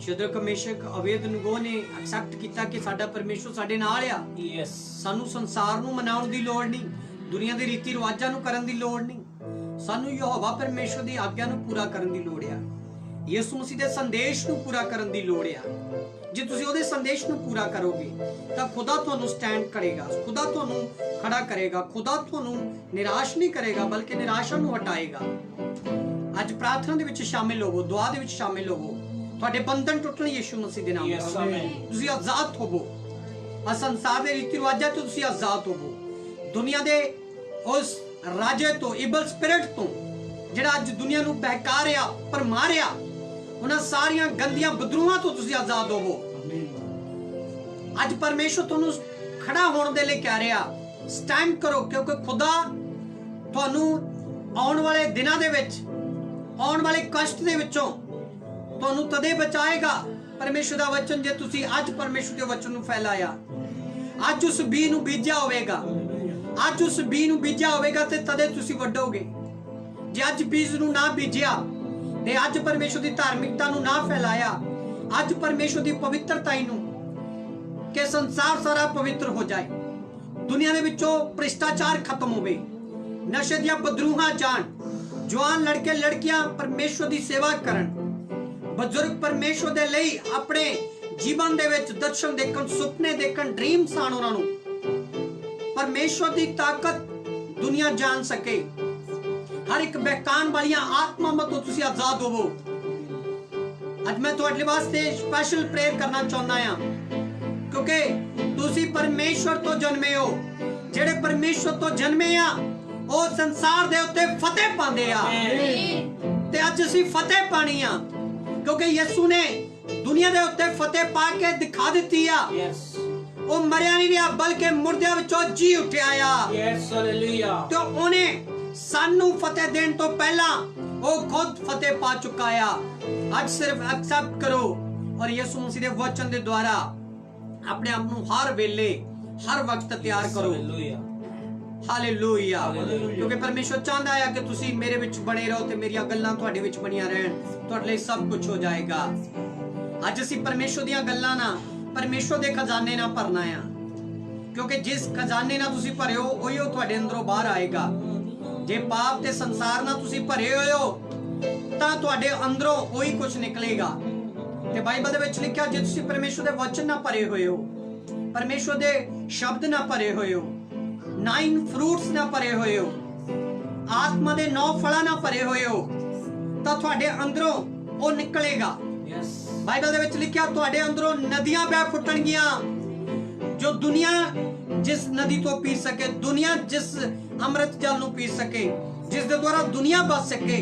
ਸ਼ਦਰਕ ਮੇਸ਼ਕ ਅਬੇਦਨਗੋ ਨੇ ਐਕਸੈਪਟ ਕੀਤਾ ਕਿ ਸਾਡਾ ਪਰਮੇਸ਼ਰ ਸਾਡੇ ਨਾਲ ਆ।
ਯੈਸ।
ਸਾਨੂੰ ਸੰਸਾਰ ਨੂੰ ਮਨਾਉਣ ਦੀ ਲੋੜ ਨਹੀਂ, ਦੁਨੀਆ ਦੇ ਰੀਤੀ ਰਿਵਾਜਾਂ ਨੂੰ ਕਰਨ ਦੀ ਲੋੜ ਨਹੀਂ, ਸਾਨੂੰ ਯਹੋਵਾ ਪਰਮੇਸ਼ਰ ਦੀ ਆਗਿਆ ਨੂੰ ਪੂਰਾ ਕਰਨ ਦੀ ਲੋੜ ਆ। ਯਿਸੂ ਮਸੀਹ ਦੇ ਸੰਦੇਸ਼ ਨੂੰ ਪੂਰਾ ਕਰਨ ਦੀ ਲੋੜ ਆ। ਜੇ ਤੁਸੀਂ ਉਹਦੇ ਸੰਦੇਸ਼ ਨੂੰ ਪੂਰਾ ਕਰੋਗੇ ਤਾਂ ਖੁਦਾ ਤੁਹਾਨੂੰ ਸਟੈਂਡ ਕਰੇਗਾ, ਖੁਦਾ ਤੁਹਾਨੂੰ ਖੜਾ ਕਰੇਗਾ, ਖੁਦਾ ਤੁਹਾਨੂੰ ਨਿਰਾਸ਼ ਨਹੀਂ ਕਰੇਗਾ ਬਲਕਿ ਨਿਰਾਸ਼ਾ ਨੂੰ ਹਟਾਏਗਾ। ਅੱਜ ਪ੍ਰਾਰਥਨਾ ਦੇ ਵਿੱਚ ਸ਼ਾਮਿਲ ਹੋਵੋ, ਦੁਆ ਦੇ ਵਿੱਚ ਸ਼ਾਮਿਲ ਹੋਵੋ। ਤੁਹਾਡੇ ਬੰਧਨ ਟੁੱਟਣ ਯਿਸੂ ਮਸੀਹ ਦੇ ਨਾਮ
Yes, amen.
ਤੁਸੀਂ ਆਜ਼ਾਦ ਹੋਵੋ। ਆ ਸੰਸਾਰ ਦੇ ਰੀਤੀ ਰਿਵਾਜਾਂ ਤੋਂ ਤੁਸੀਂ ਆਜ਼ਾਦ ਹੋਵੋ। ਦੁਨੀਆ ਦੇ ਉਸ ਰਾਜੇ ਤੋਂ, ਇਵਲ ਸਪਿਰਿਟ ਤੋਂ, ਜਿਹੜਾ ਅੱਜ ਦੁਨੀਆ ਨੂੰ ਬਹਿਕਾ ਰਿਹਾ, ਭਰਮਾ ਰਿਹਾ, ਉਹਨਾਂ ਸਾਰੀਆਂ ਗੰਦੀਆਂ ਬਦਰੂਆਂ ਤੋਂ ਤੁਸੀਂ ਆਜ਼ਾਦ ਹੋਵੋ। ਅੱਜ ਪਰਮੇਸ਼ਰ ਤੁਹਾਨੂੰ ਖੜਾ ਹੋਣ ਦੇ ਲਈ ਕਹਿ ਰਿਹਾ, ਸਟੈਂਡ ਕਰੋ, ਕਿਉਂਕਿ ਖੁਦਾ ਤੁਹਾਨੂੰ ਆਉਣ ਵਾਲੇ ਦਿਨਾਂ ਦੇ ਵਿੱਚ, ਆਉਣ ਵਾਲੇ ਕਸ਼ਟ ਦੇ ਵਿੱਚੋਂ ਤੁਹਾਨੂੰ ਤਦੇ ਬਚਾਏਗਾ। ਪਰਮੇਸ਼ਰ ਦਾ ਵਚਨ, ਜੇ ਤੁਸੀਂ ਅੱਜ ਪਰਮੇਸ਼ਰ ਦੇ ਵਚਨ ਨੂੰ ਫੈਲਾਇਆ, ਅੱਜ ਉਸ ਬੀ ਨੂੰ ਬੀਜਿਆ ਹੋਵੇਗਾ, ਅੱਜ ਉਸ ਬੀ ਨੂੰ ਬੀਜਿਆ ਹੋਵੇਗਾ ਤੇ ਤਦੇ ਤੁਸੀਂ ਵੱਢੋਗੇ। ਜੇ ਅੱਜ ਬੀਜ ਨੂੰ ਨਾ ਬੀਜਿਆ ਤੇ ਅੱਜ ਪਰਮੇਸ਼ਰ ਦੀ ਧਾਰਮਿਕਤਾ ਨੂੰ ਨਾ ਫੈਲਾਇਆ, ਅੱਜ ਪਰਮੇਸ਼ਰ ਦੀ ਪਵਿੱਤਰਤਾ ਨੂੰ, ਕਿ ਸੰਸਾਰ ਸਾਰਾ ਪਵਿੱਤਰ ਹੋ ਜਾਏ, ਦੁਨੀਆ ਦੇ ਵਿੱਚੋਂ ਭ੍ਰਿਸ਼ਟਾਚਾਰ ਖਤਮ ਹੋਵੇ, ਨਸ਼ੇ ਦੀਆਂ ਬਦਰੂਹਾਂ ਜਾਣ, ਜਵਾਨ ਲੜਕੇ ਲੜਕੀਆਂ ਪਰਮੇਸ਼ਰ ਦੀ ਸੇਵਾ ਕਰਨ, ਬਜ਼ੁਰਗ ਪਰਮੇਸ਼ਰ ਦੇ ਲਈ ਆਪਣੇ ਜੀਵਨ ਦੇ ਵਿੱਚ ਦਰਸ਼ਨ ਦੇਖਣ, ਸੁਪਨੇ ਦੇਖਣ, ਡ੍ਰੀਮਸ ਆਣ, ਉਹਨਾਂ ਨੂੰ ਪਰਮੇਸ਼ਰ ਦੀ ਤਾਕਤ ਦੁਨੀਆ ਜਾਣ ਸਕੇ। ਹਰ ਇੱਕ ਬਹਿਕਾਨ ਵਾਲੀਆਂ ਆਤਮਾਵਾਂ ਤੋਂ ਤੁਸੀਂ ਆਜ਼ਾਦ ਹੋਵੋ। ਅੱਜ ਮੈਂ ਤੁਹਾਡੇ ਵਾਸਤੇ ਸਪੈਸ਼ਲ ਪ੍ਰੇਅਰ ਕਰਨਾ ਚਾਹੁੰਦਾ ਹਾਂ, ਕਿਉਂਕਿ ਤੁਸੀਂ ਪਰਮੇਸ਼ਰ ਤੋਂ ਜਨਮੇ ਹੋ। ਜਿਹੜੇ ਪਰਮੇਸ਼ਰ ਤੋਂ ਜਨਮੇ ਆ ਉਹ ਸੰਸਾਰ ਦੇ ਉੱਤੇ ਫਤਿਹ ਪਾਉਂਦੇ ਆ, ਤੇ ਅੱਜ ਅਸੀਂ ਫਤਿਹ ਪਾਣੀ ਆ, ਕਿਉਂਕਿ ਯਿਸੂ ਨੇ ਦੁਨੀਆ ਦੇ ਉੱਤੇ ਫਤਿਹ ਪਾ ਕੇ ਦਿਖਾ ਦਿੱਤੀ ਆ। ਉਹ ਮਰਿਆ ਨਹੀਂ ਰਿਹਾ, ਬਲਕਿ ਮੁਰਦਿਆਂ ਵਿੱਚੋਂ ਜੀ ਉੱਠਿਆ ਆ। ਤੇ ਉਹਨੇ ਸਾਨੂੰ ਫਤਿਹ ਦੇਣ ਤੋਂ ਪਹਿਲਾਂ ਉਹ ਖੁਦ ਫਤਿਹ ਪਾ ਚੁੱਕਾ ਆ। ਅੱਜ ਸਿਰਫ ਐਕਸੈਪਟ ਕਰੋ ਔਰ ਯਿਸੂ ਮਸੀਹ ਦੇ ਵਚਨ ਦੇ ਦੁਆਰਾ ਆਪਣੇ ਆਪ ਨੂੰ ਹਰ ਵੇਲੇ, ਹਰ ਵਕਤ ਤਿਆਰ ਕਰੋ। ਹਾਲੇਲੂਇਆ। ਕਿਉਂਕਿ ਪਰਮੇਸ਼ਰ ਚਾਹੁੰਦਾ ਹੈ ਕਿ ਤੁਸੀਂ ਮੇਰੇ ਵਿੱਚ ਬਣੇ ਰਹੋ ਤੇ ਮੇਰੀਆਂ ਗੱਲਾਂ ਤੁਹਾਡੇ ਵਿੱਚ ਬਣੀਆਂ ਰਹਿਣ, ਤੁਹਾਡੇ ਲਈ ਸਭ ਕੁਝ ਹੋ ਜਾਏਗਾ। ਅੱਜ ਅਸੀਂ ਪਰਮੇਸ਼ਰ ਦੀਆਂ ਗੱਲਾਂ ਨਾਲ, ਪਰਮੇਸ਼ਰ ਦੇ ਖਜ਼ਾਨੇ ਨਾਲ ਭਰਨਾ ਆ, ਕਿਉਂਕਿ ਜਿਸ ਖਜ਼ਾਨੇ ਨਾਲ ਤੁਸੀਂ ਭਰੇ ਹੋ ਉਹੀ ਉਹ ਤੁਹਾਡੇ ਅੰਦਰੋਂ ਬਾਹਰ ਆਏਗਾ। ਜੇ ਪਾਪ ਤੇ ਸੰਸਾਰ ਨਾਲ ਤੁਸੀਂ ਭਰੇ ਹੋਏ ਹੋ ਤਾਂ ਤੁਹਾਡੇ ਅੰਦਰੋਂ ਉਹੀ ਕੁਝ ਨਿਕਲੇਗਾ। ਤੇ ਬਾਈਬਲ ਦੇ ਵਿੱਚ ਲਿਖਿਆ, ਜੇ ਤੁਸੀਂ ਪਰਮੇਸ਼ਰ ਦੇ ਵਚਨ ਨਾਲ ਭਰੇ ਹੋਏ ਹੋ, ਪਰਮੇਸ਼ਰ ਦੇ ਸ਼ਬਦ ਨਾਲ ਭਰੇ ਹੋਏ ਹੋ, 9 ਫਰੂਟਸ ਨਾਲ ਭਰੇ ਹੋਏ ਹੋ, ਆਤਮਾ ਦੇ 9 ਫਲਾਂ ਨਾਲ ਭਰੇ ਹੋਏ ਹੋ, ਤਾਂ ਤੁਹਾਡੇ ਅੰਦਰੋਂ ਉਹ ਨਿਕਲੇਗਾ। ਬਾਈਬਲ ਦੇ ਵਿੱਚ ਲਿਖਿਆ, ਤੁਹਾਡੇ ਅੰਦਰੋਂ ਨਦੀਆਂ ਬਹਿ ਫੁੱਟਣਗੀਆਂ। ਜੋ ਦੁਨੀਆ ਜਿਸ ਨਦੀ ਤੋਂ ਪੀ ਸਕੇ, ਦੁਨੀਆ ਜਿਸ ਅੰਮ੍ਰਿਤ ਜਲ ਨੂੰ ਪੀ ਸਕੇ, ਜਿਸ ਦੇ ਦੁਆਰਾ ਦੁਨੀਆ ਬਚ ਸਕੇ।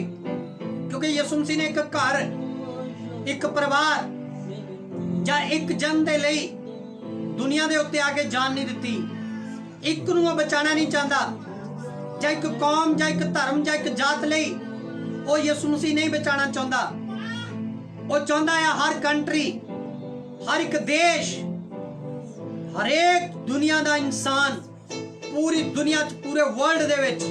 ਕਿਉਂਕਿ ਯਿਸੂ ਮਸੀਹ ਨੇ ਇੱਕ ਘਰ, ਇੱਕ ਪਰਿਵਾਰ ਜਾਂ ਇੱਕ ਜਨ ਦੇ ਲਈ ਦੁਨੀਆ ਦੇ ਉੱਤੇ ਆ ਕੇ ਜਾਨ ਨਹੀਂ ਦਿੱਤੀ। ਇੱਕ ਨੂੰ ਉਹ ਬਚਾਣਾ ਨਹੀਂ ਚਾਹੁੰਦਾ, ਜਾਂ ਇੱਕ ਕੌਮ, ਜਾਂ ਇੱਕ ਧਰਮ, ਜਾਂ ਇੱਕ ਜਾਤ ਲਈ ਉਹ ਯਿਸੂ ਮਸੀਹ ਨਹੀਂ ਬਚਾਣਾ ਚਾਹੁੰਦਾ। ਉਹ ਚਾਹੁੰਦਾ ਹੈ ਹਰ ਕੰਟਰੀ, ਹਰ ਇੱਕ ਦੇਸ਼, ਹਰੇਕ ਦੁਨੀਆ ਦਾ ਇਨਸਾਨ, ਪੂਰੀ ਦੁਨੀਆ 'ਚ, ਪੂਰੇ ਵਰਲਡ ਦੇ ਵਿੱਚ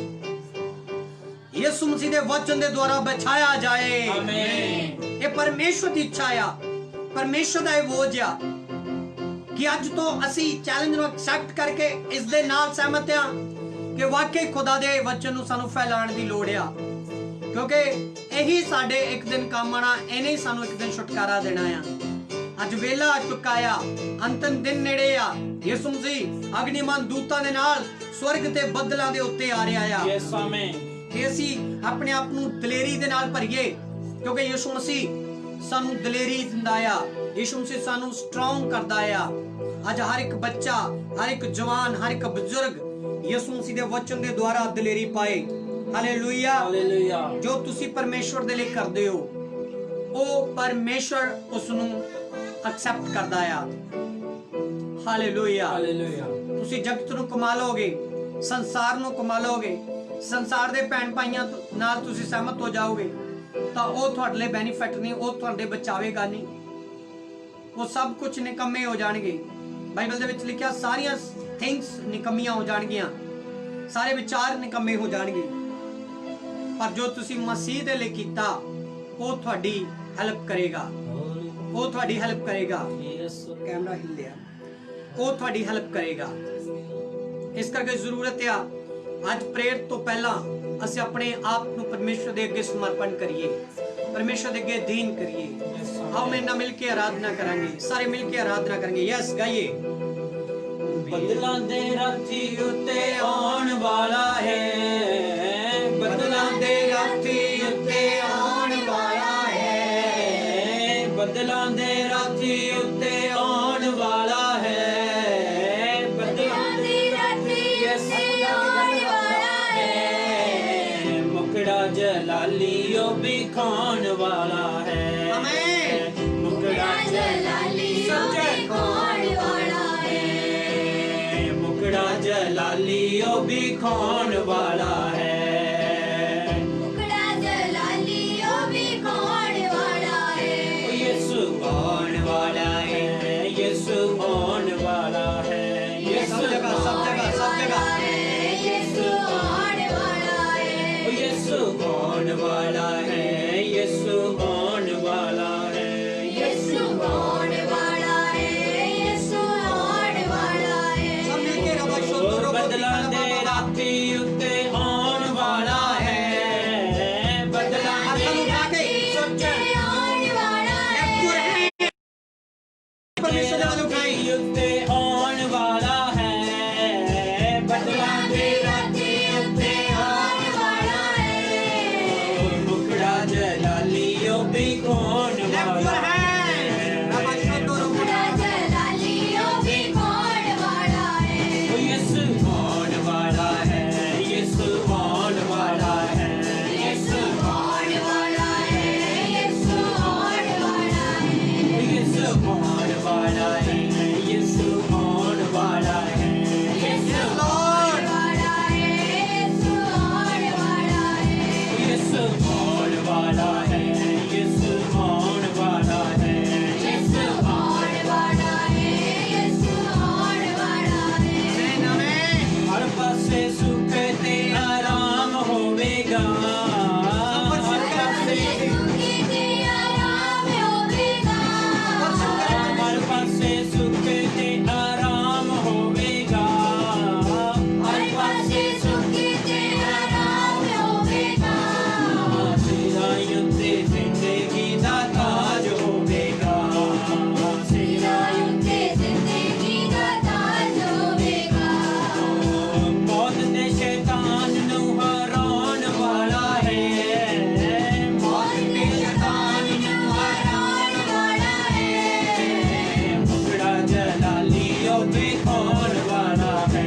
ਯਿਸੂ ਮਸੀਹ ਦੇ ਵਚਨ ਦੇ ਦੁਆਰਾ ਬਚਾਇਆ ਜਾਏ। ਆਮੀਨ। ਇਹ ਪਰਮੇਸ਼ਰ ਦੀ ਇੱਛਾ ਆ, ਪਰਮੇਸ਼ਰ ਦਾ ਇਹ ਬੋਝ ਆ ਕਿ ਅੱਜ ਤੋਂ ਅਸੀਂ ਚੈਲੰਜ ਨੂੰ ਐਕਸੈਪਟ ਕਰਕੇ ਇਸ ਦੇ ਨਾਲ ਸਹਿਮਤ ਆ ਕਿ ਵਾਕਈ ਖੁਦਾ ਦੇ ਵਚਨ ਨੂੰ ਸਾਨੂੰ ਫੈਲਾਉਣ ਦੀ ਲੋੜ ਆ, ਕਿਉਂਕਿ ਇਹੀ ਸਾਡੇ ਇੱਕ ਦਿਨ ਕੰਮ ਆਣਾ, ਇਹਨੇ ਹੀ ਸਾਨੂੰ ਇੱਕ ਦਿਨ ਛੁਟਕਾਰਾ ਦੇਣਾ ਆ। ਅੱਜ ਵੇਲਾ ਆ ਚੁੱਕਾ ਆ, ਅੰਤਿਮ ਦਿਨ ਨੇੜੇ ਆ। ਯਿਸੂ ਮਸੀਹ ਅਗਨੀਮਾਨ ਦੂਤਾਂ ਦੇ ਨਾਲ ਸਵਰਗ ਤੇ ਬੱਦਲਾਂ ਦੇ ਉੱਤੇ ਆ ਰਿਹਾ ਆ।
Yes amen.
ਕਿ ਅਸੀਂ ਆਪਣੇ ਆਪ ਨੂੰ ਦਲੇਰੀ ਦੇ ਨਾਲ ਭਰੀਏ, ਕਿਉਂਕਿ ਯਿਸੂ ਮਸੀਹ ਸਾਨੂੰ ਦਲੇਰੀ ਦਿੰਦਾ ਆ। ਯਿਸੂ ਮਸੀਹ ਸਾਨੂੰ ਸਟਰੋਂਗ ਕਰਦਾ ਆ। ਅੱਜ ਹਰ ਇੱਕ ਬੱਚਾ, ਹਰ ਇੱਕ ਜਵਾਨ, ਹਰ ਇੱਕ ਬਜ਼ੁਰਗ ਯਿਸੂ ਮਸੀਹ ਦੇ ਵਚਨ ਦੇ ਦੁਆਰਾ ਦਲੇਰੀ ਪਾਏ। ਹਾਲੇਲੂਇਆ।
ਹਾਲੇਲੂਇਆ।
ਜੋ ਤੁਸੀਂ ਪਰਮੇਸ਼ਵਰ ਦੇ ਲਈ ਕਰਦੇ ਹੋ, ਉਹ ਪਰਮੇਸ਼ਵਰ ਉਸ ਨੂੰ ਐਕਸੈਪਟ ਕਰਦਾ ਆ। ਹਾਲੇਲੂਇਆ।
ਹਾਲੇਲੂਇਆ।
ਤੁਸੀਂ ਜਗਤ ਨੂੰ ਕਮਾ ਲਓਗੇ, ਸੰਸਾਰ ਨੂੰ ਕਮਾ ਲਓਗੇ, ਸੰਸਾਰ ਦੇ ਭੈਣ ਭਾਈਆਂ ਨਾਲ ਤੁਸੀਂ ਸਹਿਮਤ ਹੋ ਜਾਓਗੇ, ਤਾਂ ਉਹ ਤੁਹਾਡੇ ਲਈ ਬੈਨੀਫਿਟ ਨਹੀਂ, ਉਹ ਤੁਹਾਡੇ ਬਚਾਵੇਗਾ ਨਹੀਂ। ਉਹ ਸਭ ਕੁਝ ਨਿਕੰਮੇ ਹੋ ਜਾਣਗੇ। ਬਾਈਬਲ ਦੇ ਵਿੱਚ ਲਿਖਿਆ, ਸਾਰੀਆਂ ਥਿੰਗਸ ਨਿਕੰਮੀਆਂ ਹੋ ਜਾਣਗੀਆਂ, ਸਾਰੇ ਵਿਚਾਰ ਨਿਕੰਮੇ ਹੋ ਜਾਣਗੇ। ਪਰ ਜੋ ਤੁਸੀਂ ਮਸੀਹ ਦੇ ਲਈ ਕੀਤਾ, ਉਹ ਤੁਹਾਡੀ ਹੈਲਪ ਕਰੇਗਾ, ਉਹ ਤੁਹਾਡੀ ਹੈਲਪ ਕਰੇਗਾ। ਕੈਮਰਾ ਹਿੱਲਿਆ। ਉਹ ਤੁਹਾਡੀ ਹੈਲਪ ਕਰੇਗਾ। ਇਸ ਕਰਕੇ ਜ਼ਰੂਰਤ ਆ ਅੱਜ ਪ੍ਰੇਅਰ ਤੋਂ ਪਹਿਲਾਂ ਅਸੀਂ ਆਪਣੇ ਆਪ ਨੂੰ ਪਰਮੇਸ਼ਰ ਦੇ ਅੱਗੇ ਸਮਰਪਣ ਕਰੀਏ, ਪਰਮੇਸ਼ਰ ਦੇ ਅੱਗੇ ਦੀਨ ਕਰੀਏ। आओ मेरे नाल मिल के आराधना करेंगे, सारे मिल के आराधना करेंगे। यस गाइए।
बदलां दे राती उत्ते आउण वाला है, बदलां दे राती उत्ते आउण वाला है, बदलां मुकड़ा जलाली ओ भी खान वाला है
आमीन।
मुकड़ा
जलाली ओ भी खान वाला है
मुकड़ा जलाली ओ भी खान वाला है
मुकड़ा जलाली ओ भी खान वाला है
यीशु आने वाला है यीशु आने वाला है
सब जगह सब जगह सब जगह
यीशु आने वाला है
यीशु आने वाला है यीशु आने वाला है
यीशु आने वाला है यीशु आने वाला है
सब मिलके रबा शोधो
और
रबा
बदला दे राती उत्ते आने वाला है बदला दे
राती
सोचन
आने वाला है
परमेश्वर ने उठाई
उत्ते आने वाला है बदला दे
राती उत्ते आने वाला है
मुकड़ा जलाली ओ भी कौन वाला है
रबा शोधो रबा
मुकड़ा जलाली ओ भी खान वाला है
यीशु आने वाला है यीशु आने वाला है
यीशु आने वाला है यीशु आने वाला है
यीशु आने वाला है यीशु आने वाला है
यीशु आने वाला है यीशु आने वाला है
यीशु आने वाला है यीशु आने वाला है
यीशु आने वाला है यीशु आने वाला है
आमीन आमीन
हर पासे सुख ते आराम होवेगा हर पासे
सुखी ते आराम होवेगा
हर पासे सुख ते आराम होवेगा
हर पासे सुखी ते आराम होवेगा
सिरायों ते जिंदगी दा ताज होवेगा
सिरायों ते जिंदगी दा ताज होवेगा
मौत ते शैतान नू हराउण वाला है मौत ते शैतान नू
हराउण वाला है
मुकड़ा जलाली ओ भी खान वाला है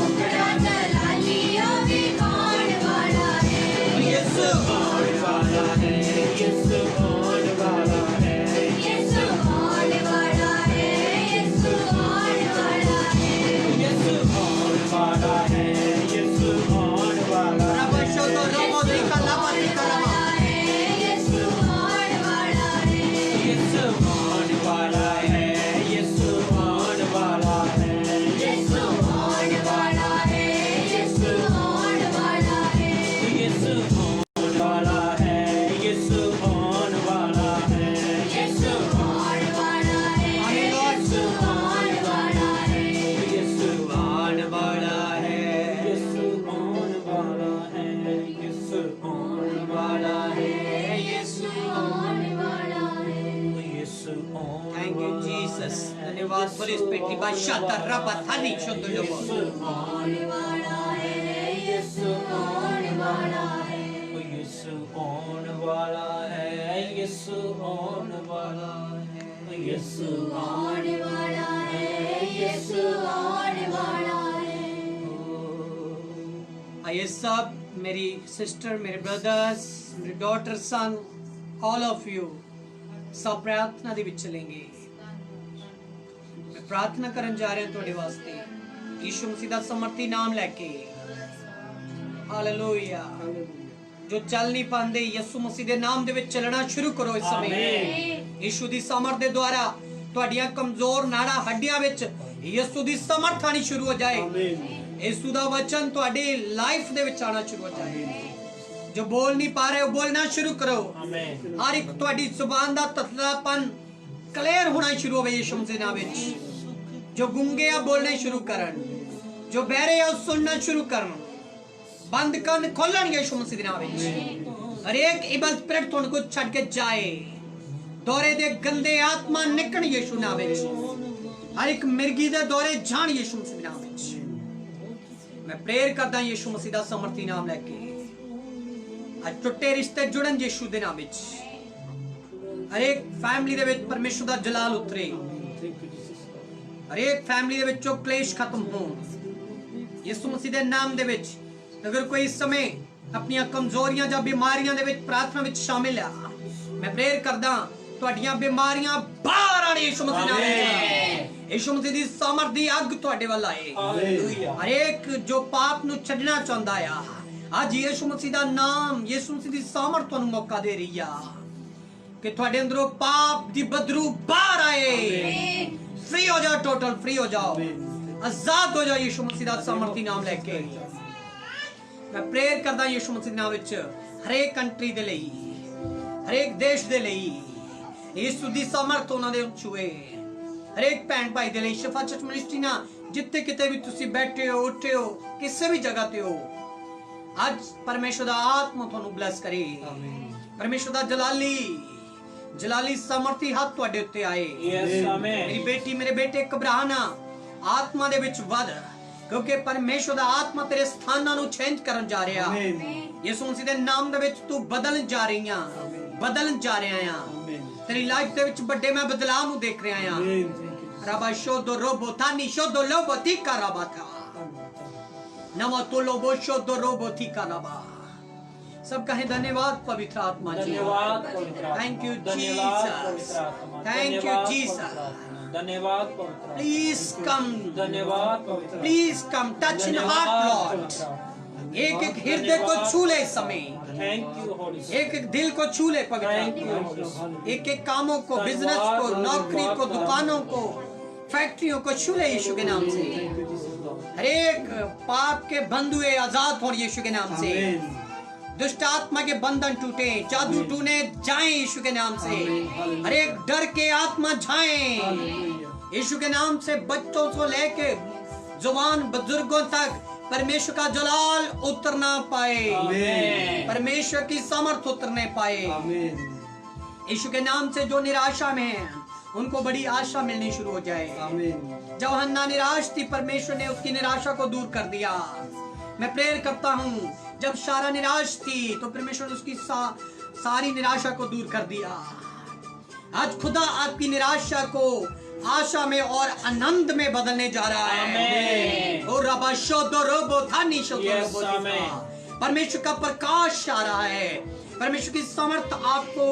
मुकड़ा जलाली ओ भी खान वाला है
यीशु आने वाला है यीशु आने वाला है
यीशु आने वाला है यीशु आने वाला है
यीशु आने वाला है यीशु आने वाला है
रबा शोधो रबा दिका लबा दिका लबा
यीशु आने वाला है
यीशु आने वाला है यीशु आने वाला है
यीशु आने वाला है यीशु आने वाला है
यीशु आने वाला है यीशु आने वाला है
यीशु आने वाला है यीशु आने वाला है
यीशु आने वाला है यीशु आने वाला है यीशु आने वाला है
यीशु आने वाला है
यीशु आने
थैंक यू जीसस धन्यवाद पुलिस पेटी बादशाह रबा थानी शोधो रबा
आने वाला है यीशु आने वाला है
यीशु आने वाला है यीशु आने वाला है यीशु
आने वाला है यीशु आने वाला है
आइए सब मेरी सिस्टर मेरे ब्रदर्स मेरे daughter son all of you सब प्रार्थना ਦੇ ਵਿੱਚ ਚਲेंगे मैं प्रार्थना ਕਰਨ ਜਾ ਰਿਹਾ ਤੁਹਾਡੇ ਵਾਸਤੇ ਯੀਸ਼ੂ ਮਸੀਹ ਦਾ ਸਮਰਥੀ ਨਾਮ ਲੈ ਕੇ ਹਾਲੇਲੂਇਆ ਜੋ ਚੱਲ ਨਹੀਂ ਪਾਉਂਦੇ ਯਿਸੂ ਮਸੀਹ ਦੇ ਨਾਮ ਦੇ ਵਿੱਚ ਚੱਲਣਾ ਸ਼ੁਰੂ ਕਰੋ ਇਸ ਸਮੇਂ ਯਿਸੂ ਦੀ ਸਮਰਥ ਦੇ ਦੁਆਰਾ ਤੁਹਾਡੀਆਂ ਕਮਜ਼ੋਰ ਨਾੜਾਂ ਹੱਡੀਆਂ ਵਿੱਚ ਯਿਸੂ ਦੀ ਸਮਰਥ ਆਣੀ ਸ਼ੁਰੂ ਹੋ ਜਾਏ ਯਿਸੂ ਦਾ ਵਚਨ ਤੁਹਾਡੀ ਲਾਈਫ ਦੇ ਵਿੱਚ ਆਣਾ ਸ਼ੁਰੂ ਹੋ ਜਾਏ ਜੋ ਬੋਲ ਨਹੀਂ ਪਾ ਰਹੇ ਹੋ ਬੋਲਣਾ ਸ਼ੁਰੂ ਕਰੋ
ਆਮੀਨ
ਹਰ ਇੱਕ ਤੁਹਾਡੀ ਜ਼ੁਬਾਨ ਦਾ ਤਤਲਾਪਨ ਕਲੀਅਰ ਹੋਣਾ ਸ਼ੁਰੂ ਹੋਵੇ ਯਿਸੂ ਮਸੀਹ ਦੇ ਨਾਮ ਵਿੱਚ ਜੋ ਗੁੰਗੇ ਆ ਬੋਲਣਾ ਸ਼ੁਰੂ ਕਰਨ ਜੋ ਬਹਿਰੇ ਆ ਸੁਣਨਾ ਸ਼ੁਰੂ ਕਰਨ ਬੰਦ ਕੰਨ ਖੋਲਣ ਯਿਸੂ ਮਸੀਹ ਦੇ ਨਾਮ ਵਿੱਚ ਹਰ ਇੱਕ ਇਬਲ ਸਪਿਰਿਟ ਤੁਹਾਨੂੰ ਕੋ ਛੱਡ ਕੇ ਜਾਏ ਦੌਰੇ ਦੇ ਗੰਦੇ ਆਤਮਾ ਨਿਕਣ ਯਿਸੂ ਨਾਮ ਵਿੱਚ ਹਰ ਇੱਕ ਮਿਰਗੀ ਦੇ ਦੌਰੇ ਜਾਣ ਯਿਸੂ ਮਸੀਹ ਦੇ ਨਾਮ ਵਿੱਚ ਮੈਂ ਪ੍ਰੇਅਰ ਕਰਦਾ ਯਿਸੂ ਮਸੀਹ ਦਾ ਸਮਰਥੀ ਨਾਮ ਲੈ ਕੇ ਅੱਜ ਟੁੱਟੇ ਰਿਸ਼ਤੇ ਜੁੜਨ ਯਿਸੂ ਦੇ ਨਾਮ ਵਿੱਚ ਹਰ ਇੱਕ ਫੈਮਿਲੀ ਦੇ ਵਿੱਚ ਪਰਮੇਸ਼ਰ ਦਾ ਜਲਾਲ ਉਤਰੇ ਹਰ ਇੱਕ ਫੈਮਿਲੀ ਦੇ ਵਿੱਚੋਂ ਕਲੇਸ਼ ਖਤਮ ਹੋਣ ਯਿਸੂ ਮਸੀਹ ਦੇ ਨਾਮ ਦੇ ਵਿੱਚ ਅਗਰ ਕੋਈ ਇਸ ਸਮੇਂ ਆਪਣੀਆਂ ਕਮਜ਼ੋਰੀਆਂ ਜਾਂ ਬਿਮਾਰੀਆਂ ਦੇ ਵਿੱਚ ਪ੍ਰਾਰਥਨਾ ਵਿੱਚ ਸ਼ਾਮਿਲ ਆ। ਮੈਂ ਪ੍ਰੇਅਰ ਕਰਦਾ ਤੁਹਾਡੀਆਂ ਬਿਮਾਰੀਆਂ ਬਾਹਰ ਆਣ ਯਿਸੂ ਮਸੀਹ ਨਾਮ ਵਿੱਚ। ਯਿਸੂ ਮਸੀਹ ਦੀ ਸਮਰਥ ਦੀ ਅੱਗ ਤੁਹਾਡੇ ਵੱਲ ਆਏ। ਹਰੇਕ ਜੋ ਪਾਪ ਨੂੰ ਛੱਡਣਾ ਚਾਹੁੰਦਾ ਆ, ਅੱਜ ਯਿਸੂ ਮਸੀਹ ਦਾ ਨਾਮ, ਯਿਸੂ ਮਸੀਹ ਦੀ ਸਮਰਥ ਤੁਹਾਨੂੰ ਮੌਕਾ ਦੇ ਰਹੀ ਆ ਕਿ ਤੁਹਾਡੇ ਅੰਦਰੋਂ ਪਾਪ ਦੀ ਬਦਰੂ ਬਾਹਰ ਆਏ। फ्री हो जाओ, टोटल फ्री हो जाओ, आजाद हो जाओ यीशु मसीह दा सामर्थी नाम लेके। मैं प्रेयर करदा यीशु मसीह नाम विच हरेक कंट्री दे लई, हरेक देश दे लई यीशु दी सामर्थ उन्हां दे छुए। हरेक भैन भाई दे लई शिफा चर्च मिनिस्ट्री ना जिथे किते भी तुसी बैठे हो, उठे हो, किसी भी जगह ते हो, आज परमेश्वर दा आत्मा तुहानू ब्लेस करे। परमेश्वर दा जलाली समर्थी हाथ तुहाडे उत्ते आए। मेरी बेटी, मेरे बेटे घबराना आत्मा दे विच वध, क्योंकि परमेश्वर दा आत्मा तेरे स्थानां नू चेंज करन जा रहा। यीशु मसीह दे नाम दे विच तू बदलण जा रही आ, बदलण जा रहा आ। तेरी लाइफ दे विच बड़े मैं बदलाव नू देख रहा आ। रबा शोदो रोबो थानी शोदो लोबो तिका रबा था नमो तो लोबो शोदो रोबो तिका रबा। सब कहें धन्यवाद पवित्र आत्मा ji. Thank you Jesus, thank you Jesus.
धन्यवाद
प्लीज कम,
धन्यवाद
please come, touch in heart Lord. एक एक हृदय को छू ले इस समय।
थैंक यू होली,
एक एक दिल को छू ले पवित्र। एक एक कामों को, बिजनेस को, नौकरी को, दुकानों को, फैक्ट्रियों को छू ले यीशु के नाम से। हर एक पाप के बंधुए आजाद हो यीशु के नाम से। दुष्ट आत्मा के बंधन टूटे, जादू टूटे जाएं यीशु के नाम से। हर एक डर के आत्मा जाएं यीशु के नाम से। बच्चों से लेके जवान बुजुर्गों तक परमेश्वर का जलाल उतरना पाए, परमेश्वर की सामर्थ उतरने पाए यीशु के नाम से। जो निराशा में है उनको बड़ी आशा मिलनी शुरू हो जाए। जब हन्ना निराश थी, परमेश्वर ने उसकी निराशा को दूर कर दिया। मैं प्रेयर करता हूँ, जब सारा निराश थी तो परमेश्वर ने उसकी सारी निराशा को दूर कर दिया। आज खुदा आपकी निराशा को आशा में और आनंद में बदलने जा रहा है। और रबा शोदो रोबो थानी शोदो रोबो था। परमेश्वर का प्रकाश आ रहा है। परमेश्वर की समर्थ आपको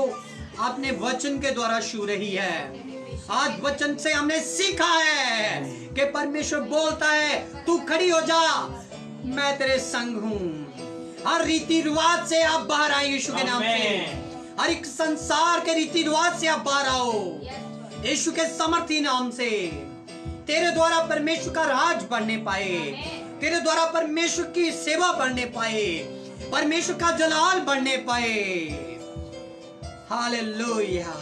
अपने वचन के द्वारा छू रही है। आज वचन से हमने सीखा है कि परमेश्वर बोलता है तू खड़ी हो जा, मैं तेरे संग हूँ। हर रीति रिवाज से आप बाहर आए यीशु के नाम से। हर एक संसार के रीति रिवाज से आप बाहर आओ यीशु के समर्थी नाम से। तेरे द्वारा परमेश्वर का राज बढ़ने पाए, तेरे द्वारा परमेश्वर की सेवा बढ़ने पाए, परमेश्वर का जलाल बढ़ने पाए। हालेलुया,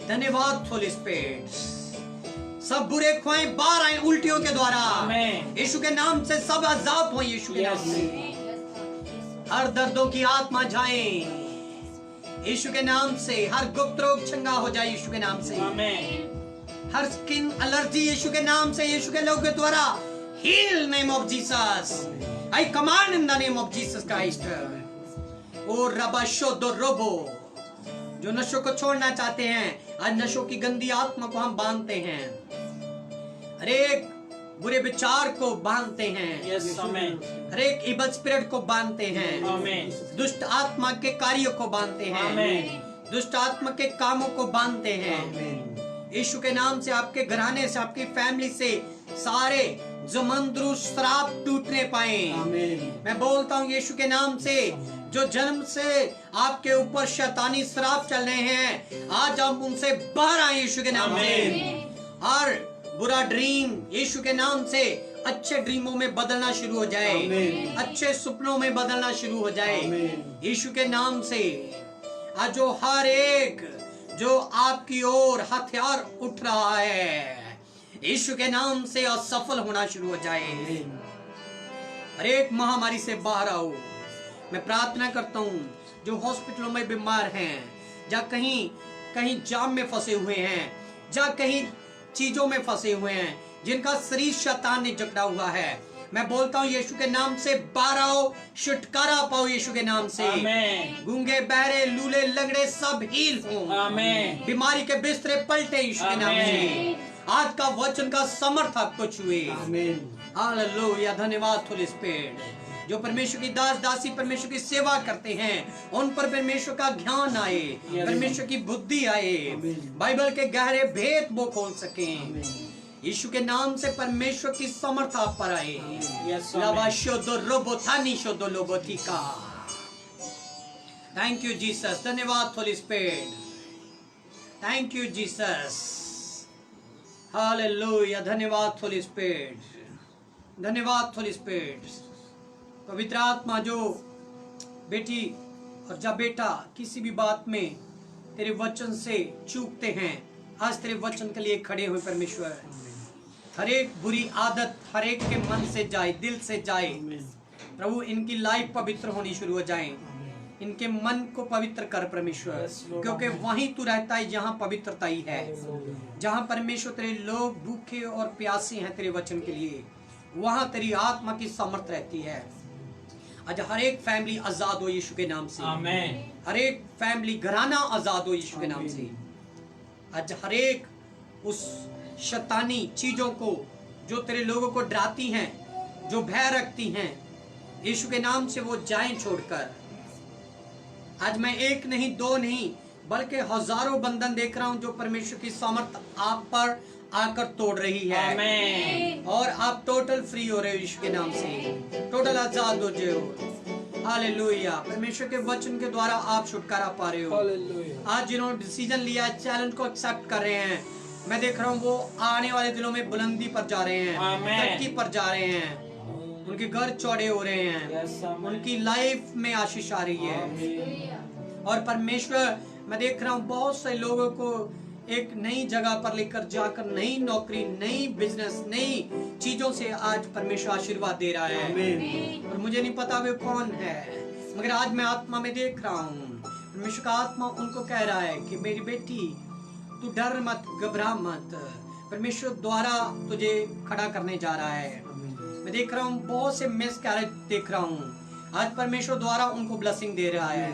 धन्यवाद होली स्पिरिट। सब बुरे ख्वाहिश बाहर आए उल्टियों के द्वारा यीशु के नाम से। सब आजाद हो यीशु के नाम से। हर दर्दों की आत्मा जाए यीशु के नाम से। हर गुप्त रोग चंगा हो जाए यीशु के नाम से। हर स्किन एलर्जी यीशु के नाम से, यीशु के लोगों के द्वारा heal name of Jesus. I command in the name of Jesus Christ. ओ रबा शोदो रोबो, जो नशों को छोड़ना चाहते हैं, आज नशों की गंदी आत्मा को हम बांधते हैं। हर एक बुरे विचार को बांधते हैं, हर एक इबल स्पिरिट को बांधते हैं, दुष्ट आत्मा के कार्यों को बांधते हैं, दुष्ट आत्मा के कामों को बांधते हैं यीशु के नाम से। आपके घराने से, आपकी फैमिली से सारे जमंद्रू श्राप टूटने पाए। मैं बोलता हूँ यीशु के नाम से, जो जन्म से आपके ऊपर शैतानी श्राप चल रहे हैं, आज हम उनसे बाहर आए यीशु के नाम से। और बुरा ड्रीम यीशु के नाम से अच्छे ड्रीमों में बदलना शुरू हो जाए, अच्छे सपनों में बदलना शुरू हो जाए यीशु के नाम से। आज जो हर एक जो आपकी ओर हथियार उठ रहा है, यीशु के नाम से असफल होना शुरू हो जाए। हर एक महामारी से बाहर आओ। मैं प्रार्थना करता हूँ जो हॉस्पिटलों में बीमार हैं, या कहीं जाम में फंसे हुए हैं, या कहीं चीजों में फंसे हुए हैं, जिनका शरीर शैतान ने जकड़ा हुआ है, मैं बोलता हूँ यीशु के नाम से बाहर आओ, छुटकारा पाओ यीशु के नाम से। गूंगे, बहरे, लूले, लंगड़े सब हील हो। बीमारी के बिस्तरे पलटे यीशु के नाम से। आज का वचन का समर्थ आपको छुए। हालेलुया, धन्यवाद होली स्पिरिट। जो परमेश्वर की दास दासी परमेश्वर की सेवा करते हैं उन पर परमेश्वर का ज्ञान आए, परमेश्वर की बुद्धि आए, बाइबल के गहरे भेद वो खोल सकें। यीशु के नाम से परमेश्वर की समर्थ आप पर आए। थैंक यू जीसस, धन्यवाद Holi spirit, thank you Jesus, hallelujah, धन्यवाद होली स्पिरिट, धन्यवाद होली स्पिरिट। पवित्र आत्मा जो बेटी और जब बेटा किसी भी बात में तेरे वचन से चूकते हैं, आज तेरे वचन के लिए खड़े हुए परमेश्वर, हर एक बुरी आदत हर एक के मन से जाए, दिल से जाए प्रभु, इनकी लाइफ पवित्र होनी शुरू हो जाए, इनके मन को पवित्र कर परमेश्वर, क्योंकि वहीं तू रहता है जहाँ पवित्रता ही है, जहाँ परमेश्वर तेरे लोग भूखे और प्यासे हैं तेरे वचन के लिए, वहाँ तेरी आत्मा की सामर्थ रहती है। आज हर एक फैमिली आजाद हो यीशु के नाम से, आमीन। हर एक फैमिली घराना आजाद हो यीशु के नाम से। आज हर एक उस शैतानी चीजों को जो तेरे लोगों को डराती हैं, जो भय रखती हैं, यीशु के नाम से वो जाएं छोड़कर। आज मैं एक नहीं दो नहीं बल्कि हजारों बंधन देख रहा हूं जो परमेश्वर की सामर्थ आप पर आकर तोड़ रही है, आमीन। और आप टोटल फ्री हो रहे हो यीशु के नाम से, टोटल आजाद हो रहे हो। हालेलुया, परमेश्वर के वचन के द्वारा आप छुटकारा पा रहे हो। आज जिन्होंने डिसीजन लिया, चैलेंज को एक्सेप्ट कर रहे हैं, मैं देख रहा हूँ वो आने वाले दिनों में बुलंदी पर जा रहे हैं, तरक्की पर जा रहे हैं, उनके घर चौड़े हो रहे हैं, उनकी लाइफ में आशीष आ रही है। और परमेश्वर, मैं देख रहा हूँ बहुत से लोगों को एक नई जगह पर लेकर जाकर नई नौकरी, नई बिजनेस, नई चीजों से आज परमेश्वर आशीर्वाद दे रहा है। और मुझे नहीं पता वे कौन है, मगर आज मैं आत्मा में देख रहा हूँ परमेश्वर का आत्मा उनको कह रहा है कि मेरी बेटी तू डर मत, घबरा मत, परमेश्वर द्वारा तुझे खड़ा करने जा रहा है। मैं देख रहा हूँ बहुत से मिसकैरेज देख रहा हूँ, आज परमेश्वर द्वारा उनको ब्लेसिंग दे रहा है,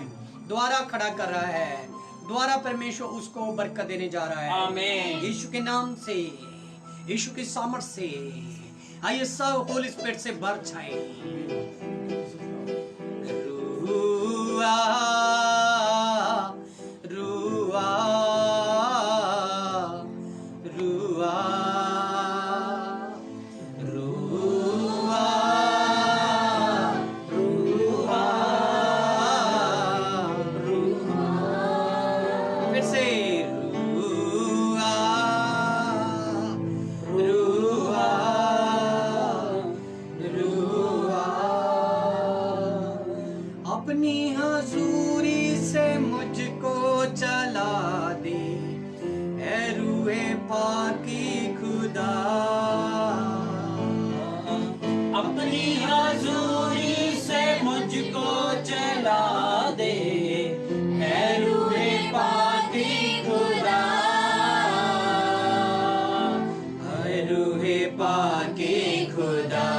द्वारा खड़ा कर रहा है, द्वारा परमेश्वर उसको बरकत देने जा रहा है, आमीन। यीशु के नाम से, यीशु की सामर्थ से आइए सब होली स्पिरिट से भर जाए। रुआ रुआ रुआ रुआ रुआ रुआ, फिर से रुआ रुआ रुआ, अपनी हजूरी से मुझको चला दे ऐ रूहे पाकी खुदा,
अपनी हजूरी से मुझको चला दे ऐ रूहे पाकी खुदा,
ऐ रूहे पाकी खुदा,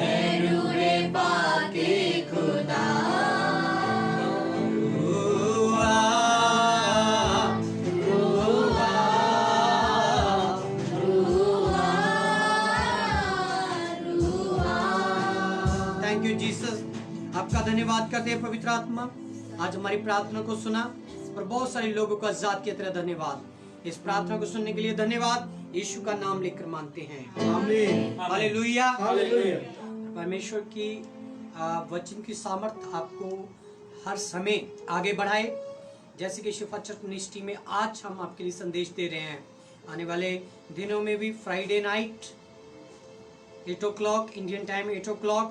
ऐ रूहे पाकी खुदा, रुआ रुआ रुआ। थैंक यू जीसस, आपका धन्यवाद करते हैं पवित्र आत्मा, आज हमारी प्रार्थना को सुना और बहुत सारे लोगों को आजाद की तरह धन्यवाद। इस प्रार्थना को सुनने के लिए धन्यवाद, यीशु का नाम लेकर मानते हैं, आमीन, हालेलुया, हालेलुया। परमेश्वर की वचन की सामर्थ आपको हर समय आगे बढ़ाए, जैसे कि शिफा चर्च मिनिस्ट्री में आज हम आपके लिए संदेश दे रहे हैं। आने वाले दिनों में भी Friday night 8 o'clock Indian time 8 o'clock,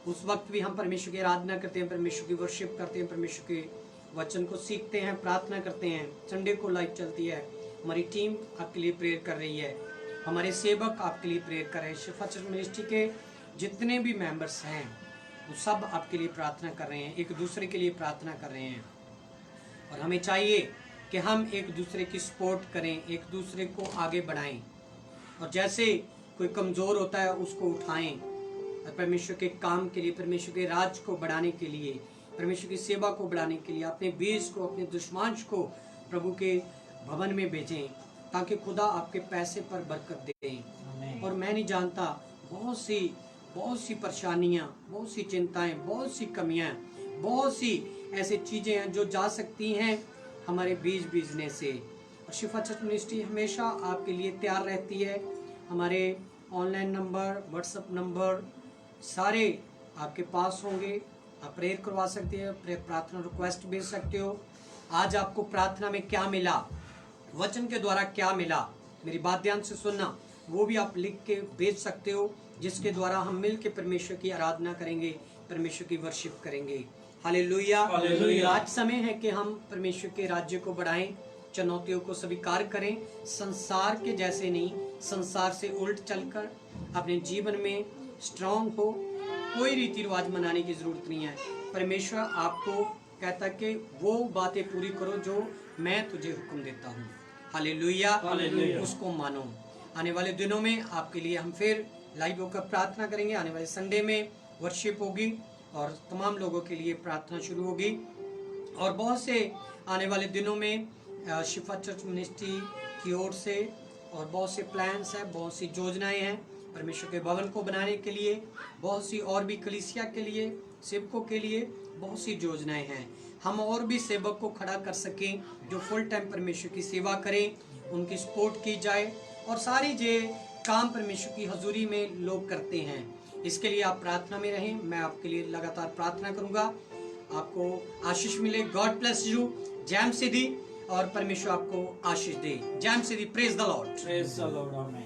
उस वक्त भी हम परमेश्वर की आराधना करते हैं, परमेश्वर की वर्शिप करते हैं, परमेश्वर के वचन को सीखते हैं, प्रार्थना करते हैं। संडे को लाइव चलती है, हमारी टीम आपके लिए प्रेयर कर रही है, हमारे सेवक आपके लिए प्रेयर कर रहे हैं, शिफा चर्च मिनिस्ट्री के जितने भी मेंबर्स हैं वो सब आपके लिए प्रार्थना कर रहे हैं, एक दूसरे के लिए प्रार्थना कर रहे हैं। और हमें चाहिए कि हम एक दूसरे की सपोर्ट करें, एक दूसरे को आगे बढ़ाएं, और जैसे कोई कमज़ोर होता है उसको उठाएं, और परमेश्वर के काम के लिए, परमेश्वर के राज को बढ़ाने के लिए, परमेश्वर की सेवा को बढ़ाने के लिए अपने बीज को, अपने दुश्मन को प्रभु के भवन में भेजें, ताकि खुदा आपके पैसे पर बरकत दे। और मैं नहीं जानता बहुत सी परेशानियां, बहुत सी चिंताएं, बहुत सी कमियां, बहुत सी ऐसी चीजें हैं जो जा सकती हैं हमारे बीज बीजने से। और शिफा चर्च मिनिस्ट्री हमेशा आपके लिए तैयार रहती है। हमारे ऑनलाइन नंबर, व्हाट्सएप नंबर सारे आपके पास होंगे। आप प्रेयर करवा सकते हैं, प्रार्थना रिक्वेस्ट भेज सकते हो। आज आपको प्रार्थना में क्या मिला, वचन के द्वारा क्या मिला, मेरी बात ध्यान से सुनना, वो भी आप लिख के भेज सकते हो, जिसके द्वारा हम मिल के परमेश्वर की आराधना करेंगे, परमेश्वर की वर्शिप करेंगे। हालेलुया।
हालेलुया।
आज समय है कि हम परमेश्वर के राज्य को बढ़ाएं, चुनौतियों को स्वीकार करें, संसार के जैसे नहीं, संसार से उल्ट चलकर अपने जीवन में स्ट्रांग हो। कोई रीति रिवाज मनाने की जरूरत नहीं है। परमेश्वर आपको कहता कि वो बातें पूरी करो जो मैं तुझे हुक्म देता हूँ। हालेलुया।
हालेलुया।
उसको मानो। आने वाले दिनों में आपके लिए हम फिर लाइव होकर प्रार्थना करेंगे। आने वाले संडे में वर्शिप होगी और तमाम लोगों के लिए प्रार्थना शुरू होगी। और बहुत से आने वाले दिनों में शिफा चर्च मिनिस्ट्री की ओर से और बहुत से प्लान्स हैं, बहुत सी योजनाएं हैं परमेश्वर के भवन को बनाने के लिए, बहुत सी और भी कलीसिया के लिए, सेवकों के लिए बहुत सी योजनाएं हैं। हम और भी सेवक को खड़ा कर सकें जो फुल टाइम परमेश्वर की सेवा करें, उनकी सपोर्ट की जाए और सारी जे काम परमेश्वर की हजूरी में लोग करते हैं। इसके लिए आप प्रार्थना में रहें। मैं आपके लिए लगातार प्रार्थना करूंगा। आपको आशीष मिले। God bless you. जैम सिद्धि और परमेश्वर आपको आशीष दे। जैम सिद्धि। Praise the Lord.
Praise the Lord. Amen.